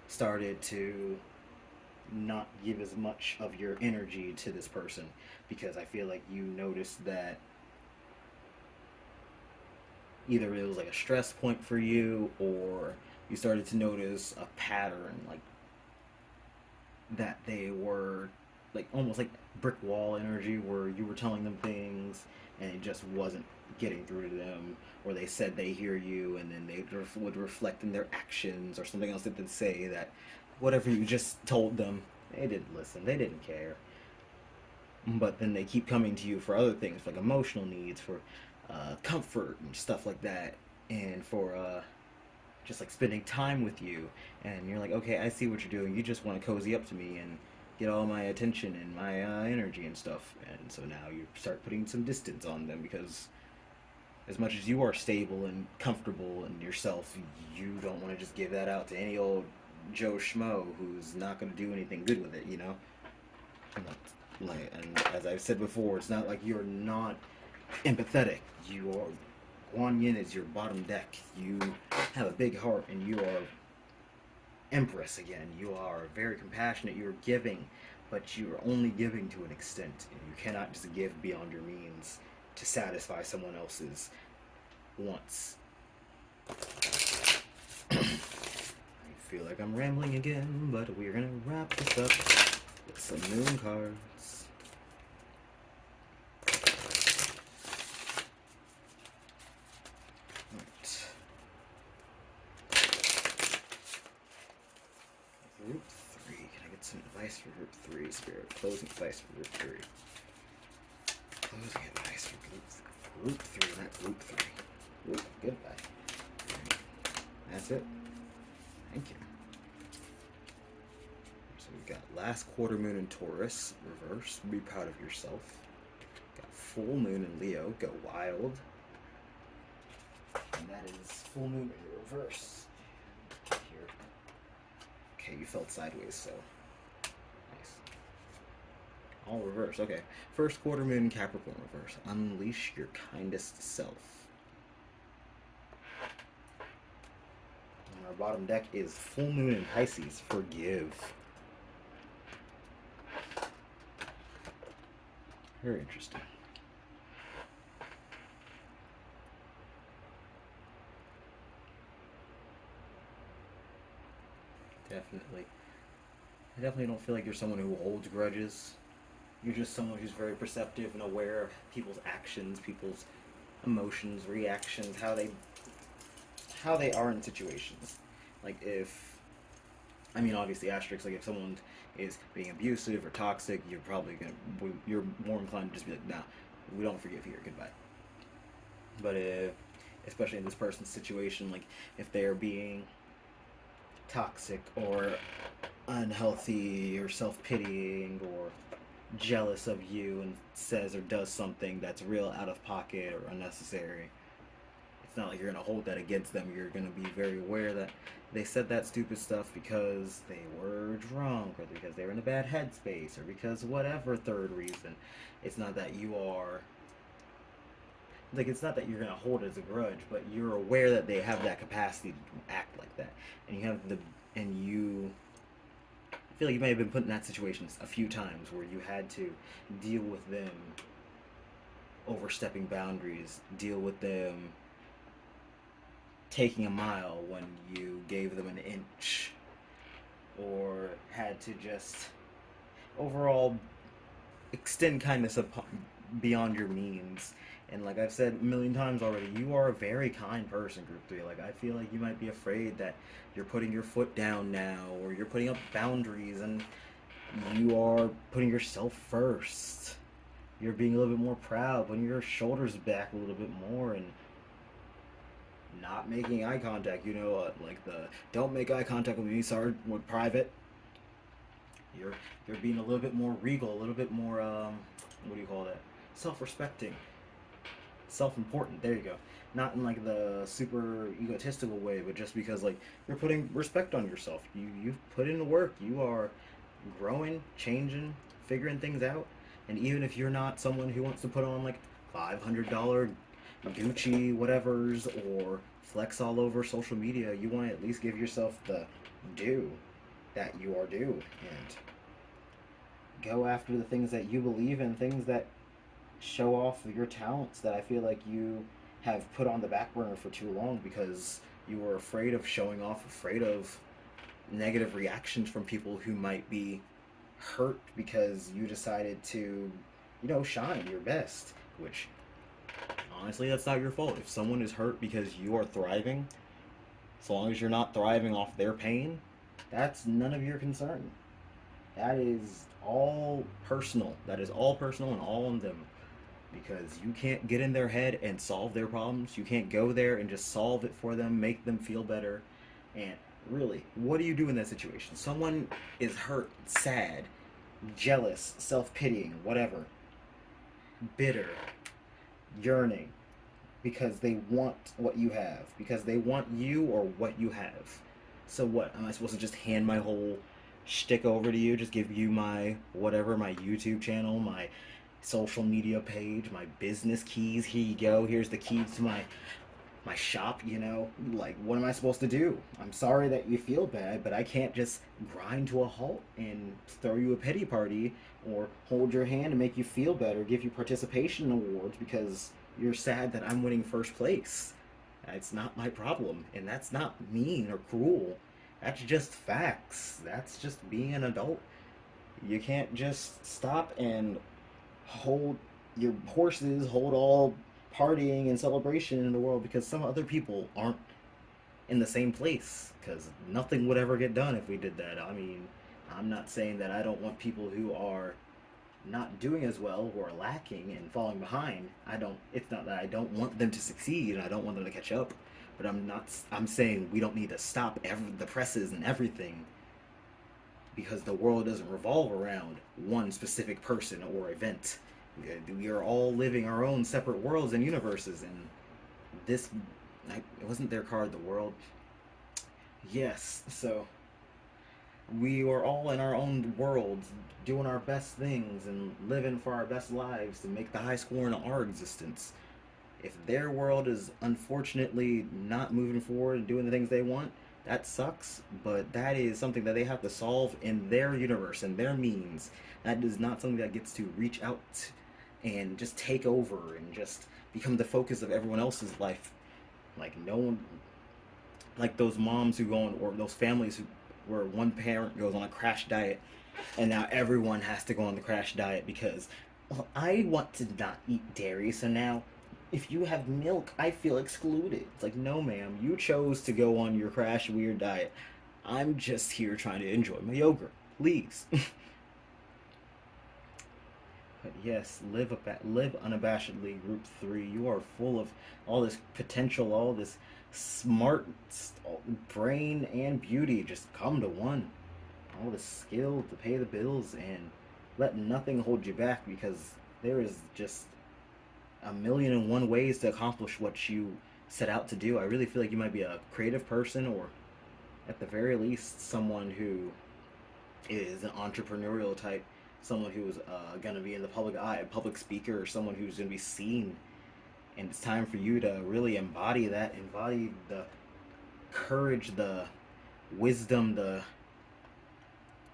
started to not give as much of your energy to this person, because I feel like you noticed that either it was like a stress point for you, or you started to notice a pattern, like that they were like almost like brick wall energy, where you were telling them things and it just wasn't getting through to them, or they said they hear you and then they would reflect in their actions, or something else that they'd say that whatever you just told them, they didn't listen, they didn't care. But then they keep coming to you for other things, like emotional needs, for comfort and stuff like that, and for just like spending time with you. And you're like, okay, I see what you're doing. You just want to cozy up to me and get all my attention and my energy and stuff. And so now you start putting some distance on them, because as much as you are stable and comfortable in yourself, you don't want to just give that out to any old Joe Schmo who's not going to do anything good with it, you know? Like, and as I've said before, it's not like you're not empathetic. You are, Guan Yin is your bottom deck. You have a big heart, and you are Empress again. You are very compassionate. You're giving, but you are only giving to an extent, and you cannot just give beyond your means to satisfy someone else's wants. I feel like I'm rambling again, but we're gonna wrap this up with some moon cards. Right. Group 3. Can I get some advice for Group 3, Spirit? Closing advice for Group 3. Closing advice for Group 3, not Group 3. Ooh, goodbye. Right. That's it. Thank you. So we've got last quarter moon in Taurus, reverse. Be proud of yourself. Got full moon in Leo, go wild. And that is full moon in reverse. Here. Okay, you felt sideways, so nice. All reverse. Okay. First quarter moon Capricorn reverse. Unleash your kindest self. And our bottom deck is full moon in Pisces. Forgive. Very interesting. Definitely. I definitely don't feel like you're someone who holds grudges. You're just someone who's very perceptive and aware of people's actions, people's emotions, reactions, how they are in situations. Like if, I mean, obviously asterisks. Like if someone is being abusive or toxic, you're more inclined to just be like, nah, we don't forgive here, goodbye. But if, especially in this person's situation, like if they're being toxic or unhealthy or self-pitying or jealous of you and says or does something that's real out of pocket or unnecessary, it's not like you're going to hold that against them. You're going to be very aware that they said that stupid stuff because they were drunk, or because they were in a bad headspace, or because whatever third reason. It's not that you are, like, it's not that you're going to hold it as a grudge, but you're aware that they have that capacity to act like that. And you have the, and you I feel like you may have been put in that situation a few times where you had to deal with them overstepping boundaries, deal with them taking a mile when you gave them an inch, or had to just overall extend kindness beyond your means. And like I've said a million times already, you are a very kind person, Group 3. Like, I feel like you might be afraid that you're putting your foot down now, or you're putting up boundaries, and you are putting yourself first. You're being a little bit more proud, putting your shoulders back a little bit more, and not making eye contact. You know, like the don't make eye contact with me, sorry, with private. You're being a little bit more regal, a little bit more what do you call that? Self-respecting, self-important. There you go. Not in like the super egotistical way, but just because like you're putting respect on yourself. You've put in the work. You are growing, changing, figuring things out. And even if you're not someone who wants to put on like $500 Gucci whatevers or flex all over social media, you want to at least give yourself the due that you are due, and go after the things that you believe in, things that show off your talents that I feel like you have put on the back burner for too long because you were afraid of showing off, afraid of negative reactions from people who might be hurt because you decided to, shine your best. Which, honestly, that's not your fault. If someone is hurt because you are thriving, as long as you're not thriving off their pain, that's none of your concern. That is all personal. That is all personal and all on them. Because you can't get in their head and solve their problems. You can't go there and just solve it for them, make them feel better. And really, what do you do in that situation? Someone is hurt, sad, jealous, self pitying, whatever, bitter, yearning, because they want what you have, because they want you or what you have. So what? Am I supposed to just hand my whole shtick over to you? Just give you my whatever, my YouTube channel, my social media page, my business keys. Here you go. Here's the keys to my shop, Like, what am I supposed to do? I'm sorry that you feel bad, but I can't just grind to a halt and throw you a pity party or hold your hand and make you feel better, give you participation awards because you're sad that I'm winning first place. It's not my problem, and that's not mean or cruel. That's just facts. That's just being an adult. You can't just stop and hold your horses, hold all partying and celebration in the world because some other people aren't in the same place. Because nothing would ever get done if we did that. I mean, I'm not saying that I don't want people who are not doing as well, who are lacking and falling behind. It's not that I don't want them to succeed and I don't want them to catch up. But I'm saying we don't need to stop the presses and everything because the world doesn't revolve around one specific person or event. We are all living our own separate worlds and universes, and this, it wasn't their card, the world. Yes, so we are all in our own worlds, doing our best things and living for our best lives to make the high score in our existence. If their world is unfortunately not moving forward and doing the things they want, that sucks, but that is something that they have to solve in their universe and their means. That is not something that gets to reach out and just take over and just become the focus of everyone else's life. Like, no one, like those moms who go on, or those families where one parent goes on a crash diet and now everyone has to go on the crash diet because, well, I want to not eat dairy, so now if you have milk, I feel excluded. It's like, no, ma'am, you chose to go on your crash weird diet. I'm just here trying to enjoy my yogurt. Please. But yes, live unabashedly, Group 3. You are full of all this potential, all this smart brain and beauty. Just come to one. All the skill to pay the bills and let nothing hold you back because there is just a million and one ways to accomplish what you set out to do. I really feel like you might be a creative person, or at the very least, someone who is an entrepreneurial type, someone who's going to be in the public eye, a public speaker, or someone who's going to be seen. And it's time for you to really embody that, embody the courage, the wisdom,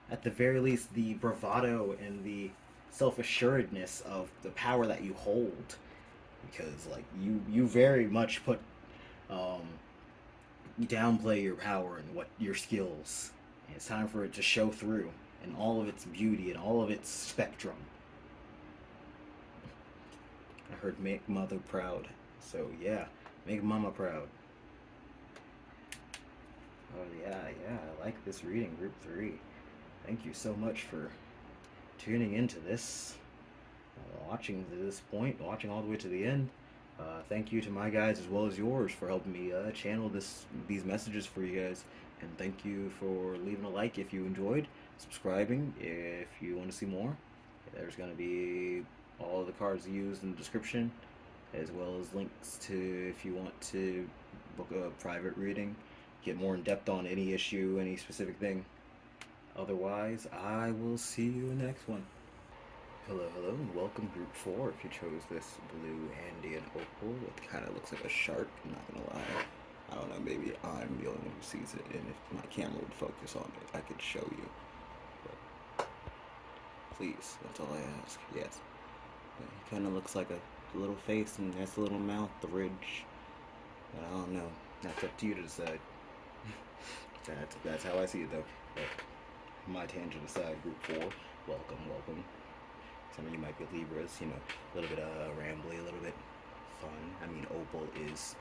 at the very least, the bravado and the self-assuredness of the power that you hold. Because, like, you very much um, you downplay your power and what your skills. And it's time for it to show through in all of its beauty and all of its spectrum. I heard make mother proud. So yeah, make mama proud. Oh yeah, I like this reading, Group 3. Thank you so much for tuning into this, watching to this point, watching all the way to the end. Thank you to my guys as well as yours for helping me channel these messages for you guys. And thank you for leaving a like if you enjoyed, subscribing if you want to see more. There's going to be all of the cards used in the description, as well as links to if you want to book a private reading, get more in depth on any issue, any specific thing. Otherwise, I will see you in the next one. Hello, and welcome Group 4 if you chose this blue Andean opal. It kind of looks like a shark, I'm not gonna lie. I don't know, maybe I'm the only one who sees it, and if my camera would focus on it, I could show you. But please, that's all I ask, yes. It kind of looks like a the little face and that's the little mouth, the ridge. But I don't know. That's up to you to decide. That's how I see it though. But my tangent aside, group 4, welcome, welcome. Some of you might be Libras, you know, a little bit rambly, a little bit fun. I mean, opal is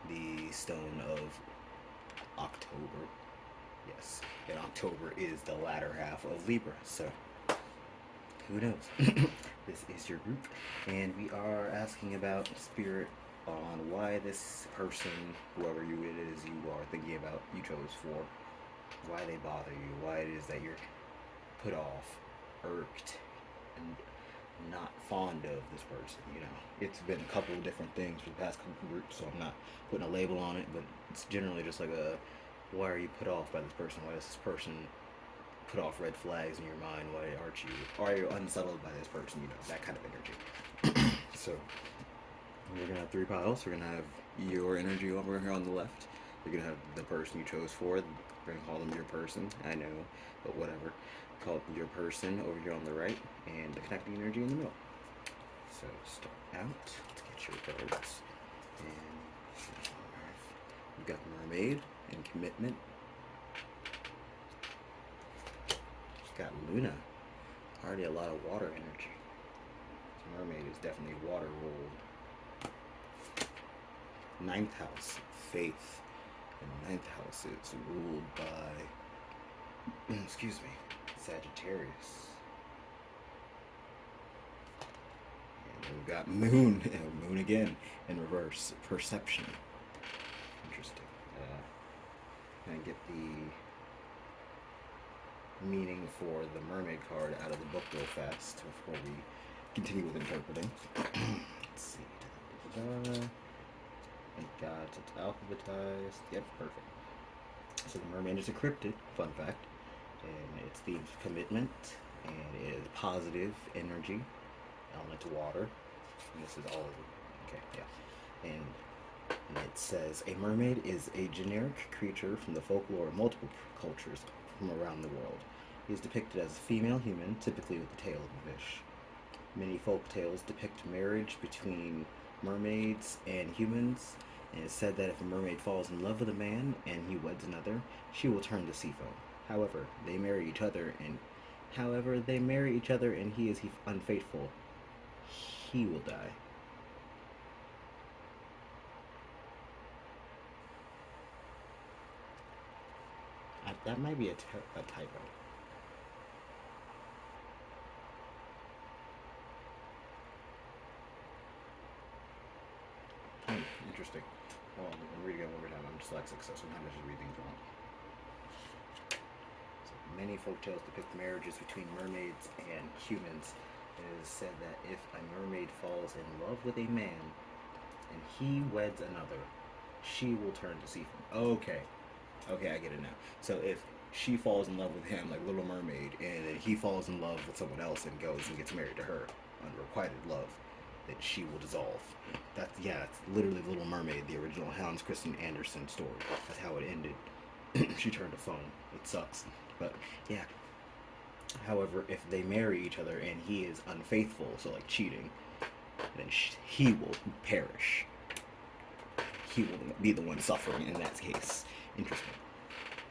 the stone of October. Yes, and October is the latter half of Libra, so who knows? This is your group, and we are asking about spirit on why this person, whoever it is you are thinking about, you chose for, why they bother you, why it is that you're put off, irked, and not fond of this person. You know, it's been a couple of different things for the past couple groups, so I'm not putting a label on it, but it's generally just like a, why are you put off by this person? Why does this person put off red flags in your mind? Why are you unsettled by this person? You know, that kind of energy. So we're gonna have 3 piles. We're gonna have your energy over here on the left. You're gonna have the person you chose for. We're gonna call them your person. I know, but whatever. Call it your person over here on the right, and the connecting energy in the middle. So start out. Let's get your cards. And you've got mermaid and commitment. You've got Luna. Already a lot of water energy. So mermaid is definitely water ruled. 9th house, faith. And 9th house is ruled by, excuse me, Sagittarius. And then we've got moon, moon again, in reverse, perception. Interesting. Can I get the meaning for the mermaid card out of the book real fast before we continue with interpreting? Let's see. Thank God it's alphabetized. Yep, perfect. So the mermaid is a cryptid, fun fact. And it's the commitment, and it is positive energy, element to water. And this is all of it. Okay, yeah. And it says, a mermaid is a generic creature from the folklore of multiple cultures from around the world. It is depicted as a female human, typically with the tail of a fish. Many folk tales depict marriage between mermaids and humans, and it's said that if a mermaid falls in love with a man and he weds another, she will turn to sea foam. However, they marry each other and he is unfaithful, he will die. That might be a typo. Interesting. Well, I'm reading it one more time. I'm dyslexic, so sometimes I just read things wrong. So many folktales depict marriages between mermaids and humans. It is said that if a mermaid falls in love with a man and he weds another, she will turn to sea foam. Okay, I get it now. So if she falls in love with him, like Little Mermaid, and then he falls in love with someone else and goes and gets married to her, unrequited love, that she will dissolve. It's literally Little Mermaid, the original Hans Christian Andersen story. That's how it ended. She turned to foam. It sucks, but yeah. However, if they marry each other and he is unfaithful, so like cheating, then he will perish. He will be the one suffering in that case. Interesting.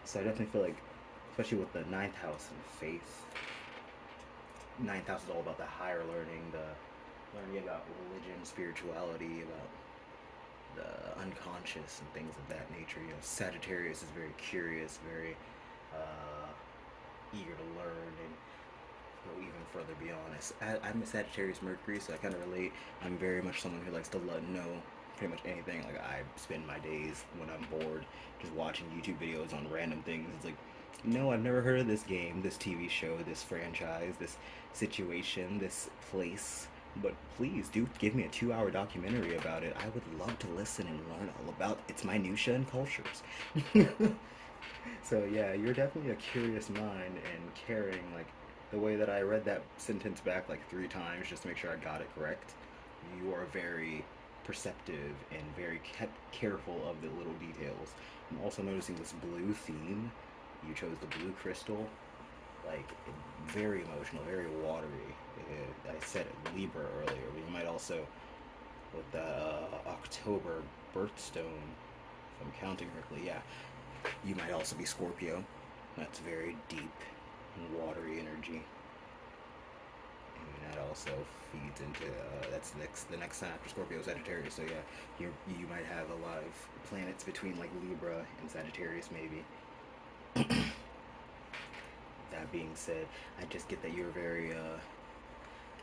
So I definitely feel like, especially with the 9th house and faith, 9th house is all about the higher learning, the learning about religion, spirituality, about the unconscious and things of that nature. You know, Sagittarius is very curious, very eager to learn and go even further beyond. I'm a Sagittarius Mercury, so I kind of relate. I'm very much someone who likes to know pretty much anything. Like, I spend my days when I'm bored just watching YouTube videos on random things. It's like, no, I've never heard of this game, this TV show, this franchise, this situation, this place, but please do give me a 2-hour documentary about it. I would love to listen and learn all about its minutiae and cultures. So yeah, you're definitely a curious mind and caring. Like, the way that I read that sentence back like 3 times just to make sure I got it correct, you are very perceptive and very careful of the little details. I'm also noticing this blue theme. You chose the blue crystal, like, very emotional, very watery. I said Libra earlier, but you might also with the October birthstone, if I'm counting correctly. Yeah, you might also be Scorpio. That's very deep and watery energy. And that also feeds into that's the next sign after Scorpio, Sagittarius. So yeah, you might have a lot of planets between like Libra and Sagittarius maybe. That being said, I just get that you're a very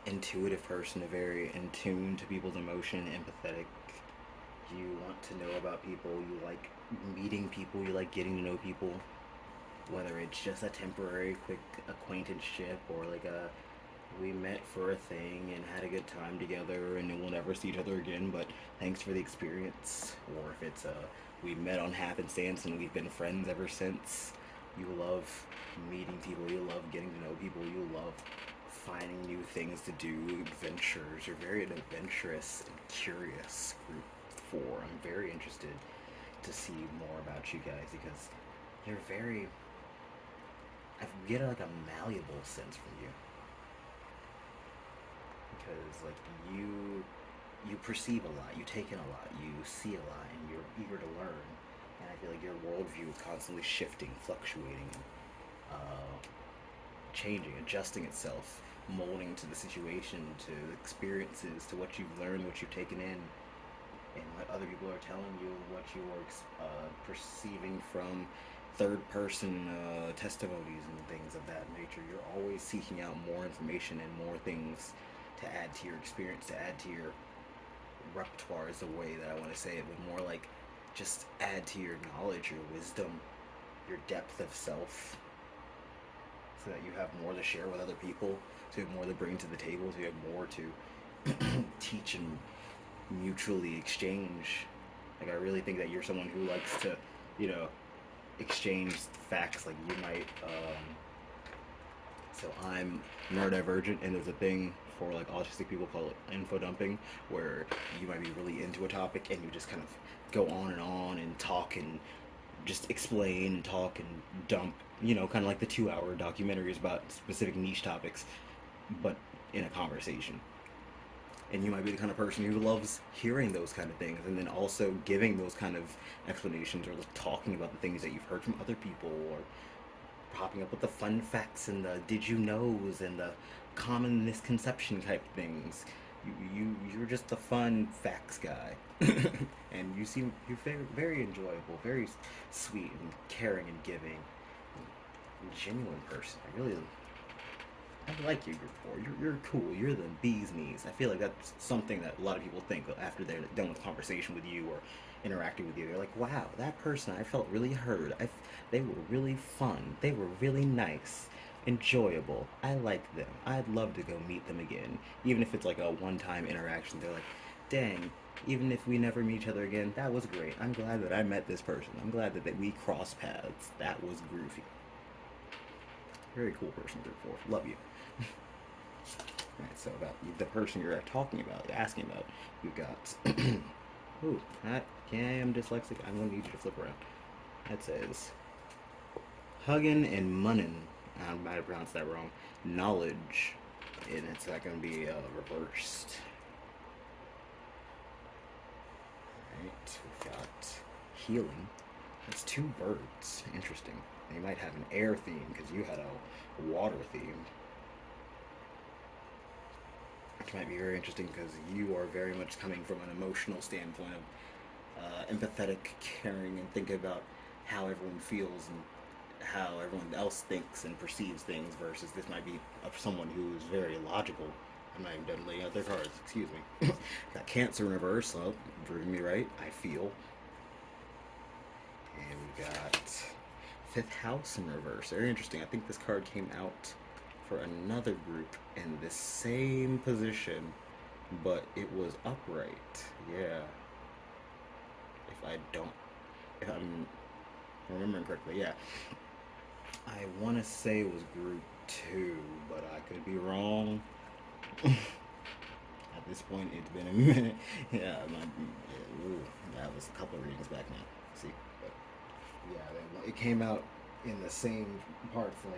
intuitive person, a very in tune to people's emotion, empathetic. You want to know about people. You like meeting people. You like getting to know people. Whether it's just a temporary, quick acquaintanceship or like a we met for a thing and had a good time together and we'll never see each other again, but thanks for the experience. Or if it's we met on happenstance and we've been friends ever since. You love meeting people, you love getting to know people, you love finding new things to do, adventures. You're very an adventurous and curious group four. I'm very interested to see more about you guys because you're very I get like a malleable sense from you because like you perceive a lot, you take in a lot, you see a lot, and you're eager to learn. And I feel like your worldview is constantly shifting, fluctuating, uh, changing, adjusting itself, molding to the situation, to the experiences, to what you've learned, what you've taken in, and what other people are telling you, what you're perceiving from third person testimonies and things of that nature. You're always seeking out more information and more things to add to your experience, to add to your repertoire is the way that I want to say it, but more like just add to your knowledge, your wisdom, your depth of self, so that you have more to share with other people, so you have more to bring to the table, so you have more to teach and mutually exchange. Like I really think that you're someone who likes to, you know, exchange facts. Like you might. So I'm neurodivergent, and there's a thing for like autistic people called info dumping, where you might be really into a topic and you just kind of go on and talk and just explain and talk and dump. You know, kind of like the 2 hour documentaries about specific niche topics, but in a conversation. And you might be the kind of person who loves hearing those kind of things and then also giving those kind of explanations or talking about the things that you've heard from other people or popping up with the fun facts and the did you knows and the common misconception type things. You're just the fun facts guy, and you're very enjoyable, very sweet and caring and giving, and genuine person. I like you, Group 4. You're cool. You're the bee's knees. I feel like that's something that a lot of people think after they're done with conversation with you or interacting with you. They're like, wow, that person, I felt really heard. They were really fun. They were really nice, enjoyable. I like them. I'd love to go meet them again. Even if it's like a one-time interaction, they're like, dang, even if we never meet each other again, that was great. I'm glad that I met this person. I'm glad that we crossed paths. That was groovy. Very cool person, Group 4. Love you. Right, so about the person you're talking about, asking about, we've got. Ooh, I am dyslexic. I'm going to need you to flip around. That says Huggin and Munnin. I might have pronounced that wrong. Knowledge. And it's not going to be reversed. Alright, we've got healing. That's two birds. Interesting. They might have an air theme because you had a water theme. Which might be very interesting because you are very much coming from an emotional standpoint of empathetic, caring, and thinking about how everyone feels and how everyone else thinks and perceives things versus this might be of someone who is very logical. I'm not even done laying out their cards, excuse me. Got Cancer in reverse, so proving me right, I feel. And we got Fifth House in reverse. Very interesting. I think this card came out for another group in the same position, but it was upright. Yeah. If I'm remembering correctly, yeah. I want to say it was group 2, but I could be wrong. At this point, it's been a minute. Yeah, that was a couple of readings back now. See, but yeah, it came out in the same part for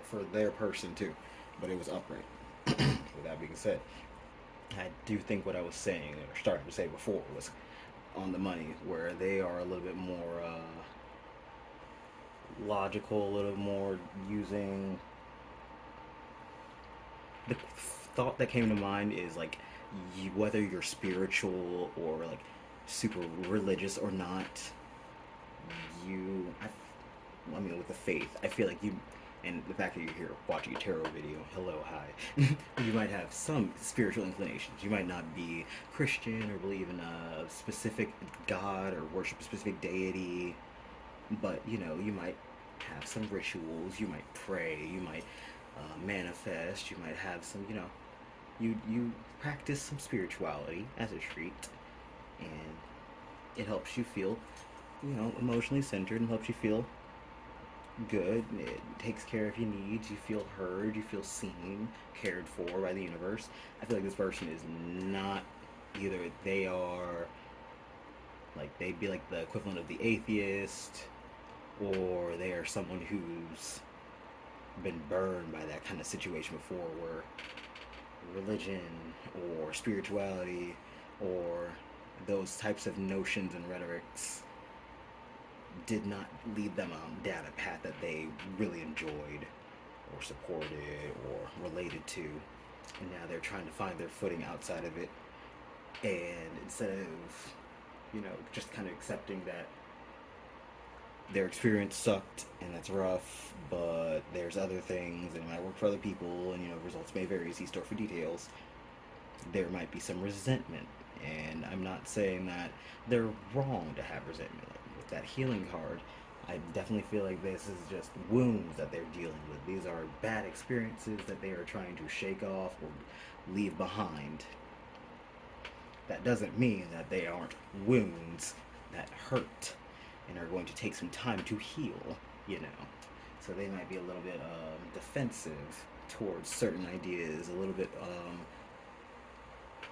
for their person too, but it was upright. With that being said, I do think what I was saying, or starting to say before, was on the money, where they are a little bit more logical, a little more using the thought that came to mind is like whether you're spiritual or like super religious or not, I mean, with the faith, I feel like you, and the fact that you're here watching a tarot video, hello, hi, you might have some spiritual inclinations. You might not be Christian or believe in a specific god or worship a specific deity, but you know, you might have some rituals. You might pray. You might manifest. You might have some, you know, you practice some spirituality as a treat, and it helps you feel, you know, emotionally centered and helps you feel good. It takes care of your needs. You feel heard. You feel seen, cared for by the universe. I feel like this person is not either. They are like they'd be like the equivalent of the atheist, or they are someone who's been burned by that kind of situation before, where religion or spirituality or those types of notions and rhetorics did not lead them down a path that they really enjoyed or supported or related to. And now they're trying to find their footing outside of it. And instead of, you know, just kind of accepting that their experience sucked and that's rough, but there's other things and it might work for other people, and you know, results may vary, see store for details, there might be some resentment. And I'm not saying that they're wrong to have resentment. Like with that healing card, I definitely feel like this is just wounds that they're dealing with. These are bad experiences that they are trying to shake off or leave behind. That doesn't mean that they aren't wounds that hurt and are going to take some time to heal, you know. So they might be a little bit defensive towards certain ideas, a little bit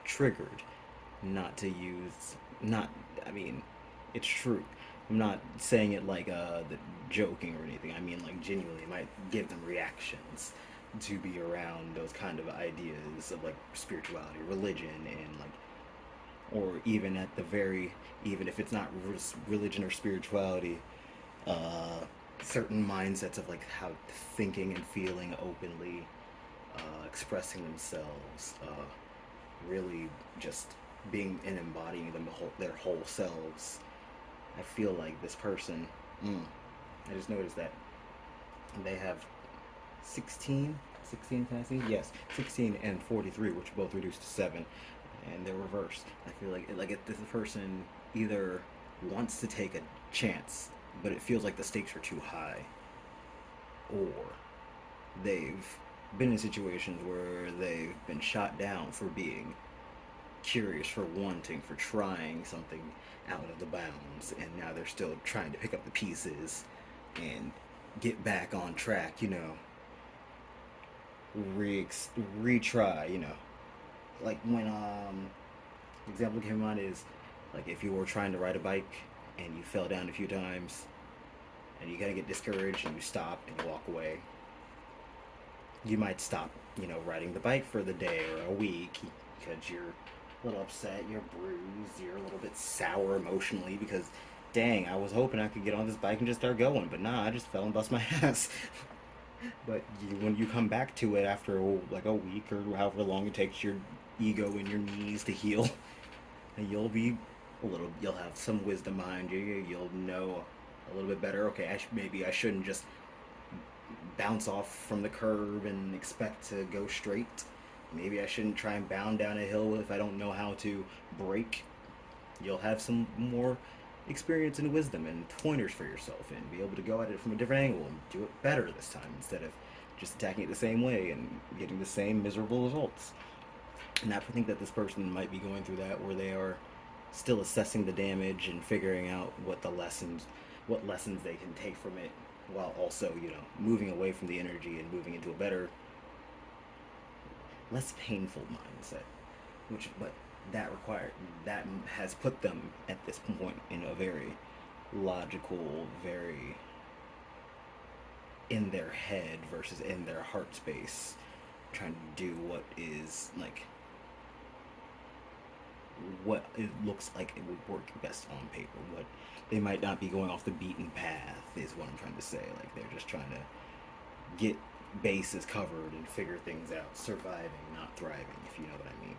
triggered not to use, not, I mean, it's true. I'm not saying it like joking or anything. I mean, like, genuinely, it might give them reactions to be around those kind of ideas of like spirituality, religion, and like, or even at the very, even if it's not religion or spirituality, uh, certain mindsets of like how thinking and feeling openly, expressing themselves, really just being and embodying their whole selves. I feel like this person, I just noticed that they have 16, 16 fantasy? Yes, 16 and 43, which are both reduced to 7, and they're reversed. I feel like if this person either wants to take a chance, but it feels like the stakes are too high, or they've been in situations where they've been shot down for being curious, for wanting, for trying something out of the bounds, and now they're still trying to pick up the pieces and get back on track, you know, retry, you know. Like when example came on is like if you were trying to ride a bike and you fell down a few times and you gotta get discouraged and you stop and you walk away. You might stop, you know, riding the bike for the day or a week because you're a little upset, you're bruised, you're a little bit sour emotionally because, dang, I was hoping I could get on this bike and just start going, but nah, I just fell and bust my ass. But when you come back to it after like a week or however long it takes your ego and your knees to heal, you'll be you'll have some wisdom behind you. You'll know a little bit better. Okay, maybe I shouldn't just bounce off from the curb and expect to go straight. Maybe I shouldn't try and bound down a hill if I don't know how to brake. You'll have some more experience and wisdom and pointers for yourself and be able to go at it from a different angle and do it better this time instead of just attacking it the same way and getting the same miserable results. And I think that this person might be going through that where they are still assessing the damage and figuring out what lessons they can take from it, while also, you know, moving away from the energy and moving into a better, less painful mindset. But that has put them at this point in a very logical, very in their head versus in their heart space, trying to do what is like what it looks like it would work best on paper. What they might not be going off the beaten path is what I'm trying to say. Like they're just trying to get bases covered and figure things out, surviving, not thriving, if you know what I mean.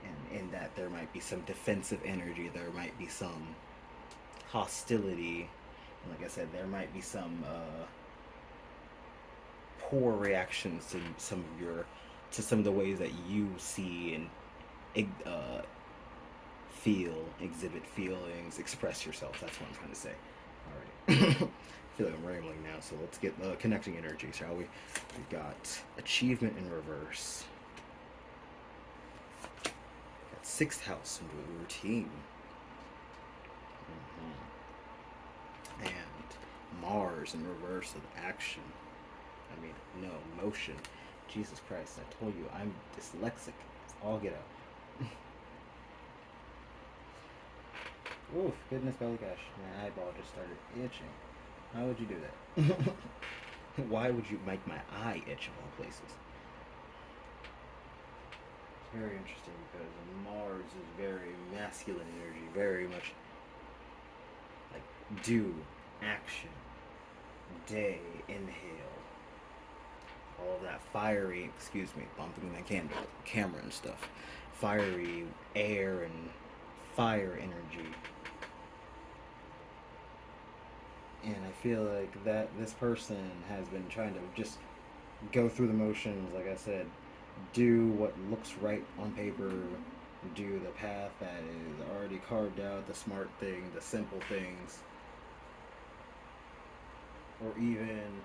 And in that there might be some defensive energy, there might be some hostility, and like I said, there might be some poor reactions to some of the ways that you see and feel, exhibit feelings, express yourself. That's what I'm trying to say. Alright. I feel like I'm rambling now, so let's get connecting energy, shall we? We've got achievement in reverse. Got sixth house routine. And Mars in reverse of action. I mean, no, motion. Jesus Christ, I told you, I'm dyslexic. It's all get out. Oof, goodness golly gosh. My eyeball just started itching. How would you do that? Why would you make my eye itch of all places? It's very interesting because Mars is very masculine energy, very much like do, action, day, inhale. All of that fiery, excuse me, bumping my camera and stuff. Fiery air and fire energy. And I feel like that this person has been trying to just go through the motions, like I said, do what looks right on paper, do the path that is already carved out, the smart thing, the simple things. Or even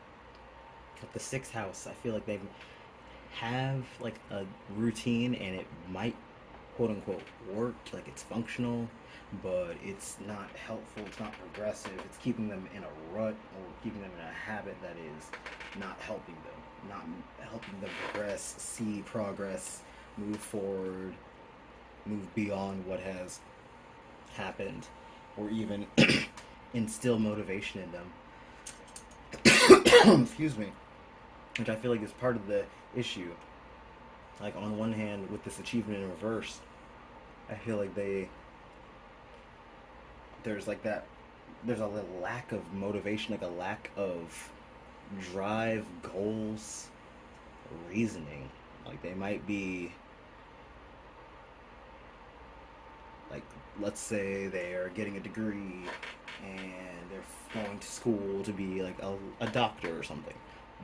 at the sixth house, I feel like they have like a routine and it might quote unquote work, like it's functional, but it's not helpful, it's not progressive, it's keeping them in a rut or keeping them in a habit that is not helping them, not helping them progress, see progress, move forward, move beyond what has happened, or even instill motivation in them. Excuse me. Which I feel like is part of the issue. Like on one hand, with this achievement in reverse, I feel like there's like that, there's a lack of motivation, like a lack of drive, goals, reasoning. Like they might be, like, let's say they are getting a degree and they're going to school to be like a doctor or something,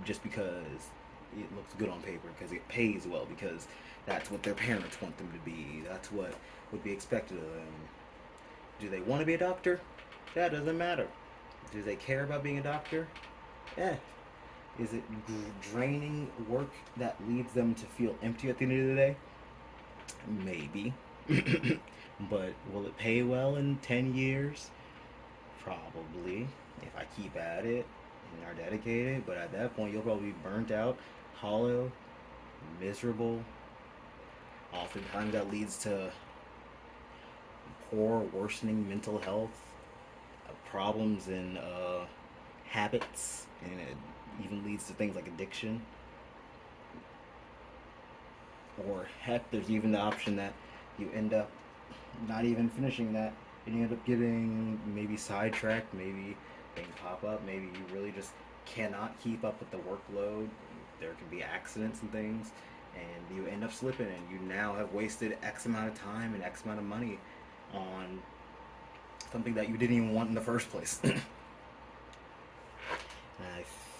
just because it looks good on paper, because it pays well, because that's what their parents want them to be, that's what would be expected of them. Do they want to be a doctor? That doesn't matter. Do they care about being a doctor? Eh. Is it draining work that leads them to feel empty at the end of the day? Maybe. But will it pay well in 10 years? Probably. If I keep at it and are dedicated. But at that point, you'll probably be burnt out, hollow, miserable. Oftentimes that leads to poor, worsening mental health, problems in habits, and it even leads to things like addiction. Or heck, there's even the option that you end up not even finishing that, and you end up getting maybe sidetracked, maybe things pop up, maybe you really just cannot keep up with the workload. There can be accidents and things, and you end up slipping, and you now have wasted X amount of time and X amount of money on something that you didn't even want in the first place. I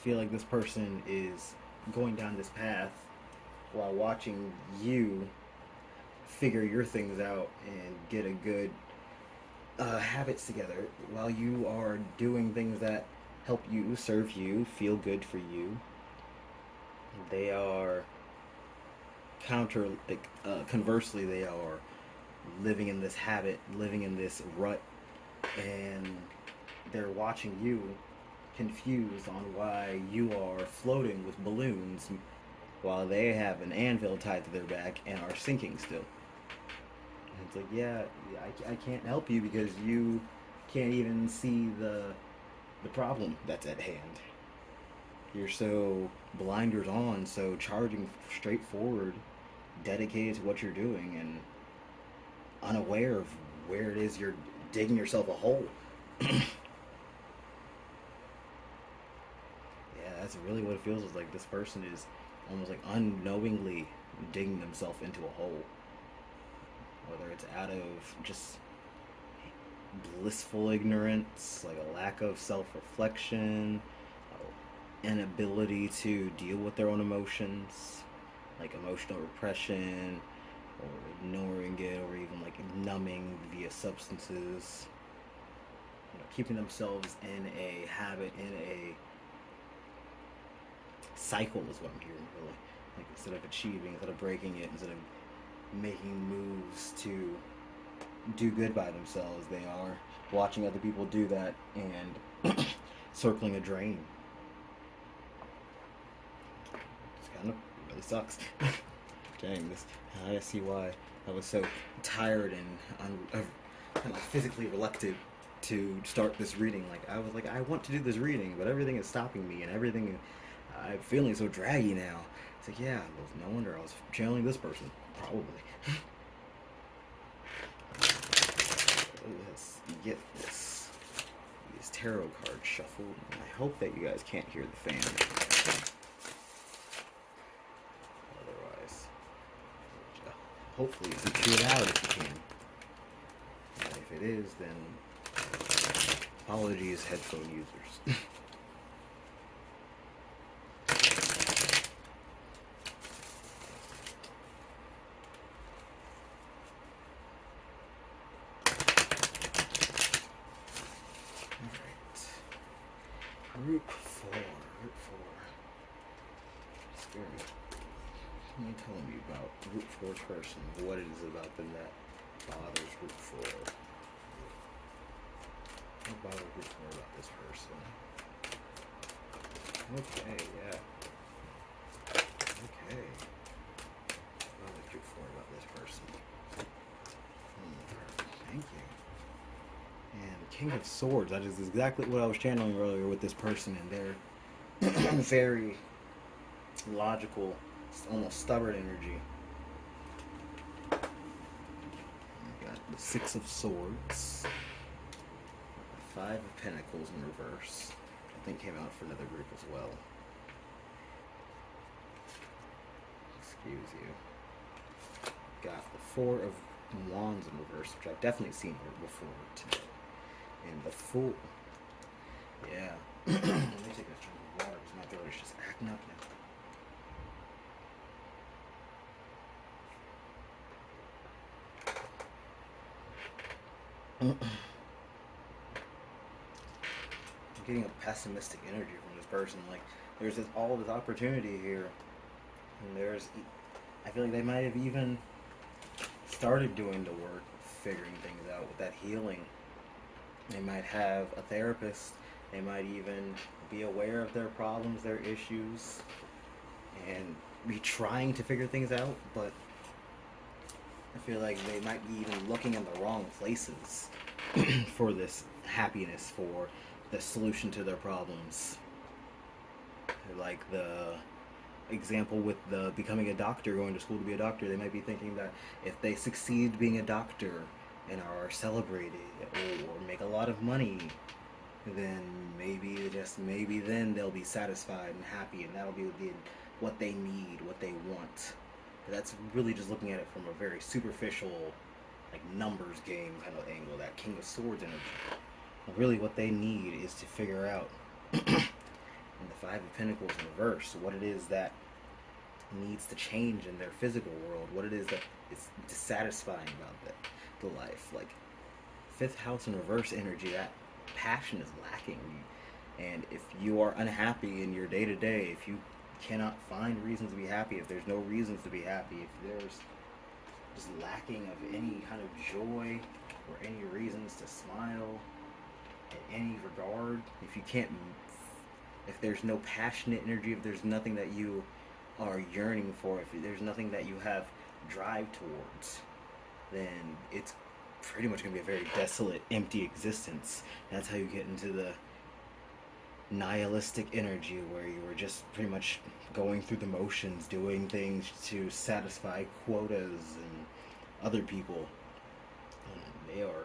feel like this person is going down this path while watching you figure your things out and get a good habits together, while you are doing things that help you, serve you, feel good for you. They are conversely, they are living in this habit, living in this rut, and they're watching you confused on why you are floating with balloons while they have an anvil tied to their back and are sinking still. And it's like, yeah, I can't help you because you can't even see the problem that's at hand. You're so blinders on, so charging straight forward, dedicated to what you're doing, and unaware of where it is you're digging yourself a hole. Yeah, that's really what it feels like. This person is almost like unknowingly digging themselves into a hole. Whether it's out of just blissful ignorance, like a lack of self-reflection, inability to deal with their own emotions, like emotional repression, or ignoring it, or even like numbing via substances. Keeping themselves in a habit, in a cycle is what I'm hearing, really. Like, instead of achieving, instead of breaking it, instead of making moves to do good by themselves, they are watching other people do that and circling a drain. It's kind of really sucks. Dang, this, I see why I was so tired and kind of physically reluctant to start this reading. Like, I was like, I want to do this reading, but everything is stopping me, and everything, I'm feeling so draggy now. It's like, yeah, well, no wonder I was channeling this person, probably. Let's get these tarot cards shuffled. I hope that you guys can't hear the fan. Otherwise, hopefully it's too loud if you can. And if it is, then apologies, headphone users. Root 4. Scary. Can you tell me about Root 4 person? What it is about them that bothers Root 4? What bothers Root 4 about this person? Okay, yeah. Okay. What bothers Root 4 about this person? Thank you. And King of Swords, that is exactly what I was channeling earlier with this person, and they're very logical, almost stubborn energy. We got the Six of Swords, the Five of Pentacles in reverse, which I think came out for another group as well. Excuse you. Got the Four of Wands in reverse, which I've definitely seen here before today. And the Fool. Yeah. Let me take a drink of water because my throat is just acting up now. I'm getting a pessimistic energy from this person. Like, there's all this opportunity here. And I feel like they might have even started doing the work, figuring things out with that healing. They might have a therapist. They might even be aware of their problems, their issues, and be trying to figure things out, but I feel like they might be even looking in the wrong places for this happiness, for the solution to their problems. Like the example with the becoming a doctor, going to school to be a doctor, they might be thinking that if they succeed being a doctor and are celebrated or make a lot of money, then maybe then they'll be satisfied and happy, and that'll be what they need, what they want. But that's really just looking at it from a very superficial, like, numbers game kind of angle, that King of Swords energy. Really what they need is to figure out in the Five of Pentacles in reverse, what it is that needs to change in their physical world, what it is that is dissatisfying about the life. Like, Fifth House in reverse energy, that passion is lacking. And if you are unhappy in your day-to-day, if you cannot find reasons to be happy, if there's no reasons to be happy, if there's just lacking of any kind of joy or any reasons to smile in any regard, if there's no passionate energy, if there's nothing that you are yearning for, if there's nothing that you have drive towards, then it's pretty much going to be a very desolate, empty existence. And that's how you get into the nihilistic energy, where you were just pretty much going through the motions, doing things to satisfy quotas and other people. they are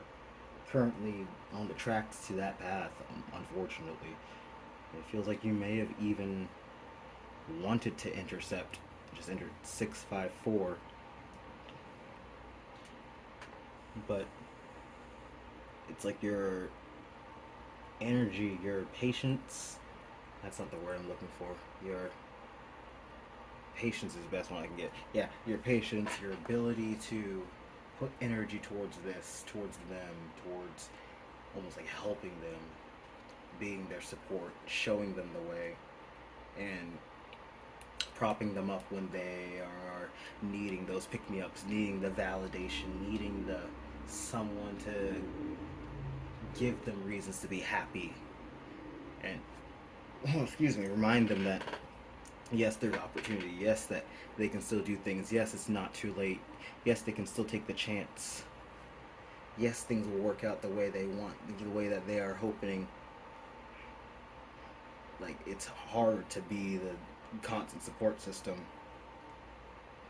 currently on the tracks to that path, unfortunately. It feels like you may have even wanted to intercept, just entered 654, but it's like your energy, your patience, that's not the word I'm looking for. Your patience is the best one I can get. Yeah, your patience, your ability to put energy towards this, towards them, towards almost like helping them, being their support, showing them the way, and propping them up when they are needing those pick-me-ups, needing the validation, needing the someone to give them reasons to be happy, and excuse me, remind them that yes, there's opportunity, yes, that they can still do things, yes, it's not too late, yes, they can still take the chance, yes, things will work out the way they want, the way that they are hoping. Like, it's hard to be the constant support system,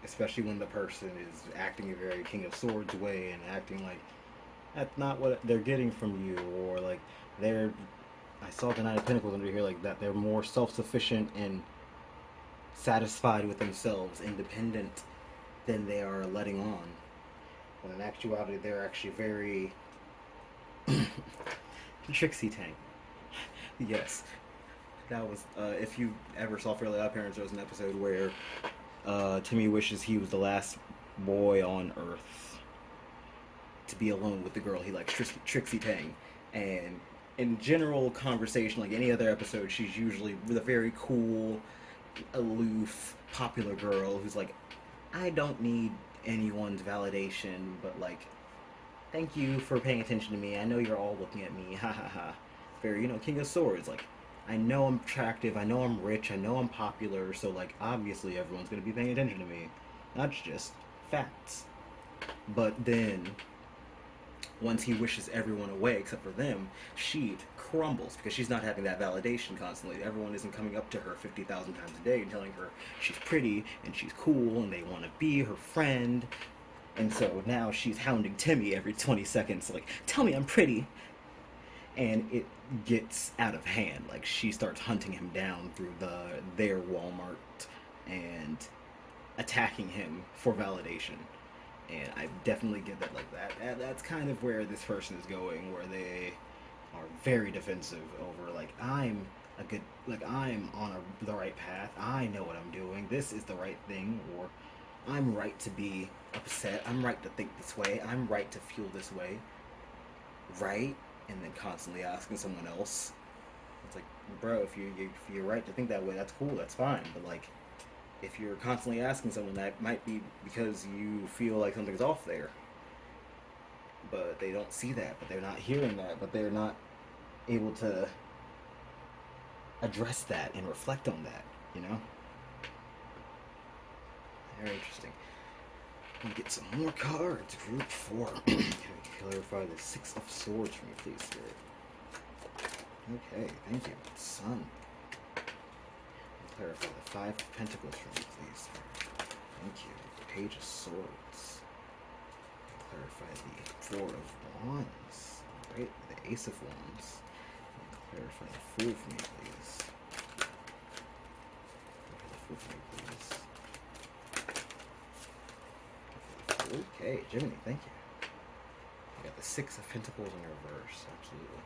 especially when the person is acting a very King of Swords way and acting like that's not what they're getting from you, or like they're, I saw the Nine of Pentacles under here, like that they're more self-sufficient and satisfied with themselves, independent than they are letting on. When in actuality, they're actually very tricksy tank. Yes, that was. If you ever saw Fairly Odd Parents, there was an episode where Timmy wishes he was the last boy on Earth to be alone with the girl he likes, Trixie Tang. And in general conversation, like any other episode, she's usually with a very cool, aloof, popular girl who's like, I don't need anyone's validation, but like, thank you for paying attention to me. I know you're all looking at me. Ha ha ha. Very, King of Swords. Like, I know I'm attractive. I know I'm rich. I know I'm popular. So, like, obviously everyone's going to be paying attention to me. That's just facts. But then, once he wishes everyone away except for them, she crumbles because she's not having that validation constantly. Everyone isn't coming up to her 50,000 times a day and telling her she's pretty and she's cool and they want to be her friend. And so now she's hounding Timmy every 20 seconds, like, tell me I'm pretty. And it gets out of hand. Like, she starts hunting him down through their Walmart and attacking him for validation. And I definitely get that, like, that's kind of where this person is going, where they are very defensive over, like, I'm on the right path, I know what I'm doing, this is the right thing, or I'm right to be upset, I'm right to think this way, I'm right to feel this way, right? And then constantly asking someone else. It's like, bro, if you're right to think that way, that's cool, that's fine, but like, if you're constantly asking someone, that might be because you feel like something's off there. But they don't see that, but they're not hearing that, but they're not able to address that and reflect on that, Very interesting. Let me get some more cards. Group 4. Can we clarify the 6 of Swords for me, please, Spirit? Okay, thank you. Sun. Clarify the 5 of Pentacles for me, please. Thank you. Page of Swords. Clarify the 4 of Wands. Right? The Ace of Wands. Clarify the Fool for me, please. Clarify the Fool for me, please. Okay, Gemini, thank you. I got the 6 of Pentacles in reverse, absolutely.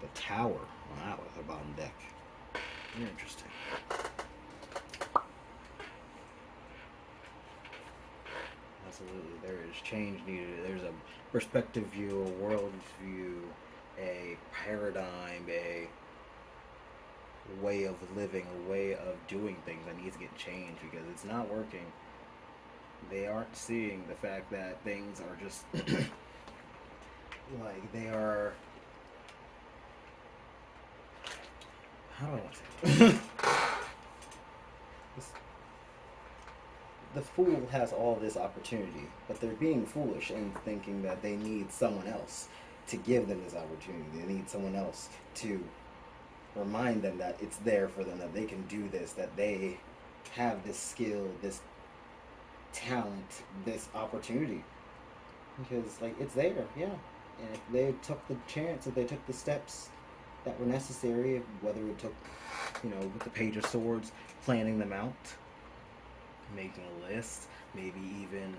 The Tower. Wow, with the bottom deck. Very interesting. Absolutely, there is change needed. There's a perspective view, a world view, a paradigm, a way of living, a way of doing things that needs to get changed because it's not working. They aren't seeing the fact that things are just like they are. How do I want to say it? The fool has all this opportunity, but they're being foolish and thinking that they need someone else to give them this opportunity. They need someone else to remind them that it's there for them, that they can do this, that they have this skill, this talent, this opportunity. because like it's there, yeah. And if they took the chance, if they took the steps that were necessary, whether it took, with the Page of Swords, planning them out, making a list, maybe even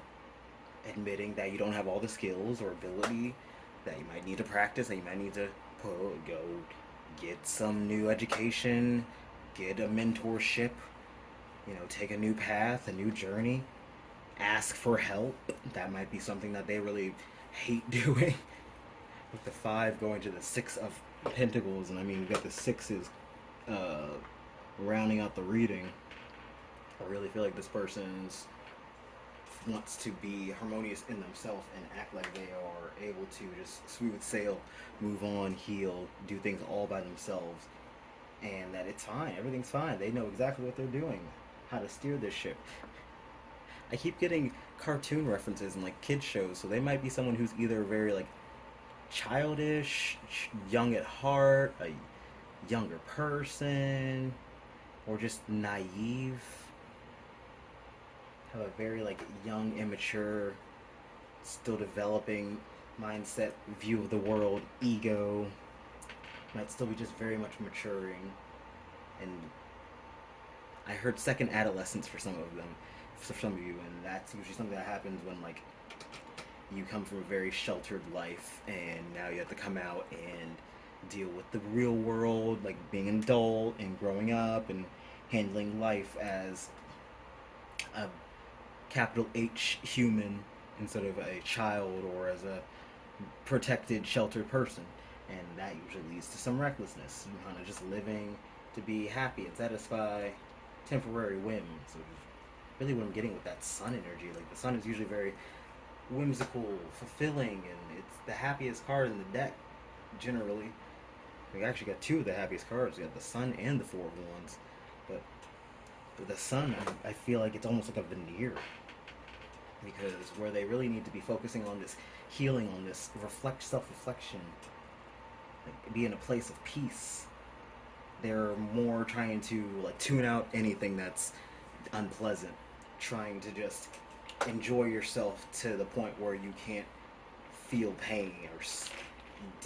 admitting that you don't have all the skills or ability, that you might need to practice, that you might need to go get some new education, get a mentorship, take a new path, a new journey, ask for help. That might be something that they really hate doing. With the 5 going to the 6 of Pentacles, and I mean, we've got the 6s uh, rounding out the reading. I really feel like this person's wants to be harmonious in themselves and act like they are able to just smooth sail, move on, heal, do things all by themselves, and that it's fine, everything's fine. They know exactly what they're doing, how to steer this ship. I keep getting cartoon references in like kids shows, so they might be someone who's either very like childish, young at heart, a younger person, or just naive, have a very like young, immature, still developing mindset, view of the world, ego, might still be just very much maturing. And I heard second adolescence for some of them, for some of you, and that's usually something that happens when like you come from a very sheltered life and now you have to come out and deal with the real world, like being an adult and growing up and handling life as a capital H human instead of a child or as a protected, sheltered person. And that usually leads to some recklessness. You kind of just living to be happy and satisfy temporary whims. So really what I'm getting with that sun energy, like the sun is usually very whimsical, fulfilling, and it's the happiest card in the deck, generally. We actually got 2 of the happiest cards. We got the sun and the 4 of Wands. But the sun, I feel like it's almost like a veneer, because where they really need to be focusing on this healing, on this self-reflection, like be in a place of peace, they're more trying to like tune out anything that's unpleasant, trying to just enjoy yourself to the point where you can't feel pain or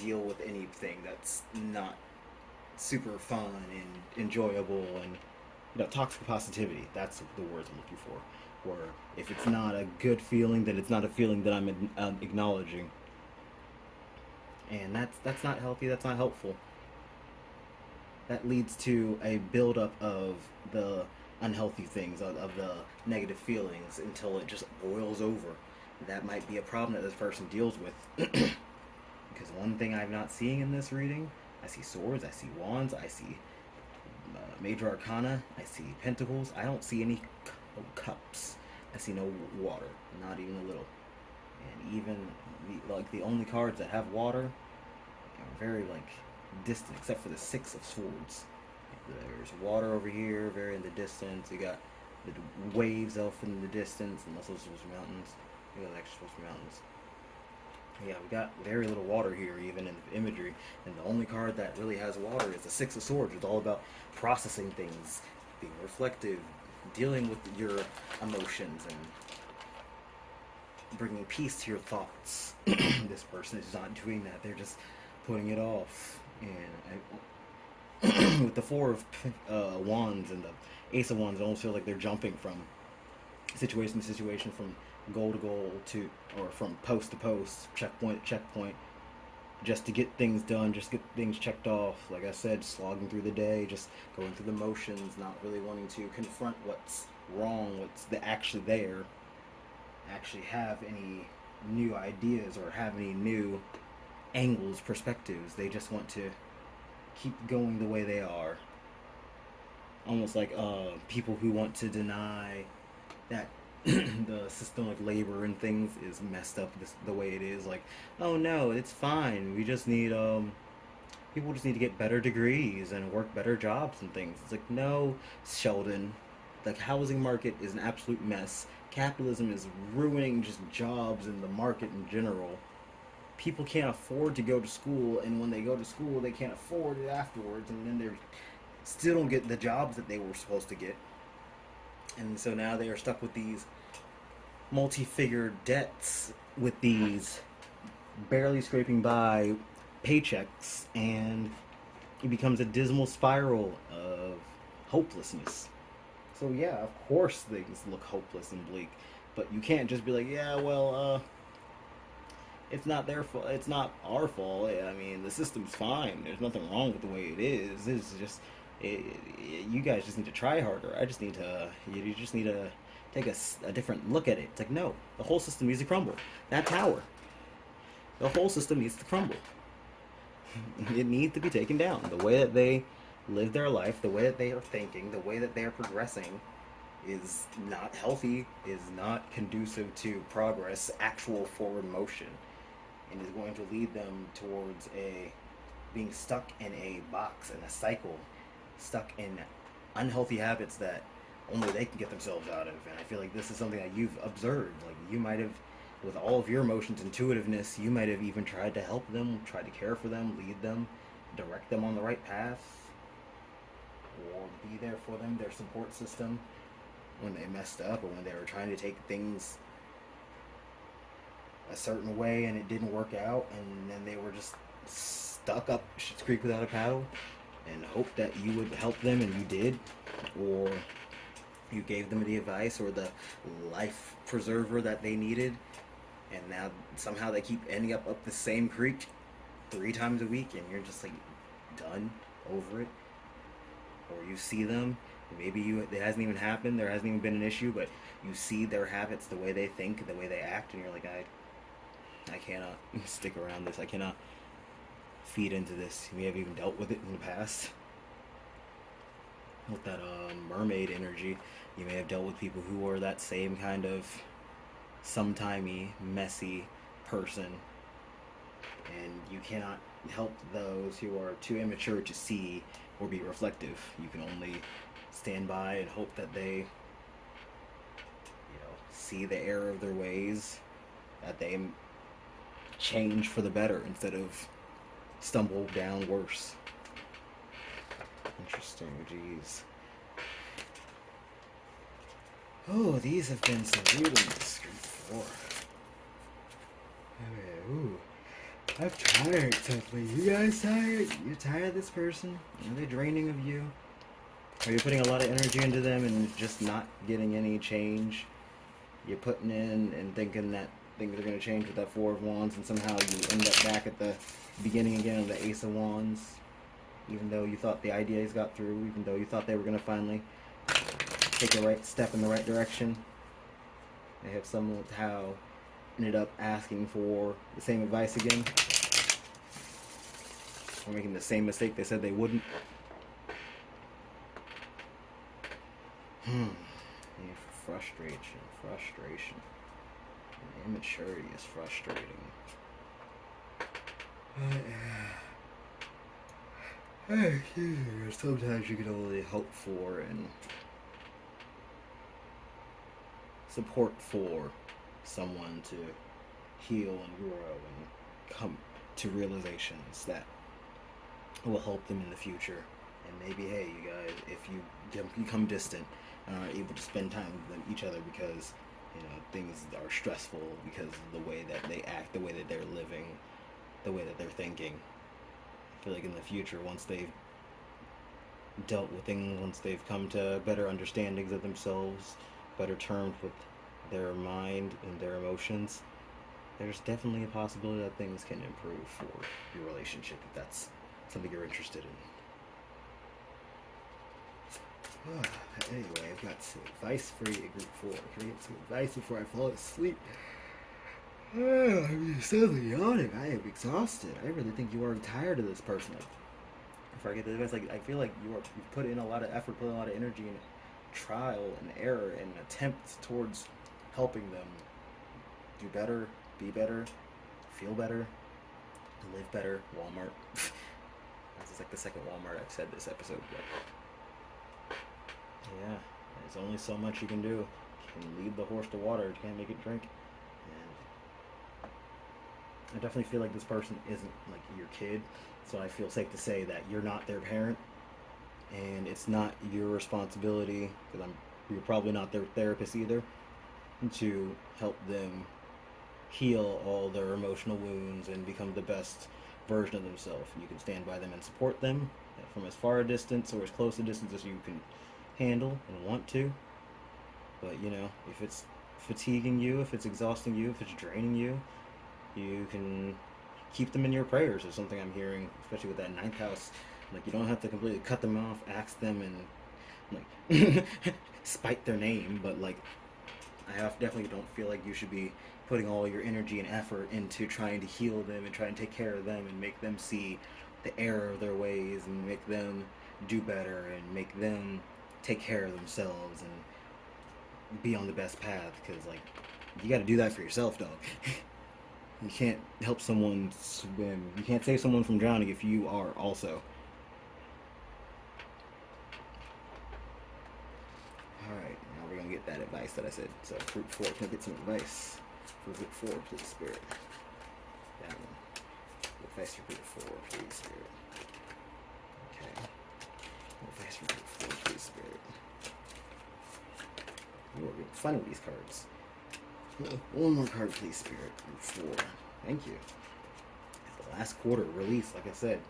deal with anything that's not super fun and enjoyable, and toxic positivity, that's the words I'm looking for, where if it's not a good feeling, then it's not a feeling that I'm acknowledging, and that's not healthy, that's not helpful. That leads to a buildup of the unhealthy things, of the negative feelings, until it just boils over. That might be a problem that this person deals with. Because one thing I'm not seeing in this reading, I see swords, I see wands, I see major arcana, I see pentacles. I don't see any cups. I see no water, not even a little. And even the only cards that have water are very like distant, except for the 6 of swords. There's water over here, very in the distance. You got the waves off in the distance, and also supposed to be mountains. You got actually supposed to be mountains. Yeah, we got very little water here, even in the imagery. And the only card that really has water is the 6 of Swords. It's all about processing things, being reflective, dealing with your emotions, and bringing peace to your thoughts. This person is not doing that. They're just putting it off. And with the 4 of Wands and the Ace of Wands, it almost feels like they're jumping from situation to situation, from goal to goal, to or from post to post, checkpoint to checkpoint, just to get things done, just get things checked off. Like I said, slogging through the day, just going through the motions, not really wanting to confront what's wrong, what's actually there, actually have any new ideas or have any new angles, perspectives. They just want to keep going the way they are. Almost like people who want to deny that the system of labor and things is messed up the way it is. Like, oh no, it's fine. We just need people just need to get better degrees and work better jobs and things. It's like, no, Sheldon, the housing market is an absolute mess. Capitalism is ruining just jobs and the market in general. People can't afford to go to school, and when they go to school, they can't afford it afterwards, and then they still don't get the jobs that they were supposed to get. And so now they are stuck with these multi-figure debts with these barely scraping by paychecks, and it becomes a dismal spiral of hopelessness. So yeah, of course things look hopeless and bleak, but you can't just be like, yeah, well, it's not their fault. It's not our fault. I mean, the system's fine. There's nothing wrong with the way it is. It's just, you guys just need to try harder. I just need to. You just need to take a different look at it. It's like, no, the whole system needs to crumble. That tower, the whole system needs to crumble. It needs to be taken down. The way that they live their life, the way that they are thinking, the way that they are progressing is not healthy, is not conducive to progress, actual forward motion, and is going to lead them towards a being stuck in a box, in a cycle, stuck in unhealthy habits that only they can get themselves out of. And I feel like this is something that you've observed. Like, you might have, with all of your emotions, intuitiveness, you might have even tried to help them, tried to care for them, lead them, direct them on the right path, or be there for them, their support system, when they messed up or when they were trying to take things a certain way and it didn't work out, and then they were just stuck up Schitt's Creek without a paddle, and hoped that you would help them, and you did, or you gave them the advice or the life preserver that they needed, and now somehow they keep ending up the same creek 3 times a week, and you're just like done, over it. Or you see them, maybe it hasn't even happened, there hasn't even been an issue, but you see their habits, the way they think, the way they act, and you're like, I cannot stick around this. I cannot feed into this. You may have even dealt with it in the past. With that mermaid energy, you may have dealt with people who are that same kind of sometimey, messy person, and you cannot help those who are too immature to see or be reflective. You can only stand by and hope that they, see the error of their ways, that they change for the better instead of stumble down worse. Interesting, jeez. Oh, these have been some readings before. Okay, ooh. I'm tired, Totally. You guys tired? You tired of this person? Are they draining of you? Are you putting a lot of energy into them and just not getting any change? You're putting in and thinking that things are going to change with that Four of Wands, and somehow you end up back at the beginning again of the Ace of Wands, even though you thought the ideas got through, even though you thought they were going to finally take the right step in the right direction. They have somehow ended up asking for the same advice again, or making the same mistake they said they wouldn't. Yeah, frustration. And immaturity is frustrating. Sometimes you can only hope for and support for someone to heal and grow and come to realizations that will help them in the future. And maybe, hey, you guys, if you become distant and aren't able to spend time with each other because things are stressful, because of the way that they act, the way that they're living, the way that they're thinking. I feel like in the future, once they've dealt with things, once they've come to better understandings of themselves, better terms with their mind and their emotions, there's definitely a possibility that things can improve for your relationship if that's something you're interested in. Anyway, I've got some advice for you, Group 4. Can I get some advice before I fall asleep? I'm suddenly yawning. I am exhausted. I really think you are tired of this person. Before I get the advice, I feel like you've put in a lot of effort, put in a lot of energy and trial and error and attempts towards helping them do better, be better, feel better, live better. Walmart. This is like the second Walmart I've said this episode. But yeah, there's only so much you can do. You can lead the horse to water, you can't make it drink. And I definitely feel like this person isn't like your kid, so I feel safe to say that you're not their parent, and it's not your responsibility, because you're probably not their therapist either, to help them heal all their emotional wounds and become the best version of themselves. You can stand by them and support them from as far a distance or as close a distance as you can handle and want to. But you know, if it's fatiguing you, if it's exhausting you, if it's draining you, you can keep them in your prayers is something I'm hearing, especially with that ninth house. Like you don't have to completely cut them off, axe them, and like spite their name, but like definitely don't feel like you should be putting all your energy and effort into trying to heal them and try and take care of them and make them see the error of their ways and make them do better and make them take care of themselves and be on the best path, because like you got to do that for yourself, dog. You can't help someone swim. You can't save someone from drowning if you are also. Alright, now we're gonna get that advice that I said. So, Fruit 4, can I get some advice? Fruit 4, please, Spirit. That one. Advice for Fruit 4, please, Spirit. Okay. Advice for Fruit 4, please, Spirit. Ooh, we're getting fun with these cards. One more card, please, Spirit. Fruit 4. Thank you. The last quarter release, like I said.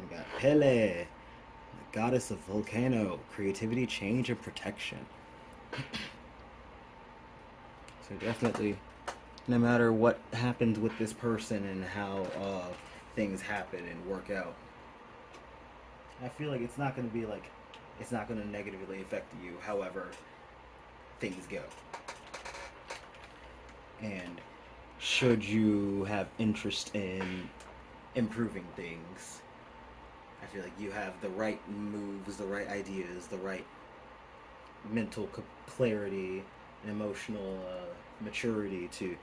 We got Pele, the goddess of volcano, creativity, change, and protection. So definitely, no matter what happens with this person and how things happen and work out, I feel like it's not going to be like, it's not going to negatively affect you however things go. And should you have interest in improving things, I feel like you have the right moves, the right ideas, the right mental clarity and emotional maturity to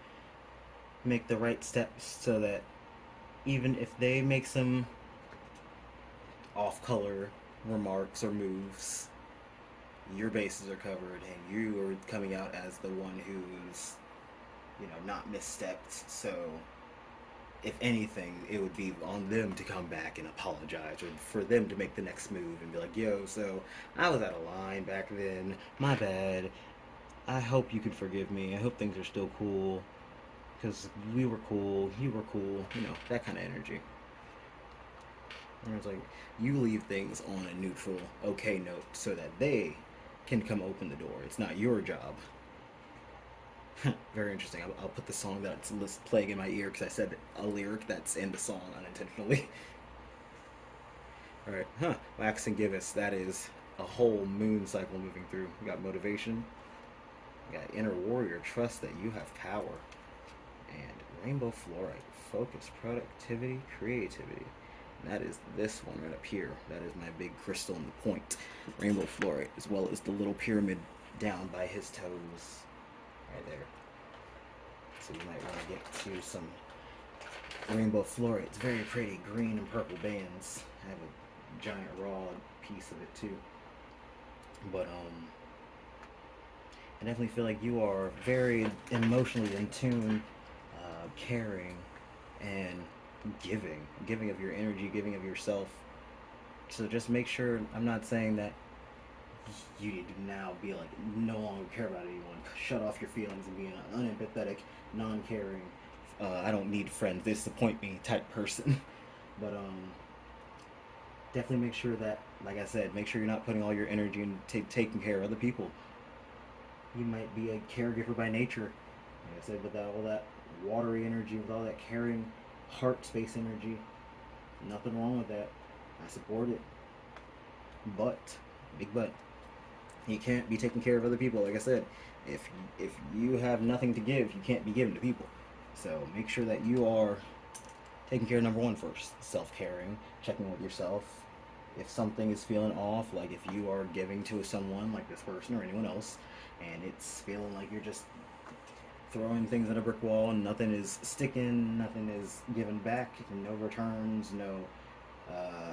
make the right steps so that even if they make some off-color remarks or moves, your bases are covered and you are coming out as the one who's, you know, not misstepped. So if anything, it would be on them to come back and apologize, or for them to make the next move and be like, yo, so I was out of line back then, my bad, I hope you can forgive me, I hope things are still cool, because we were cool, you were cool, you know, that kind of energy. And it's like, you leave things on a neutral, okay note so that they can come open the door. It's not your job. Very interesting. I'll put the song that's playing in my ear because I said a lyric that's in the song unintentionally. Alright, Wax and Gibbous. That is a whole moon cycle moving through. We got motivation. We got inner warrior. Trust that you have power. And rainbow fluorite. Focus, productivity, creativity. And that is this one right up here. That is my big crystal in the point. Rainbow fluorite, as well as the little pyramid down by his toes. Right there. So you might want to get to some rainbow fluorite. It's very pretty, green and purple bands. I have a giant raw piece of it too. But I definitely feel like you are very emotionally in tune, caring, and giving of your energy, giving of yourself. So just make sure, I'm not saying that you need to now be like no longer care about anyone, shut off your feelings and be an unempathetic, non-caring, I don't need friends, they disappoint me type person. But definitely make sure that, like I said, make sure you're not putting all your energy into taking care of other people. You might be a caregiver by nature, like I said, with all that watery energy, with all that caring heart space energy. Nothing wrong with that. I support it. But, big but, you can't be taking care of other people. Like I said, if you have nothing to give, you can't be given to people. So make sure that you are taking care of number one first. Self-caring, checking with yourself. If something is feeling off, like if you are giving to someone, like this person or anyone else, and it's feeling like you're just throwing things at a brick wall and nothing is sticking, nothing is given back, no returns, no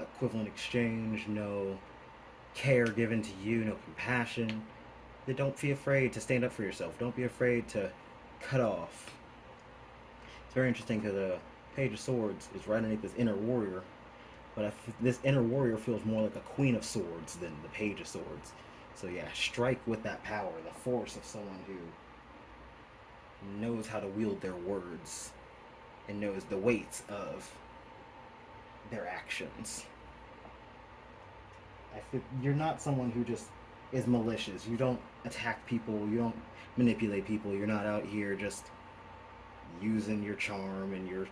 equivalent exchange, no care given to you, no compassion, then don't be afraid to stand up for yourself. Don't be afraid to cut off. It's very interesting because the Page of Swords is right underneath this inner warrior, but this inner warrior feels more like a Queen of Swords than the Page of Swords. So yeah, strike with that power, the force of someone who knows how to wield their words and knows the weight of their actions. You're not someone who just is malicious. You don't attack people. You don't manipulate people. You're not out here just using your charm and your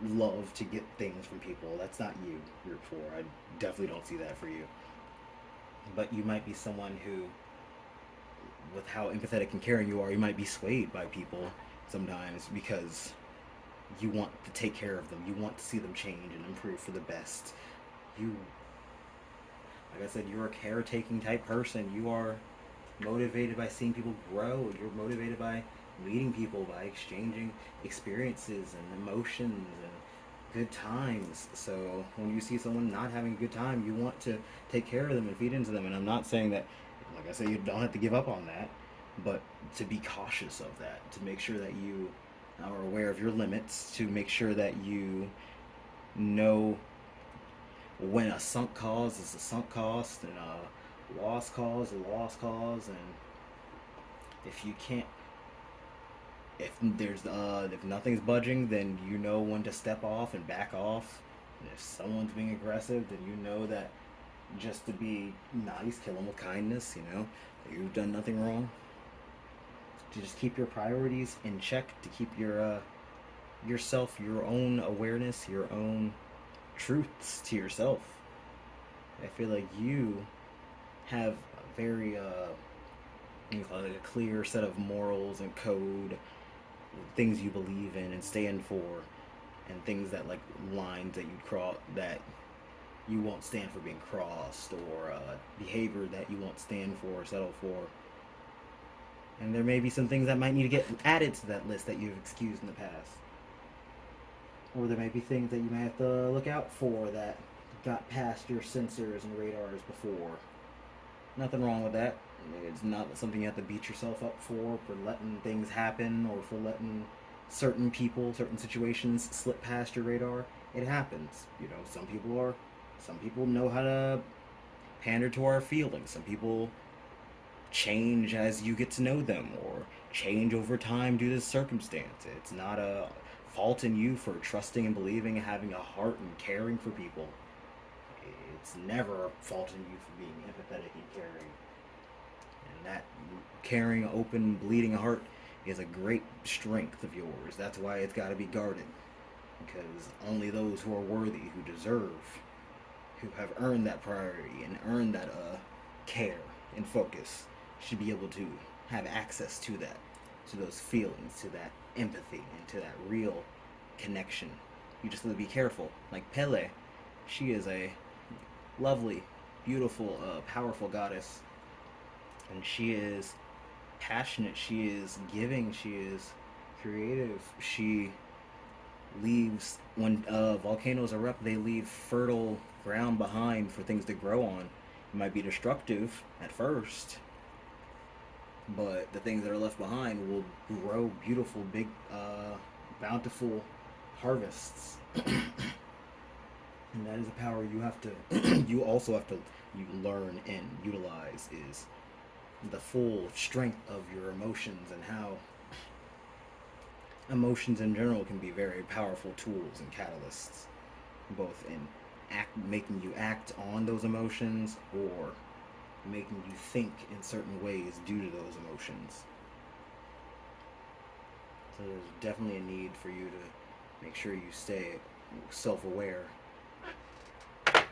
love to get things from people. That's not you, Root 4. I definitely don't see that for you. But you might be someone who, with how empathetic and caring you are, you might be swayed by people sometimes because you want to take care of them. You want to see them change and improve for the best. You, like I said, you're a caretaking type person. You are motivated by seeing people grow. You're motivated by meeting people, by exchanging experiences and emotions and good times. So when you see someone not having a good time, you want to take care of them and feed into them. And I'm not saying that, like I said, you don't have to give up on that, but to be cautious of that, to make sure that you are aware of your limits, to make sure that you know when a sunk cost is a sunk cost and a lost cause a lost cause. And if you can't, if nothing's budging, then you know when to step off and back off. And if someone's being aggressive, then you know that just to be nice, kill them with kindness. You've done nothing wrong. To just keep your priorities in check, to keep yourself, your own awareness, your own truths to yourself. I feel like you have a very a clear set of morals and code, things you believe in and stand for, and things that, like, lines that you'd cross, that you won't stand for being crossed, or behavior that you won't stand for or settle for. And there may be some things that might need to get added to that list that you've excused in the past. Or there may be things that you may have to look out for that got past your sensors and radars before. Nothing wrong with that. It's not something you have to beat yourself up for letting things happen or for letting certain people, certain situations slip past your radar. It happens. Some people know how to pander to our feelings. Some people change as you get to know them, or change over time due to circumstance. It's not a fault in you for trusting and believing and having a heart and caring for people. It's never a fault in you for being empathetic and caring. And that caring, open, bleeding heart is a great strength of yours. That's why it's got to be guarded. Because only those who are worthy, who deserve, who have earned that priority and earned that care and focus, should be able to have access to that, to those feelings, to that empathy, and to that real connection. You just have to be careful. Like Pele, she is a lovely, beautiful, powerful goddess, and she is passionate, she is giving, she is creative. She leaves, when volcanoes erupt, they leave fertile ground behind for things to grow on. It might be destructive at first, but the things that are left behind will grow beautiful, big, bountiful harvests. And that is a power you have to you also have to learn and utilize, is the full strength of your emotions, and how emotions in general can be very powerful tools and catalysts, both in making you act on those emotions, or making you think in certain ways due to those emotions. So there's definitely a need for you to make sure you stay self-aware. And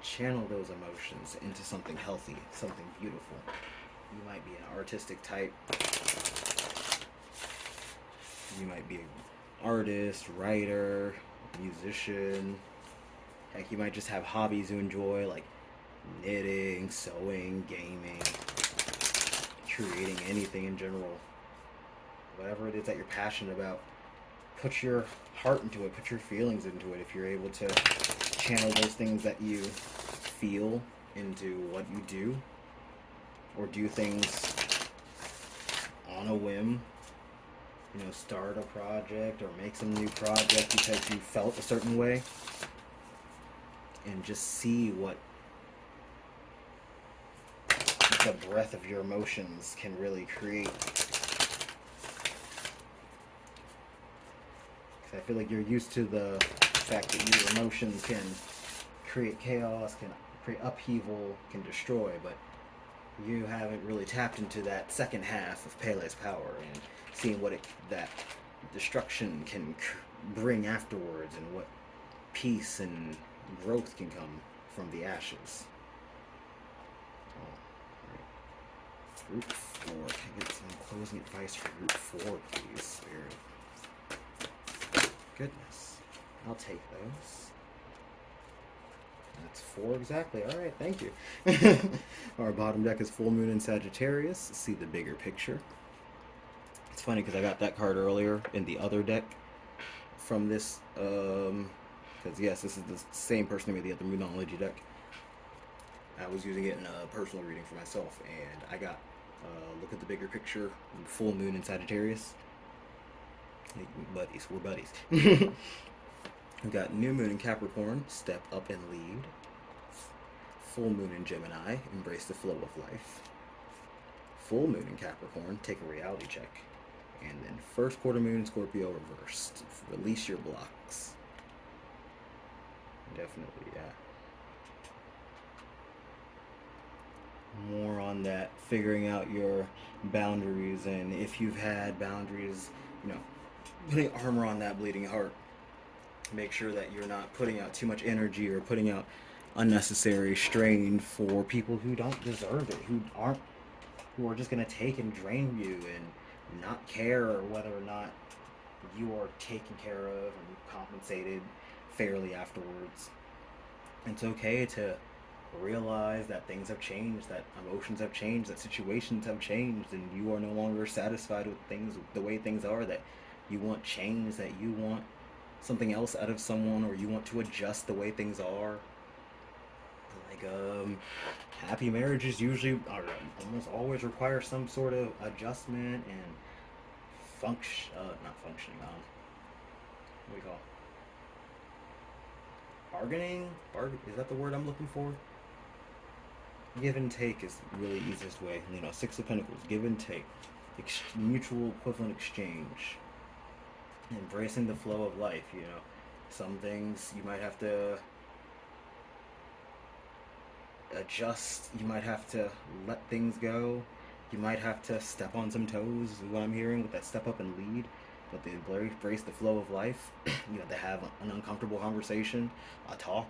channel those emotions into something healthy, something beautiful. You might be an artistic type. You might be an artist, writer, musician. Heck, you might just have hobbies you enjoy, like knitting, sewing, gaming, creating anything in general. Whatever it is that you're passionate about, put your heart into it, put your feelings into it. If you're able to channel those things that you feel into what you do, or do things on a whim, start a project or make some new project because you felt a certain way, and just see what the breath of your emotions can really create. Because I feel like you're used to the fact that your emotions can create chaos, can create upheaval, can destroy, but you haven't really tapped into that second half of Pele's power and seeing what that destruction can bring afterwards, and what peace and growth can come from the ashes. Oh, right. Root 4. Can I get some closing advice for Root 4, please, Spirit? Goodness. I'll take those. That's 4 exactly. Alright, thank you. Our bottom deck is Full Moon in Sagittarius. See the bigger picture. It's funny because I got that card earlier in the other deck from this, because yes, this is the same person who made the other Moonology deck. I was using it in a personal reading for myself, and I got, look at the bigger picture, Full Moon in Sagittarius. Buddies, we're buddies. We've got New Moon in Capricorn, Step Up and Lead. Full Moon in Gemini, Embrace the Flow of Life. Full Moon in Capricorn, Take a Reality Check. And then First Quarter Moon in Scorpio reversed, Release Your Blocks. Definitely, yeah. More on that, figuring out your boundaries, and if you've had boundaries, you know, putting armor on that bleeding heart. Make sure that you're not putting out too much energy or putting out unnecessary strain for people who don't deserve it, who are just going to take and drain you and not care whether or not you are taken care of and compensated fairly afterwards. It's okay to realize that things have changed, that emotions have changed, that situations have changed, and you are no longer satisfied with things the way things are, that you want change, that you want something else out of someone, or you want to adjust the way things are. Like, happy marriages usually almost always require some sort of adjustment and not functioning, what do you call it? Bargaining? Is that the word I'm looking for? Give and take is really the easiest way. You know, 6 of Pentacles, give and take. Mutual equivalent exchange. Embracing the flow of life, you know. Some things you might have to adjust, you might have to let things go, you might have to step on some toes, is what I'm hearing with that step up and lead. But they embrace the flow of life. You know, to have an uncomfortable conversation, a talk,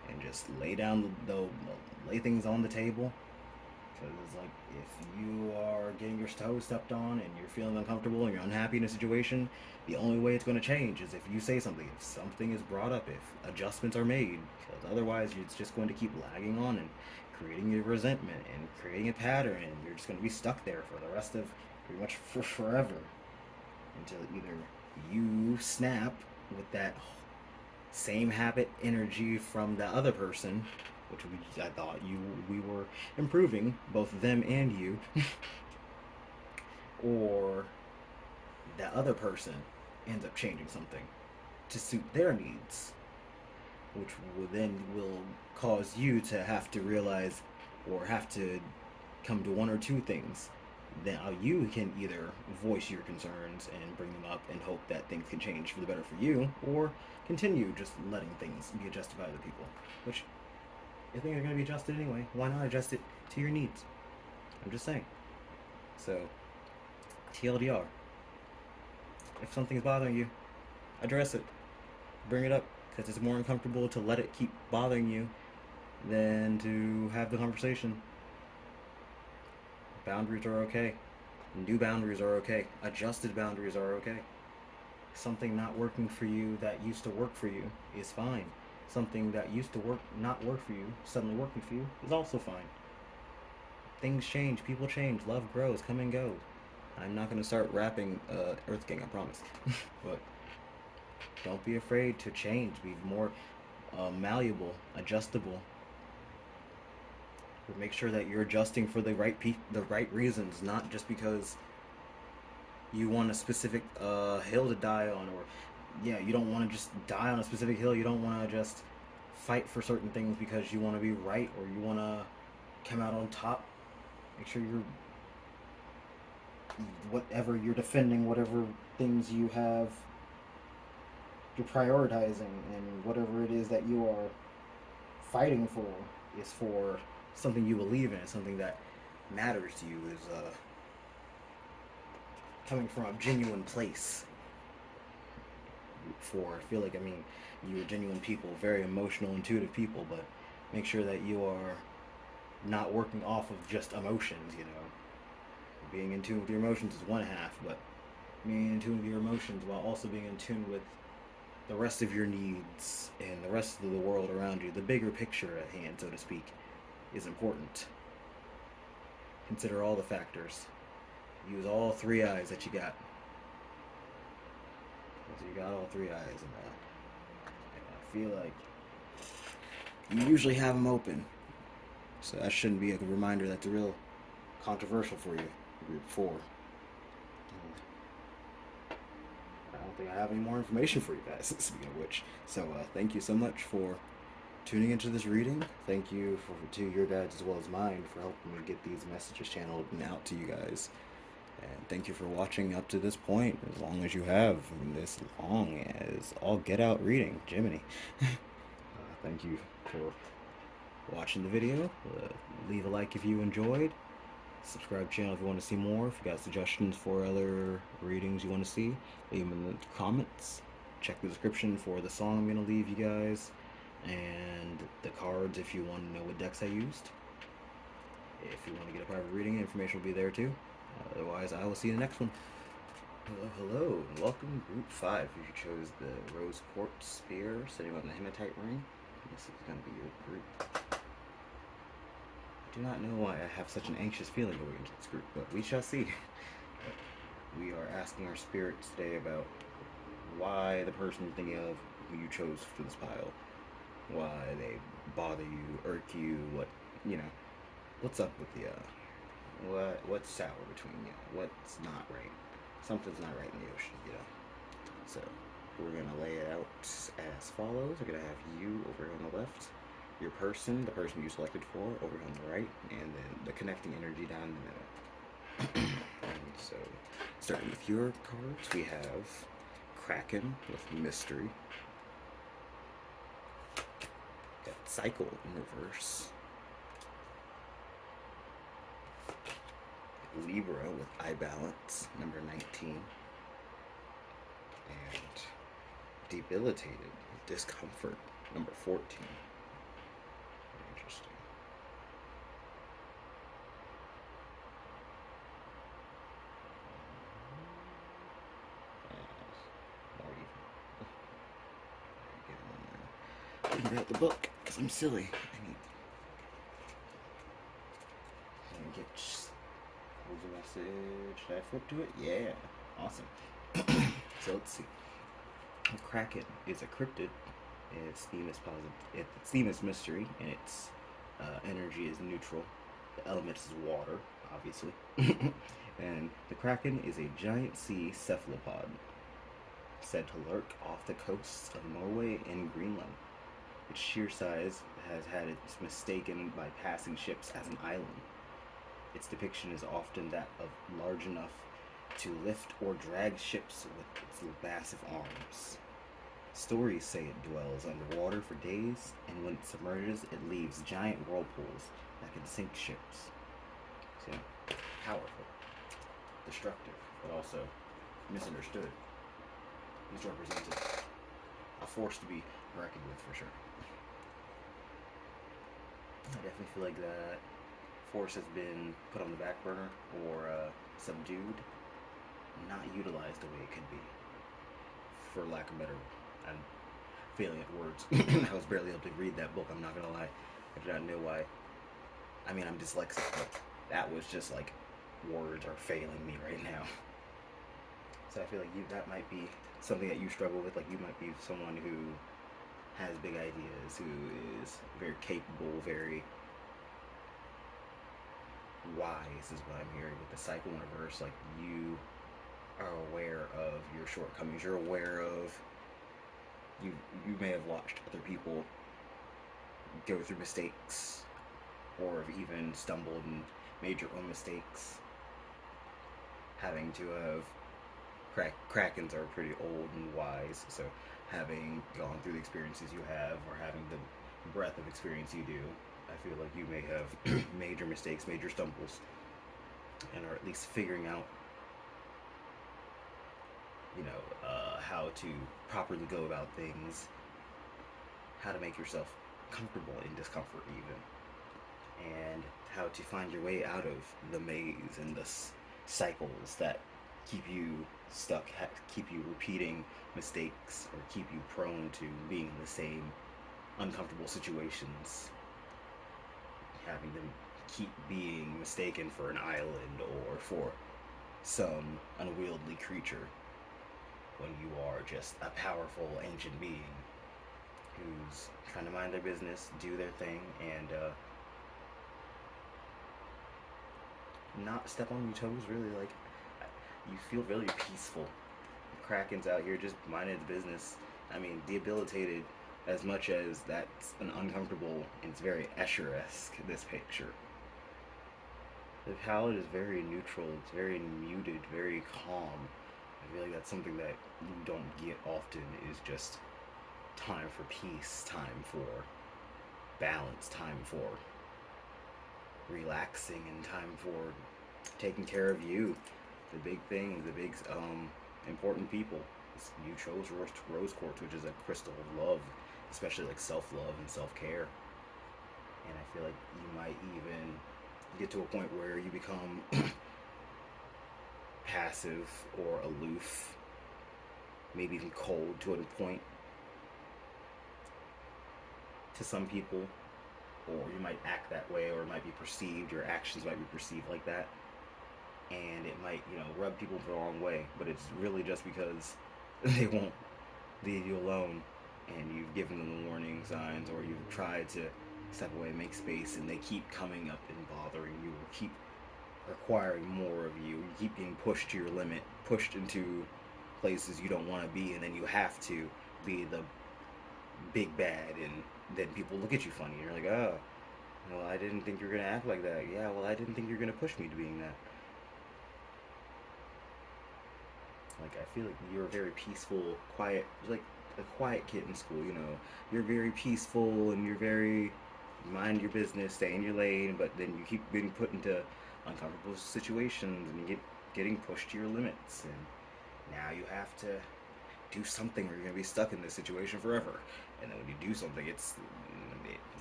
and just lay things on the table. Because it's like, if you are getting your toes stepped on and you're feeling uncomfortable and you're unhappy in a situation, the only way it's going to change is if you say something, if something is brought up, if adjustments are made. Because otherwise, it's just going to keep lagging on and creating your resentment and creating a pattern, and you're just going to be stuck there for the rest of pretty much forever, until either you snap with that same habit energy from the other person, which I thought we were improving, both them and you, or that other person ends up changing something to suit their needs, which will cause you to have to realize or have to come to one or two things. Then you can either voice your concerns and bring them up and hope that things can change for the better for you, or continue just letting things be adjusted by other people, which if things are going to be adjusted anyway, why not adjust it to your needs? I'm just saying. So, TLDR. If something's bothering you, address it. Bring it up, because it's more uncomfortable to let it keep bothering you than to have the conversation. Boundaries are okay. New boundaries are okay. Adjusted boundaries are okay. Something not working for you that used to work for you is fine. Something that used to not work for you, suddenly working for you, is also fine. Things change, people change, love grows, come and go. I'm not going to start rapping Earth King, I promise. But don't be afraid to change. Be more malleable, adjustable. But make sure that you're adjusting for the right reasons, not just because you want a specific hill to die on, or you don't want to just die on a specific hill. You don't want to just fight for certain things because you want to be right, or you want to come out on top. Make sure you're whatever you're defending, whatever things you have, you're prioritizing, and whatever it is that you are fighting for is for something you believe in, something that matters to you, is coming from a genuine place. I feel like, I mean, you're genuine people, very emotional, intuitive people, but make sure that you are not working off of just emotions, you know. Being in tune with your emotions is one half, but being in tune with your emotions while also being in tune with the rest of your needs and the rest of the world around you, the bigger picture at hand, so to speak, is important. Consider all the factors. Use all three eyes that you got. So you got all three eyes, and I feel like you usually have them open. So that shouldn't be a reminder that's real controversial for you. Group 4. I don't think I have any more information for you guys, speaking of which. So thank you so much for tuning into this reading. Thank you to your guys as well as mine for helping me get these messages channeled and out to you guys. And thank you for watching up to this point, as long as you have, this long as all get out reading, Gemini. Thank you for watching the video. Leave a like if you enjoyed. Subscribe to the channel if you want to see more. If you got suggestions for other readings you want to see, leave them in the comments. Check the description for the song I'm going to leave you guys, and the cards if you want to know what decks I used. If you want to get a private reading, information will be there too. Otherwise, I will see you in the next one. Hello, and welcome Group 5. If you chose the Rose Quartz Spear sitting on the Hematite Ring, this is going to be your group. I do not know why I have such an anxious feeling going into this group, but we shall see. We are asking our spirits today about why the person you're thinking of, who you chose for this pile, why they bother you, irk you, what, you know, what's up with the, what's sour between you, what's not right. Something's not right in the ocean, you know. So, we're going to lay it out as follows. We're going to have you over here on the left, your person, the person you selected for, over on the right, and then the connecting energy down in the middle. And so, starting with your cards, we have Kraken with Mystery. Got Cycle in reverse. Libra with Eye Balance, number 19. And Debilitated with Discomfort, number 14. Interesting. Get out the book, because I'm silly. I need to get close a message. Should I flip to it? Yeah. Awesome. So let's see. Kraken is a cryptid. Its theme is positive. Its theme is mystery, and its energy is neutral. The element is water, obviously. And the Kraken is a giant sea cephalopod, said to lurk off the coasts of Norway and Greenland. Its sheer size has had it mistaken by passing ships as an island. Its depiction is often that of large enough to lift or drag ships with its massive arms. Stories say it dwells underwater for days, and when it submerges, it leaves giant whirlpools that can sink ships. So, powerful, destructive, but also misunderstood. He's represented a force to be reckoned with for sure. I definitely feel like that force has been put on the back burner or subdued, not utilized the way it could be. For lack of better, I'm failing at words. I was barely able to read that book, I'm not gonna lie. I do not know why. I mean, I'm dyslexic, but that was just like words are failing me right now. So I feel like that might be something that you struggle with. Like you might be someone who has big ideas, who is very capable, very wise is what I'm hearing with the cycle in reverse. Like you are aware of your shortcomings. You're aware of you may have watched other people go through mistakes or have even stumbled and made your own mistakes. Having to have Krakens are pretty old and wise, so having gone through the experiences you have, or having the breadth of experience you do, I feel like you may have major mistakes, major stumbles, and are at least figuring out, how to properly go about things, how to make yourself comfortable in discomfort, even, and how to find your way out of the maze and the cycles that keep you stuck, keep you repeating mistakes, or keep you prone to being in the same uncomfortable situations, having them keep being mistaken for an island or for some unwieldy creature when you are just a powerful ancient being who's trying to mind their business, do their thing, and not step on your toes, really. Like, you feel really peaceful. Kraken's out here just minding his business. I mean, debilitated as much as that's an uncomfortable, and it's very Escher-esque, this picture. The palette is very neutral, it's very muted, very calm. I feel like that's something that you don't get often, is just time for peace, time for balance, time for relaxing, and time for taking care of you. The big things, the big important people. You chose rose quartz, which is a crystal of love, especially like self-love and self-care. And I feel like you might even get to a point where you become passive or aloof, maybe even cold to a point to some people, or you might act that way, or it might be perceived, your actions might be perceived like that, and it might, rub people the wrong way, but it's really just because they won't leave you alone, and you've given them the warning signs, or you've tried to step away, make space, and they keep coming up and bothering you, or keep requiring more of you. You keep being pushed to your limit, pushed into places you don't want to be, and then you have to be the big bad, and then people look at you funny, and you're like, oh, well, I didn't think you were going to act like that. Yeah, well, I didn't think you were going to push me to being that. Like, I feel like you're a very peaceful, quiet, like a quiet kid in school, You're very peaceful, and you're very mind your business, stay in your lane, but then you keep being put into uncomfortable situations, and you getting pushed to your limits, and now you have to do something, or you're going to be stuck in this situation forever. And then when you do something,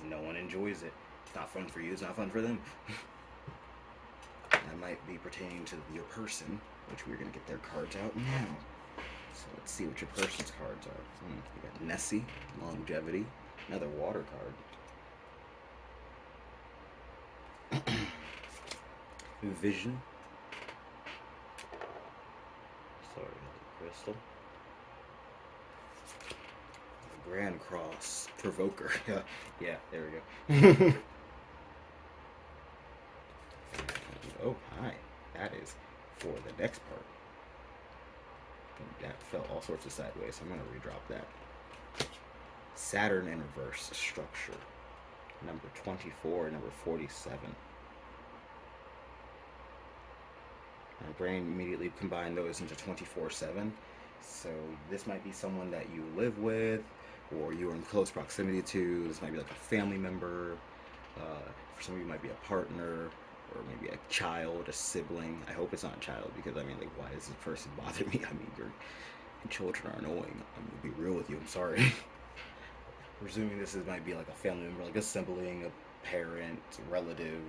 no one enjoys it. It's not fun for you, it's not fun for them. That might be pertaining to your person, which we're going to get their cards out now. So let's see what your person's cards are. You got Nessie, Longevity, another water card. Vision. Sorry, Crystal. Grand Cross. Provoker. Yeah, there we go. Oh, hi. That is for the next part. That fell all sorts of sideways, so I'm going to redrop that. Saturn in reverse structure. Number 24, number 47. My brain immediately combined those into 24/7. So this might be someone that you live with, or you're in close proximity to. This might be like a family member. For some of you, it might be a partner, or maybe a child, a sibling. I hope it's not a child, because why does this person bother me? Your children are annoying. I'm gonna be real with you. I'm sorry. Presuming this might be like a family member, like a sibling, a parent, a relative,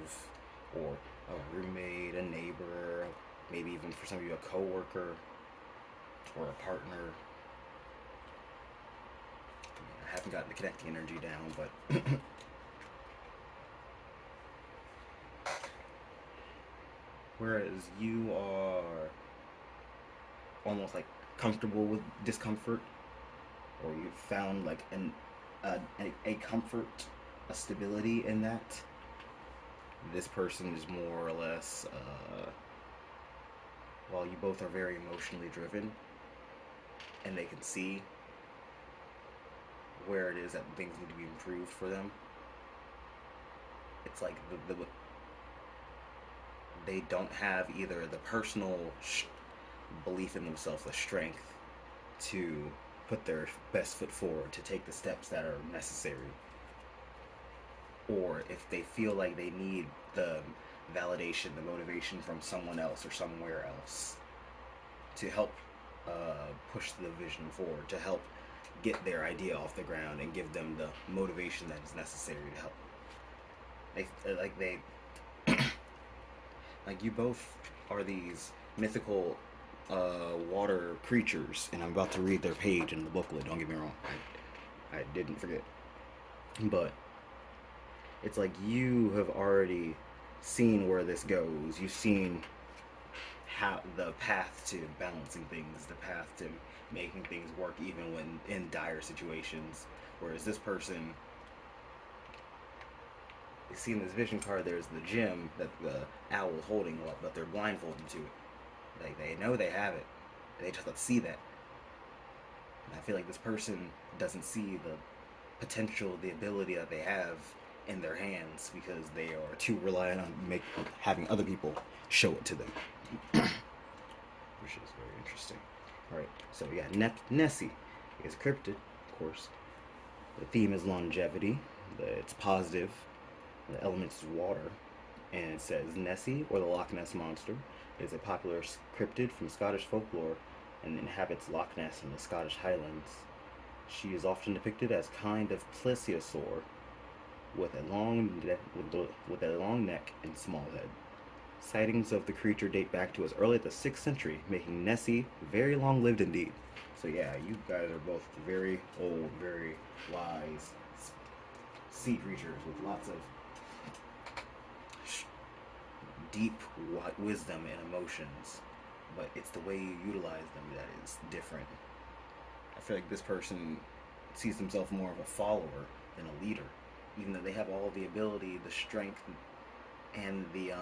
or a roommate, a neighbor, maybe even for some of you a coworker or a partner. I haven't gotten the connecting energy down, but whereas you are almost like comfortable with discomfort, or you've found like a comfort, a stability in that, this person is more or less, while you both are very emotionally driven, and they can see where it is that things need to be improved for them, it's like they don't have either the personal belief in themselves, the strength to put their best foot forward, to take the steps that are necessary, or if they feel like they need the validation, the motivation from someone else or somewhere else to help push the vision forward, to help get their idea off the ground and give them the motivation that is necessary to help. They like you both are these mythical water creatures, and I'm about to read their page in the booklet. Don't get me wrong, I didn't forget, but it's like you have already seen where this goes. You've seen how the path to balancing things, the path to making things work even when in dire situations. Whereas this person, you see in this vision card, there's the gem that the owl is holding up, but they're blindfolded to it. Like they know they have it, they just don't see that. And I feel like this person doesn't see the potential, the ability that they have in their hands because they are too reliant on having other people show it to them, which is very interesting. All right, so we got Nessie is cryptid, of course. The theme is longevity. It's positive. The element is water, and it says Nessie, or the Loch Ness monster, is a popular cryptid from Scottish folklore and inhabits Loch Ness in the Scottish Highlands. She is often depicted as kind of plesiosaur with a long neck and small head. Sightings of the creature date back to as early as the 6th century, making Nessie very long-lived indeed. So yeah, you guys are both very old, very wise sea creatures with lots of deep wisdom and emotions, but it's the way you utilize them that is different. I feel like this person sees themselves more of a follower than a leader, even though they have all the ability, the strength, and the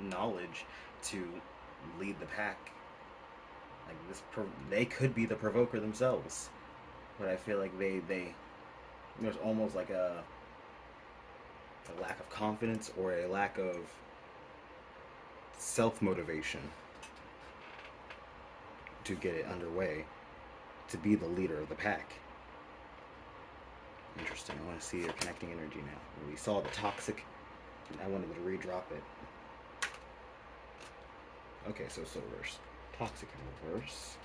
knowledge to lead the pack. Like they could be the provoker themselves, but I feel like there's almost like a lack of confidence or a lack of self-motivation to get it underway, to be the leader of the pack. Interesting. I want to see your connecting energy now. We saw the toxic, and I wanted to redrop it. Okay, so reverse. Toxic in reverse.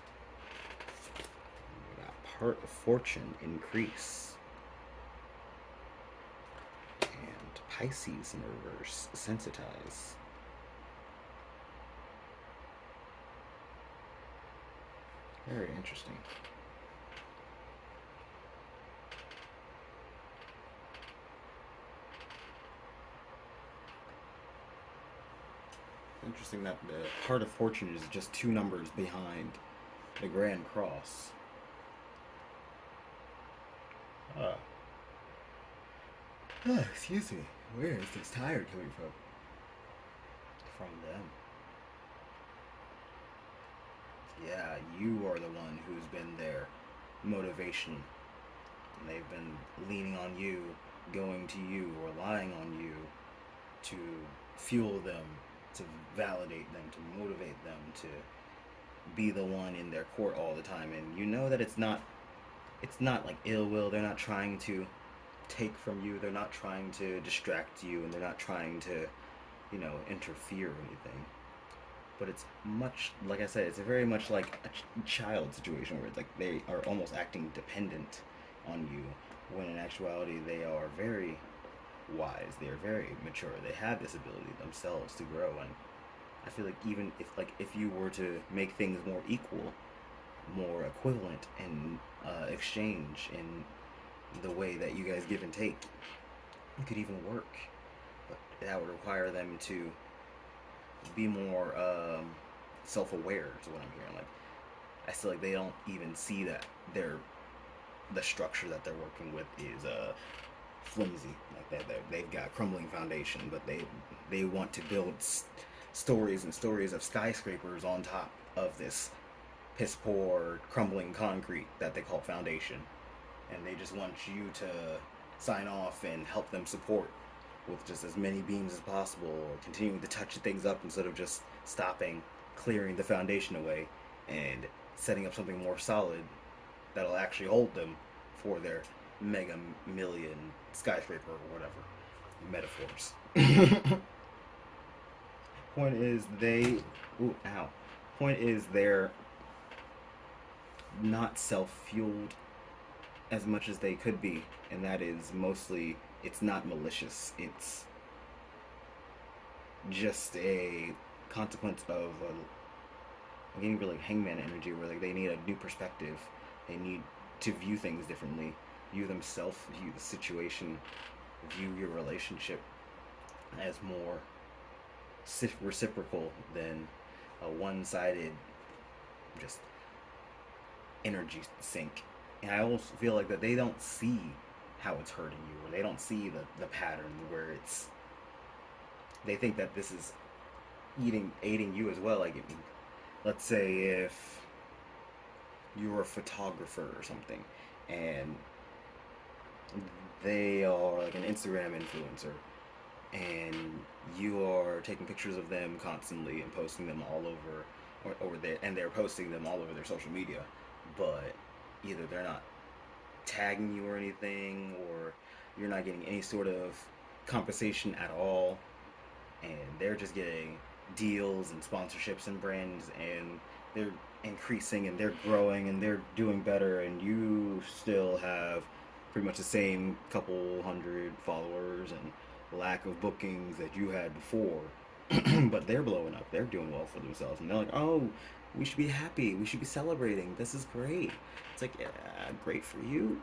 We got part of fortune increase. And Pisces in reverse. Sensitize. Very interesting. Interesting that the heart of fortune is just 2 numbers behind the Grand Cross. Excuse me. Where is this tired coming from? From them. Yeah, you are the one who's been their motivation. And they've been leaning on you, going to you, relying on you to fuel them, to validate them, to motivate them, to be the one in their court all the time. And you know that it's not like ill will. They're not trying to take from you. They're not trying to distract you, and they're not trying to, interfere or anything. But it's much, like I said, it's very much like a child situation where it's like they are almost acting dependent on you, when in actuality they are very wise, they are very mature, they have this ability themselves to grow. And I feel like even if you were to make things more equal, more equivalent in exchange in the way that you guys give and take, it could even work. But that would require them to be more self-aware, is what I'm hearing. Like, I feel like they don't even see that the structure that they're working with is flimsy. Like they've got crumbling foundation, but they want to build stories and stories of skyscrapers on top of this piss poor crumbling concrete that they call foundation. And they just want you to sign off and help them support with just as many beams as possible, or continuing to touch things up instead of just stopping, clearing the foundation away, and setting up something more solid that'll actually hold them for their mega million skyscraper or whatever metaphors. Point is they, ooh, ow. Point is they're not self-fueled as much as they could be, and that is mostly, it's not malicious. It's just a consequence of getting really hangman energy, where like they need a new perspective. They need to view things differently, view themselves, view the situation, view your relationship as more reciprocal than a one-sided just energy sink. And I also feel like that they don't see how it's hurting you, or they don't see the pattern where it's, they think that this is aiding you as well. Like, let's say if you're a photographer or something, and they are like an Instagram influencer, and you are taking pictures of them constantly and posting them all over, and they're posting them all over their social media, but either they're not tagging you or anything, or you're not getting any sort of compensation at all, and they're just getting deals and sponsorships and brands, and they're increasing and they're growing and they're doing better, and you still have pretty much the same couple hundred followers and lack of bookings that you had before. But they're blowing up, they're doing well for themselves, and they're like, oh, we should be happy, we should be celebrating, this is great. It's like, yeah, great for you.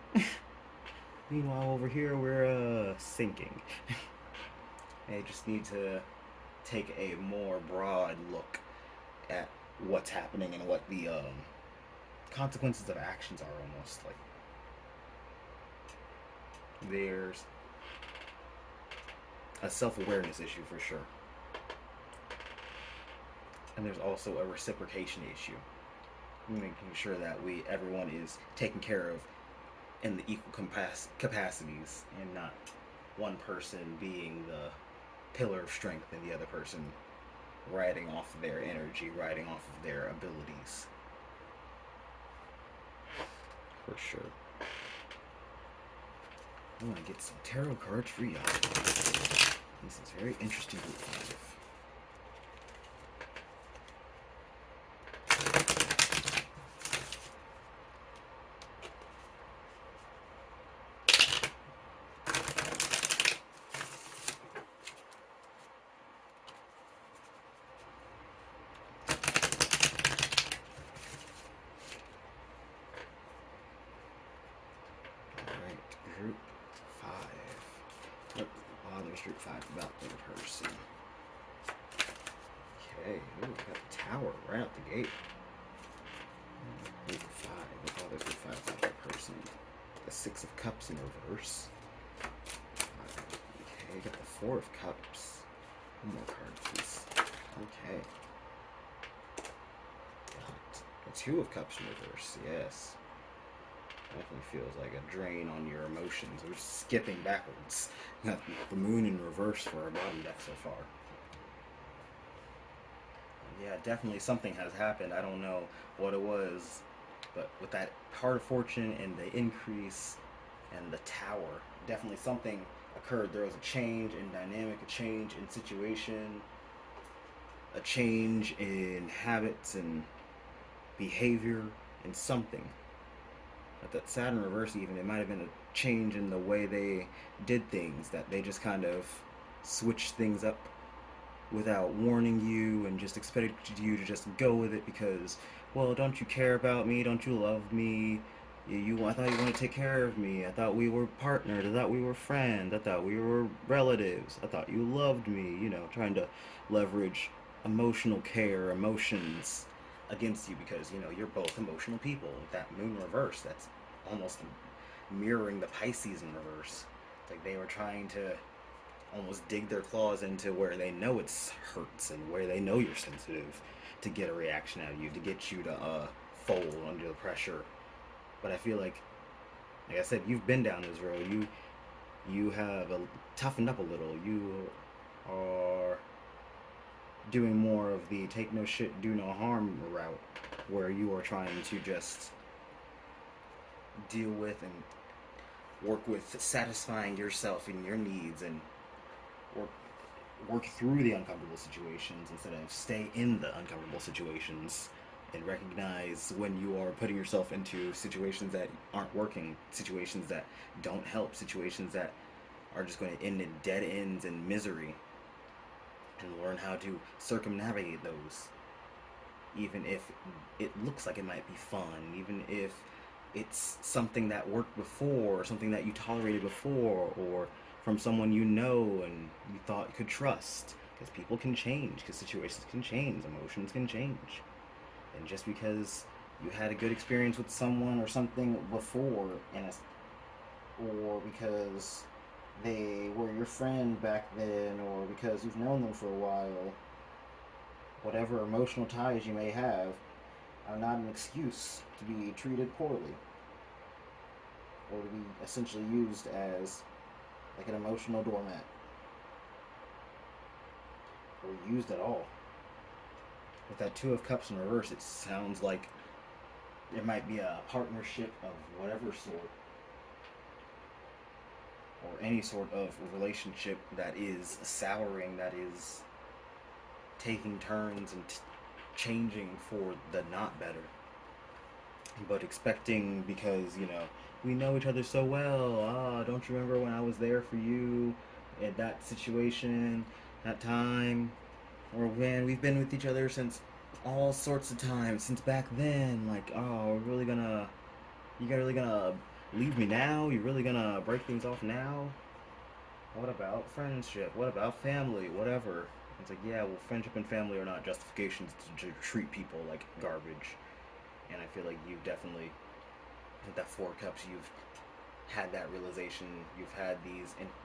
Meanwhile, over here, we're sinking. They just need to take a more broad look at what's happening and what the consequences of actions are, almost. Like, there's a self-awareness issue for sure. And there's also a reciprocation issue. Making sure that everyone is taken care of in the equal capacities, and not one person being the pillar of strength and the other person riding off of their energy, riding off of their abilities. For sure. I'm gonna get some tarot cards for y'all. This is very interesting group 5. Group 5. What bothers Group 5 about their person? Okay, ooh, we got the Tower right out the gate. Group 5. What bothers Group 5 about their person? The 6 of Cups in reverse. Okay, got the 4 of Cups. One more card, please. Okay. Got the 2 of Cups in reverse, yes. Definitely feels like a drain on your emotions. We're skipping backwards. We got the Moon in reverse for our bottom deck so far. Yeah, definitely something has happened. I don't know what it was, but with that Heart of Fortune and the increase and the Tower, definitely something occurred. There was a change in dynamic, a change in situation, a change in habits and behavior, and something. At that Saturn reverse, even, it might have been a change in the way they did things, that they just kind of switched things up without warning you and just expected you to just go with it because, well, don't you care about me? Don't you love me? I thought you wanted to take care of me. I thought we were partners. I thought we were friends. I thought we were relatives. I thought you loved me. Trying to leverage emotional care, emotions against you because, you're both emotional people. With that Moon reverse, that's almost mirroring the Pisces in reverse. It's like they were trying to almost dig their claws into where they know it hurts and where they know you're sensitive to get a reaction out of you, to get you to fold under the pressure. But I feel like I said, you've been down this road. you have toughened up a little. You are doing more of the take no shit, do no harm route, where you are trying to just deal with and work with satisfying yourself and your needs, and work through the uncomfortable situations instead of stay in the uncomfortable situations, and recognize when you are putting yourself into situations that aren't working, situations that don't help, situations that are just going to end in dead ends and misery, and learn how to circumnavigate those, even if it looks like it might be fun, even if it's something that worked before, or something that you tolerated before, or from someone you know and you thought could trust. Because people can change, because situations can change, emotions can change. And just because you had a good experience with someone or something before, or because they were your friend back then, or because you've known them for a while, whatever emotional ties you may have are not an excuse to be treated poorly, or to be essentially used as like an emotional doormat, or used at all. With that Two of Cups in reverse, it sounds like there might be a partnership of whatever sort, or any sort of relationship that is souring, that is taking turns and changing for the not better. But expecting, because, we know each other so well. Don't you remember when I was there for you at that situation, that time? Or when we've been with each other since all sorts of times, since back then. Like, we're really gonna, you guys really gonna leave me now? You really gonna break things off now? What about friendship? What about family? Whatever. It's like, yeah, well, friendship and family are not justifications to treat people like garbage. And I feel like you've definitely, with that Four of Cups, you've had that realization. You've had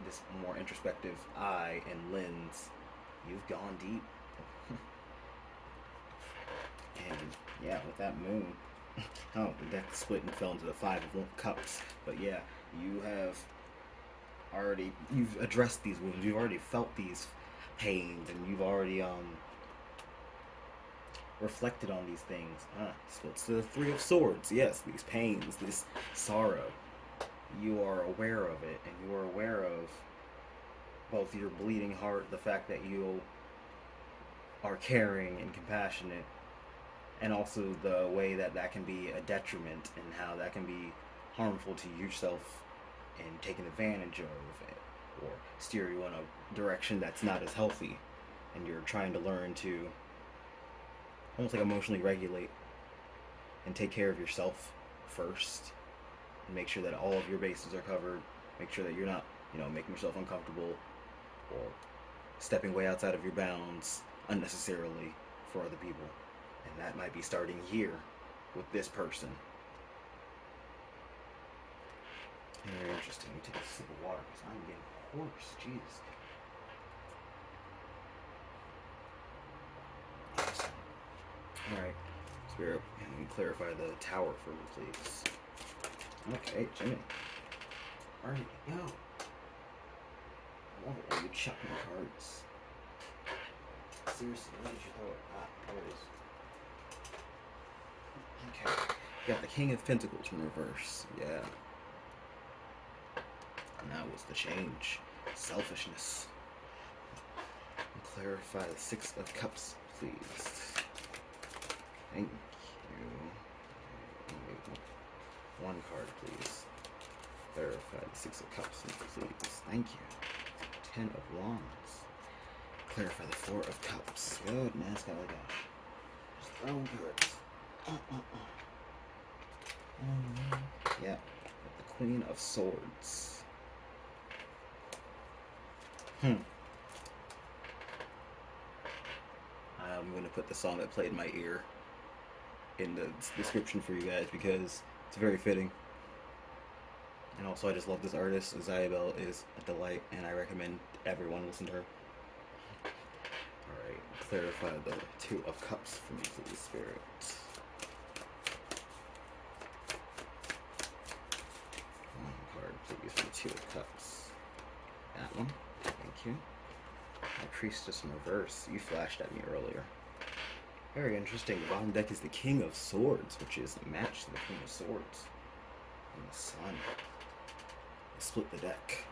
this more introspective eye and lens. You've gone deep. And yeah, with that moon, the deck split and fell into the Five of Cups. But yeah, you've addressed these wounds. You've already felt these pains, and you've already reflected on these things. Splits to the Three of Swords. Yes, these pains, this sorrow. You are aware of it, and you are aware of both your bleeding heart, the fact that you are caring and compassionate, and also the way that can be a detriment, and how that can be harmful to yourself and taken advantage of it, or steer you in a direction that's not as healthy. And you're trying to learn to almost like emotionally regulate and take care of yourself first, and make sure that all of your bases are covered. Make sure that you're not, making yourself uncomfortable or stepping way outside of your bounds unnecessarily for other people. And that might be starting here with this person. Very interesting. Let me take a sip of water because I'm getting hoarse. Jesus. Alright, Spirit, can you clarify the tower for me, please? Okay, Jimmy. Alright, yo. I love it when you chuck my cards. Seriously, where did you throw it? There it is. Okay. You got the King of Pentacles in reverse. Yeah. And that was the change. Selfishness. And clarify the Six of Cups, please. Thank you. One card, please. Clarify the Six of Cups, please. Thank you. Ten of Wands. Clarify the Four of Cups. Goodness, golly gosh. Just throwing cards. Yeah. The Queen of Swords. I'm going to put the song that played in my ear in the description for you guys because it's very fitting. And also, I just love this artist. Isabel is a delight, and I recommend everyone listen to her. Alright, clarify the Two of Cups for me, please, Spirit. One card, please, for the Two of Cups. that one. Thank you. High Priestess in reverse. You flashed at me earlier. Very interesting. The bottom deck is the King of Swords, which is a match to the King of Swords. And the Sun. They split the deck.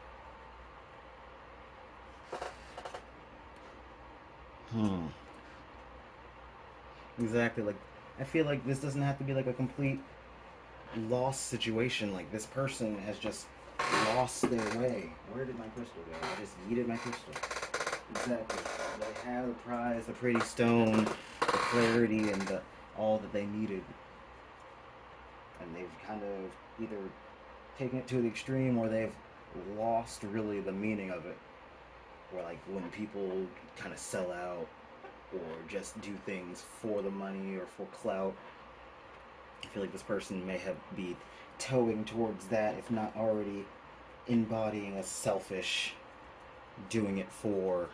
Exactly. Like, I feel like this doesn't have to be like a complete lost situation. Like, this person has just lost their way. Where did my crystal go? I just needed my crystal. Exactly. They have the prize, the pretty stone, the clarity, and all that they needed. And they've kind of either taken it to the extreme or they've lost really the meaning of it. Or like when people kind of sell out or just do things for the money or for clout. I feel like this person may be towing towards that, if not already embodying a selfish, doing it for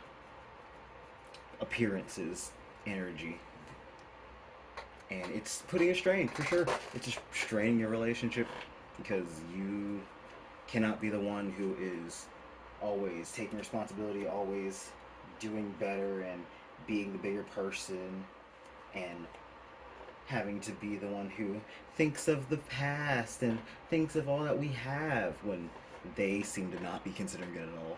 appearances energy. And it's putting a strain, for sure. It's just straining your relationship because you cannot be the one who is always taking responsibility, always doing better and being the bigger person and having to be the one who thinks of the past and thinks of all that we have when they seem to not be considering it at all.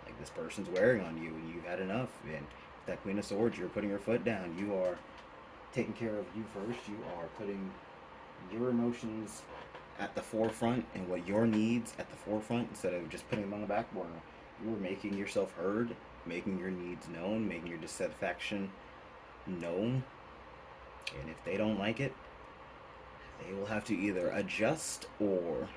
Like, this person's wearing on you and you've had enough, and that Queen of Swords, you're putting your foot down. You are taking care of you first. You are putting your emotions at the forefront and what your needs at the forefront instead of just putting them on the back burner. You're making yourself heard, making your needs known, making your dissatisfaction known. And if they don't like it, they will have to either adjust or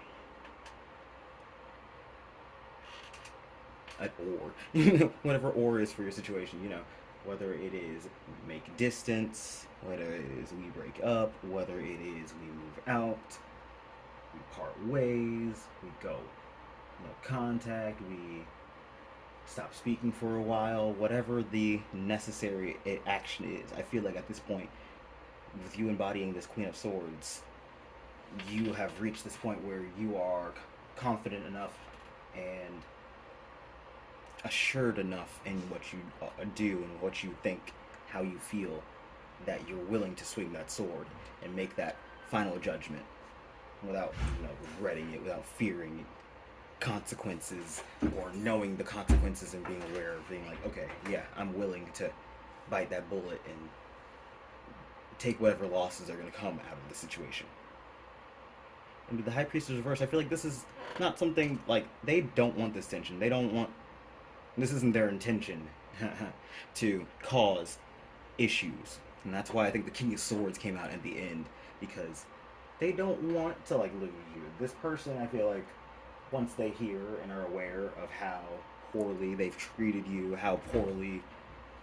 whatever or is for your situation, whether it is make distance, whether it is we break up, whether it is we move out, we part ways, we go no contact, we stop speaking for a while, whatever the necessary action is. I feel like at this point, with you embodying this Queen of Swords, you have reached this point where you are confident enough and assured enough in what you do and what you think, how you feel, that you're willing to swing that sword and make that final judgment without regretting it, without fearing consequences or knowing the consequences and being aware of being like, okay, yeah, I'm willing to bite that bullet and take whatever losses are going to come out of the situation. And with the High Priestess reverse, I feel like this is not something like they don't want this tension. They don't want. This isn't their intention to cause issues, and that's why I think the King of Swords came out at the end, because they don't want to like lose you. This person, I feel like, once they hear and are aware of how poorly they've treated you, how poorly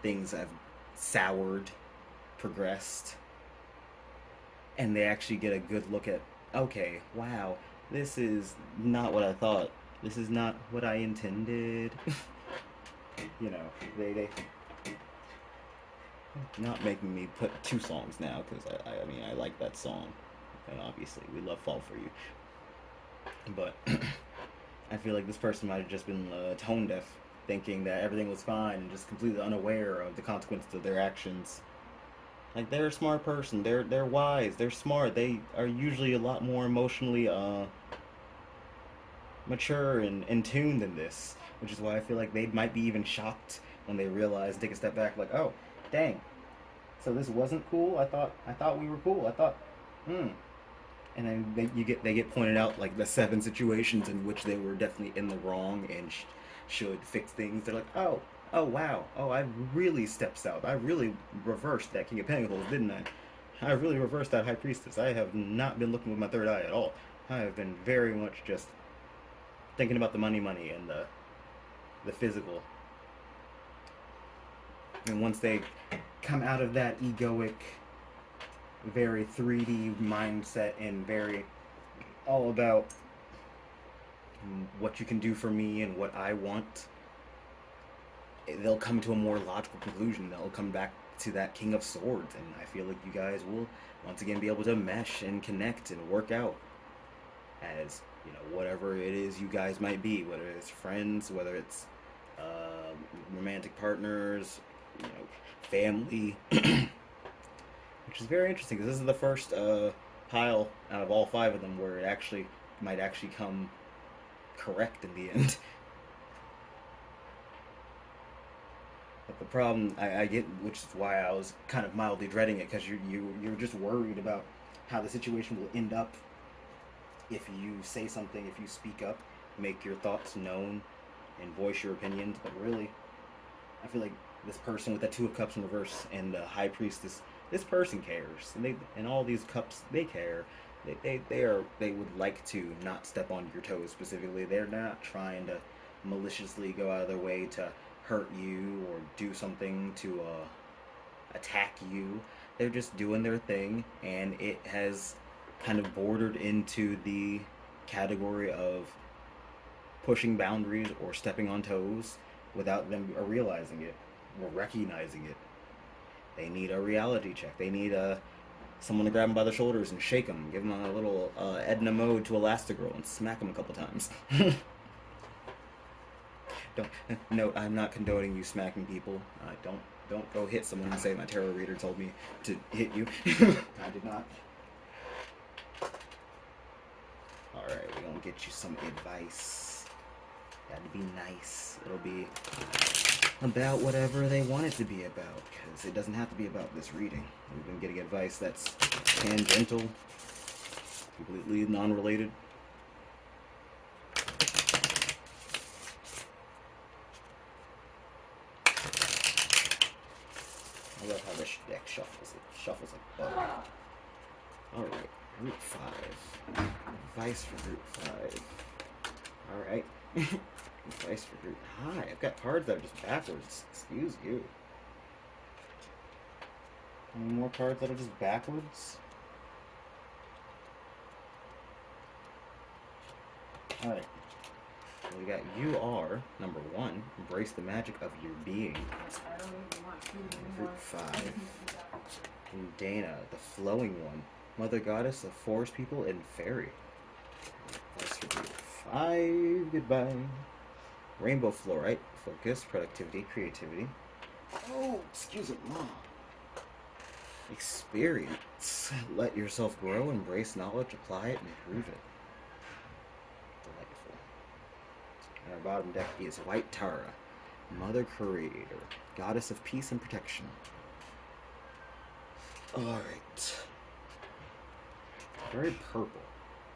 things have soured, progressed, and they actually get a good look at, okay, wow, this is not what I thought. This is not what I intended. They not making me put two songs now because I like that song, and obviously we love Fall for You, but I feel like this person might have just been tone deaf, thinking that everything was fine and just completely unaware of the consequences of their actions. Like, they're a smart person, they're wise, they're smart, they are usually a lot more emotionally mature and in tune than this, which is why I feel like they might be even shocked when they realize and take a step back, like, oh, dang, so this wasn't cool. I thought we were cool. I thought, and then they get pointed out like the 7 situations in which they were definitely in the wrong and should fix things. They're like, oh wow, oh, I really stepped south. I really reversed that King of Pentacles, didn't I? I really reversed that High Priestess. I have not been looking with my third eye at all. I have been very much just thinking about the money and the physical. And once they come out of that egoic, very 3D mindset and very all about what you can do for me and what I want, they'll come to a more logical conclusion. They'll come back to that King of Swords, and I feel like you guys will once again be able to mesh and connect and work out as you know, whatever it is you guys might be, whether it's friends, whether it's romantic partners, you know, family, which is very interesting because this is the first pile out of all five of them where it actually might actually come correct in the end. But the problem I get, which is why I was kind of mildly dreading it, because you're just worried about how the situation will end up if you say something, if you speak up, make your thoughts known, and voice your opinions. But really, I feel like this person with that Two of Cups in reverse and the High Priestess, this person cares, and all these cups they care. They would like to not step on your toes specifically. They're not trying to maliciously go out of their way to hurt you or do something to attack you. They're just doing their thing, and it has kind of bordered into the category of pushing boundaries or stepping on toes without them realizing it or recognizing it. They need a reality check. They need someone to grab them by the shoulders and shake them, give them a little Edna mode to Elastigirl and smack them a couple times. Don't note. I'm not condoning you smacking people. Don't go hit someone and say my tarot reader told me to hit you. I did not. All right, we're gonna get you some advice. Gotta be nice. It'll be about whatever they want it to be about, because it doesn't have to be about this reading. We've been getting advice that's tangential, completely non-related. I love how this deck shuffles. It shuffles like butter. Alright, Root 5. Advice for Root 5. Alright. Advice for Root. Hi, I've got cards that are just backwards. Excuse you. Any more cards that are just backwards? Alright. We got you are, number 1, embrace the magic of your being. Root 5. And Dana, the flowing one, mother goddess of forest people and fairy. That's for Root 5. Goodbye. Rainbow fluorite, focus, productivity, creativity. Oh, excuse me, Mom. Experience. Let yourself grow, embrace knowledge, apply it, and improve it. Delightful. And our bottom deck is Waite Tara, Mother Creator, Goddess of Peace and Protection. Alright. Very purple.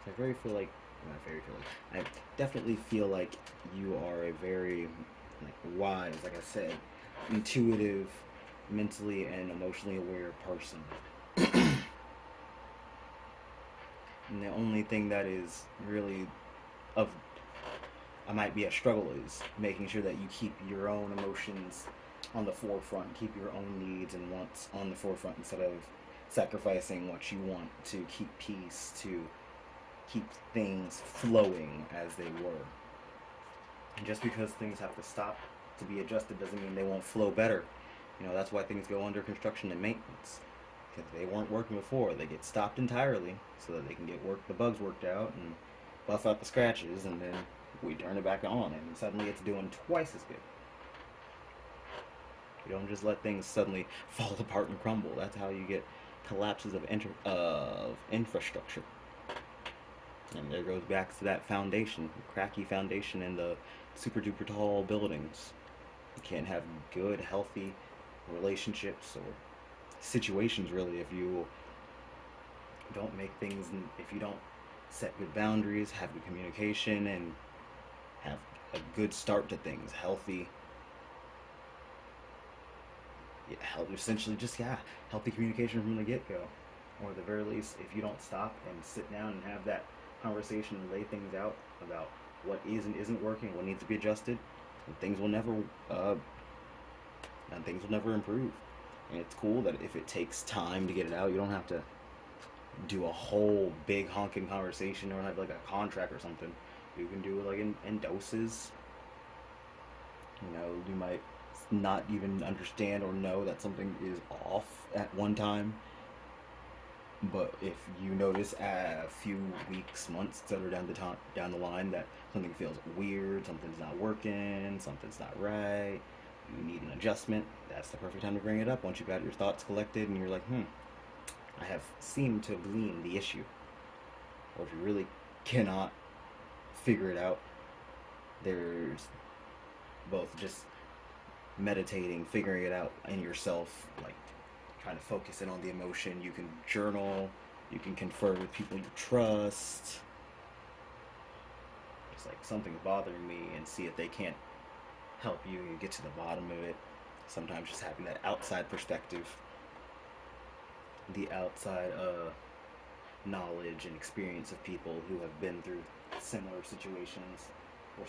I very feel like, not very feel like, I definitely feel like you are a very, like, wise, like I said, intuitive, mentally and emotionally aware person. And the only thing that is really of I might be a struggle is making sure that you keep your own emotions on the forefront, keep your own needs and wants on the forefront instead of sacrificing what you want to keep peace, to keep things flowing as they were. And just because things have to stop to be adjusted doesn't mean they won't flow better. You know, that's why things go under construction and maintenance. Because they weren't working before. They get stopped entirely so that they can get the bugs worked out and buff out the scratches, and then we turn it back on and suddenly it's doing twice as good. You don't just let things suddenly fall apart and crumble. That's how you get collapses of infrastructure. And there goes back to that foundation, cracky foundation in the super duper tall buildings. You can't have good, healthy relationships or situations really if you don't make things, if you don't set good boundaries, have good communication, and have a good start to things, healthy, essentially just healthy communication from the get-go. Or at the very least, if you don't stop and sit down and have that conversation and lay things out about what is and isn't working, what needs to be adjusted, things will never improve. And it's cool that if it takes time to get it out, you don't have to do a whole big honking conversation or have like a contract or something. You can do it like in doses. You know, you might not even understand or know that something is off at one time. But if you notice a few weeks, months, etc. Down the line that something feels weird, something's not working, something's not right, you need an adjustment, that's the perfect time to bring it up once you've got your thoughts collected and you're like, I have seemed to glean the issue. Or if you really cannot figure it out, there's both just meditating, figuring it out in yourself, like kind of focusing on the emotion. You can journal, you can confer with people you trust. It's like something's bothering me, and see if they can't help you and get to the bottom of it. Sometimes just having that outside perspective, the outside knowledge and experience of people who have been through similar situations or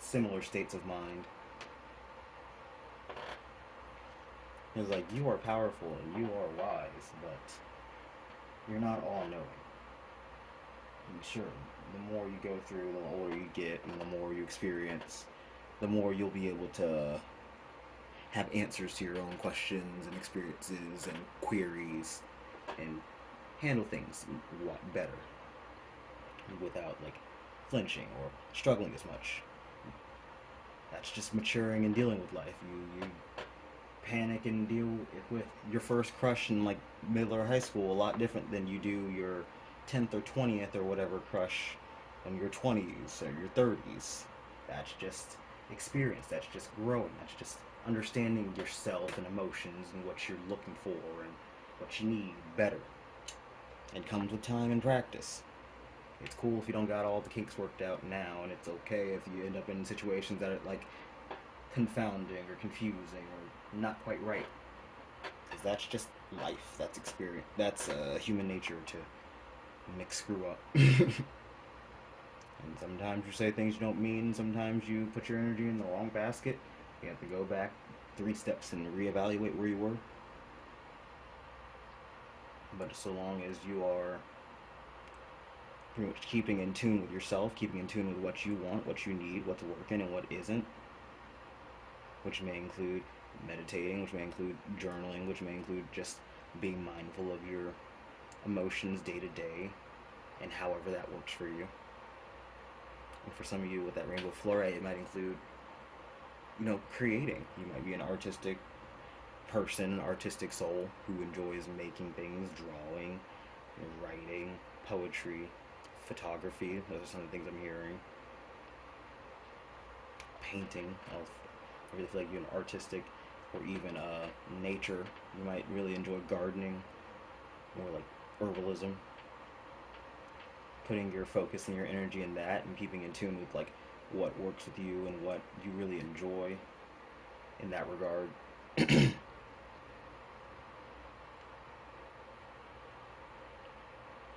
similar states of mind. It's like, you are powerful and you are wise, but you're not all knowing. And sure, the more you go through, the older you get, and the more you experience, the more you'll be able to have answers to your own questions and experiences and queries, and handle things better without like flinching or struggling as much. That's just maturing and dealing with life. You panic and deal with your first crush in like middle or high school a lot different than you do your 10th or 20th or whatever crush in your 20s or your 30s. That's just experience. That's just growing. That's just understanding yourself and emotions and what you're looking for and what you need better. It comes with time and practice. It's cool if you don't got all the kinks worked out now, and it's okay if you end up in situations that are like confounding or confusing or not quite right. Because that's just life. That's experience. That's human nature to screw up. And sometimes you say things you don't mean. Sometimes you put your energy in the wrong basket. You have to go back 3 steps and reevaluate where you were. But so long as you are pretty much keeping in tune with yourself, keeping in tune with what you want, what you need, what's working and what isn't, which may include meditating, which may include journaling, which may include just being mindful of your emotions day to day, and however that works for you. And for some of you with that rainbow flare, it might include, creating. You might be an artistic person, an artistic soul who enjoys making things, drawing, writing, poetry, photography. Those are some of the things I'm hearing. Painting. I really feel like you're an artistic, or even nature. You might really enjoy gardening, or like herbalism. Putting your focus and your energy in that, and keeping in tune with like what works with you and what you really enjoy in that regard.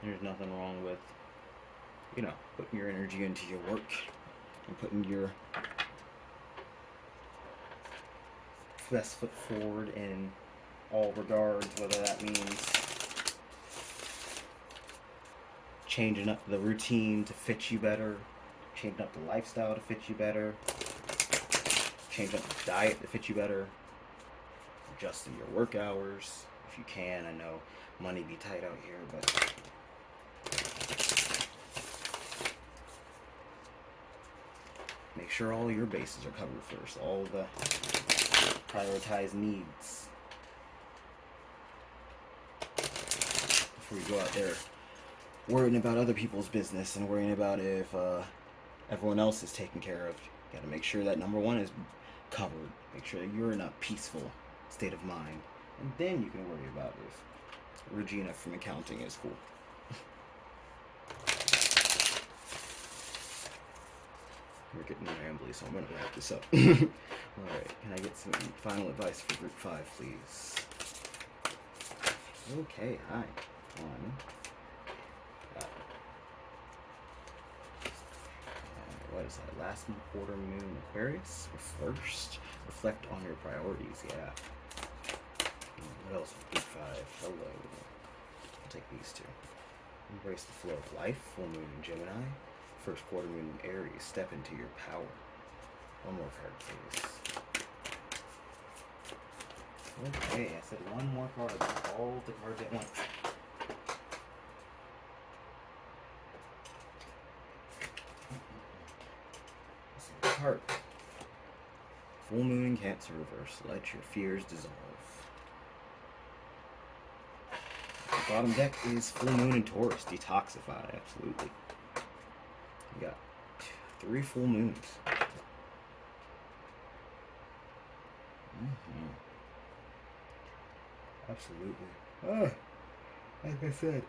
There's nothing wrong with, putting your energy into your work and putting your best foot forward in all regards, whether that means changing up the routine to fit you better, changing up the lifestyle to fit you better, changing up the diet to fit you better, adjusting your work hours if you can. I know money be tight out here, but make sure all your bases are covered first, all the prioritized needs, before you go out there worrying about other people's business and worrying about if everyone else is taken care of. You gotta make sure that number one is covered. Make sure that you're in a peaceful state of mind, and then you can worry about if Regina from accounting is cool. We're getting rambly, so I'm gonna wrap this up. Alright, can I get some final advice for group 5, please? Okay, hi. What is that? Last quarter moon Aquarius? Or first? Reflect on your priorities, yeah. What else with group 5? Hello. I'll take these two. Embrace the flow of life. Full moon in Gemini. First quarter moon in Aries. Step into your power. One more card, please. Okay, I said one more card. All the cards at once. card. Full moon in Cancer reverse. Let your fears dissolve. The bottom deck is full moon in Taurus. Detoxify. Absolutely. You got 3 full moons. Absolutely. Like I said,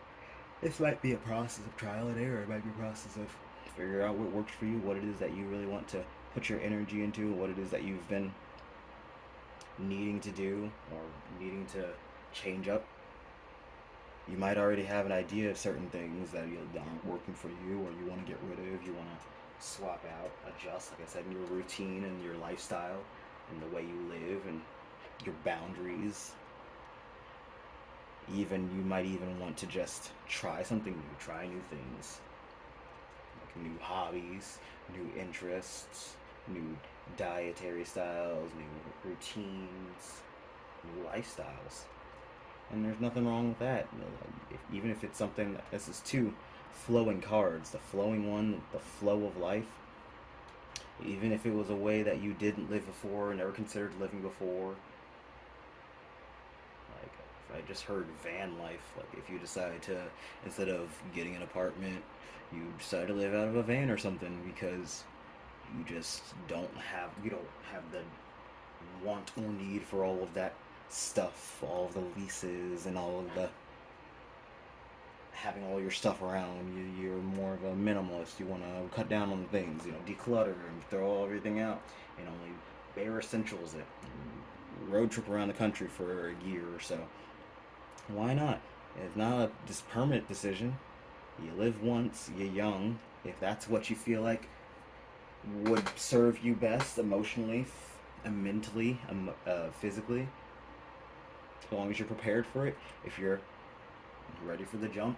this might be a process of trial and error. It might be a process of figure out what works for you, what it is that you really want to put your energy into, what it is that you've been needing to do or needing to change up. You might already have an idea of certain things that aren't working for you or you want to get rid of, you want to swap out, adjust, like I said, in your routine and your lifestyle and the way you live and your boundaries. Even you might even want to just try something new, try new things, like new hobbies, new interests, new dietary styles, new routines, new lifestyles. And there's nothing wrong with that. Even if it's something that this is 2 flowing cards, the flowing one, the flow of life. Even if it was a way that you didn't live before, never considered living before. I just heard van life. Like if you decide to, instead of getting an apartment, you decide to live out of a van or something because you just don't have the want or need for all of that stuff, all of the leases and all of the having all your stuff around. You're more of a minimalist. You want to cut down on things, declutter and throw everything out and only bare essentials. That road trip around the country for a year or so. Why not? It's not a permanent decision. You live once, you're young. If that's what you feel like would serve you best emotionally, mentally, physically, as long as you're prepared for it, if you're ready for the jump,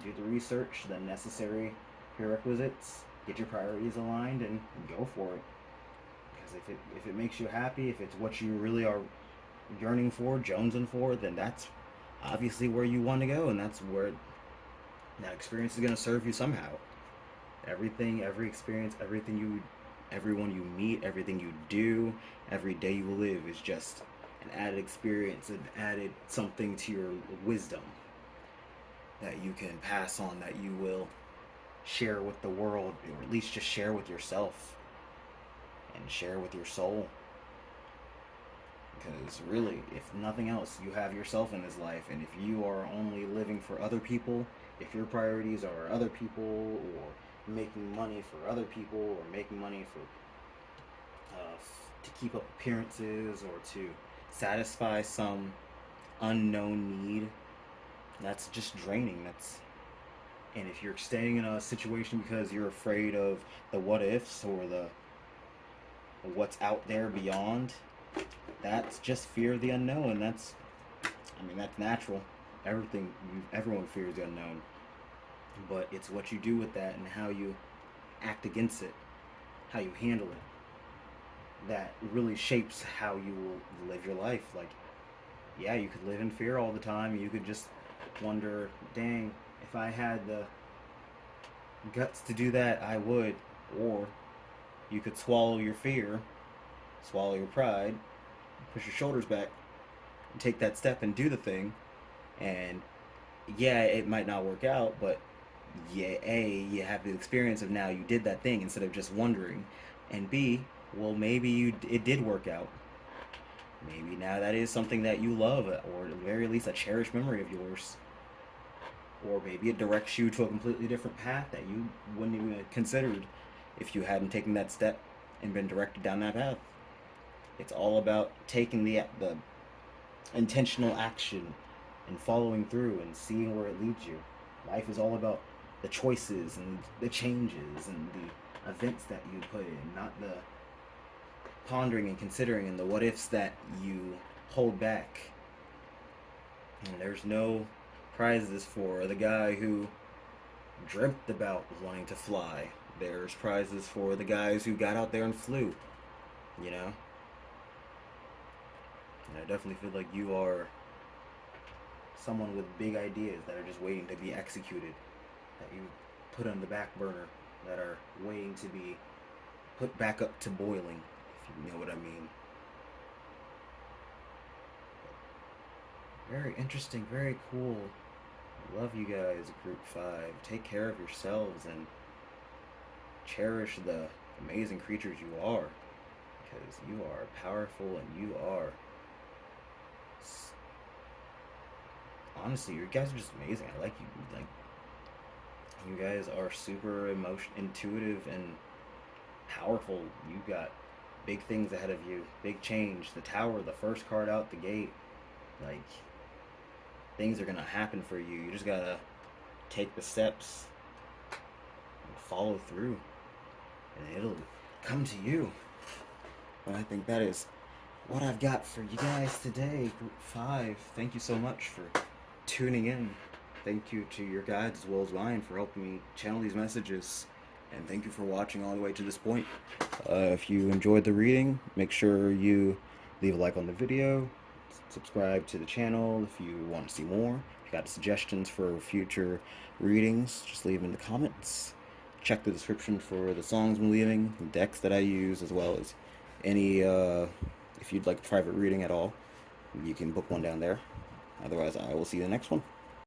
do the research, the necessary prerequisites, get your priorities aligned, and go for it. Because if it makes you happy, if it's what you really are yearning for, jonesing for, then that's obviously where you want to go, and that's where that experience is going to serve you somehow. Everything, every experience, everyone you meet, everything you do, every day you live is just an added experience, an added something to your wisdom that you can pass on, that you will share with the world, or at least just share with yourself and share with your soul. Because really, if nothing else, you have yourself in this life, and if you are only living for other people, if your priorities are other people, or making money for other people, or making money for to keep up appearances, or to satisfy some unknown need, that's just draining. And if you're staying in a situation because you're afraid of the what ifs or the what's out there beyond, that's just fear of the unknown. That's natural. Everyone fears the unknown, but it's what you do with that and how you act against it, how you handle it, that really shapes how you will live your life. Like, yeah, you could live in fear all the time. You could just wonder, dang, if I had the guts to do that, I would. Or you could swallow your fear, swallow your pride, push your shoulders back, and take that step and do the thing. And yeah, it might not work out, but yeah, A, you have the experience of now you did that thing instead of just wondering. And B, well, maybe it did work out. Maybe now that is something that you love, or at the very least a cherished memory of yours. Or maybe it directs you to a completely different path that you wouldn't even have considered if you hadn't taken that step and been directed down that path. It's all about taking the intentional action and following through and seeing where it leads you. Life is all about the choices and the changes and the events that you put in, not the pondering and considering and the what ifs that you hold back. And there's no prizes for the guy who dreamt about wanting to fly. There's prizes for the guys who got out there and flew, And I definitely feel like you are someone with big ideas that are just waiting to be executed, that you put on the back burner, that are waiting to be put back up to boiling, if you know what I mean. Very interesting, very cool. Love you guys, Group 5. Take care of yourselves and cherish the amazing creatures you are. Because you are powerful and you are. Honestly, you guys are just amazing. I like you. Like, you guys are super intuitive and powerful. You got big things ahead of you. Big change. The tower, the first card out the gate. Like, things are gonna happen for you. You just gotta take the steps and follow through, and it'll come to you. And I think that is what I've got for you guys today, Group 5. Thank you so much for tuning in. Thank you to your guides as well as mine for helping me channel these messages. And thank you for watching all the way to this point. If you enjoyed the reading, make sure you leave a like on the video, subscribe to the channel if you want to see more. If you got suggestions for future readings, just leave in the comments. Check the description for the songs I'm leaving, the decks that I use, as well as any, if you'd like a private reading at all, you can book one down there. Otherwise, I will see you in the next one.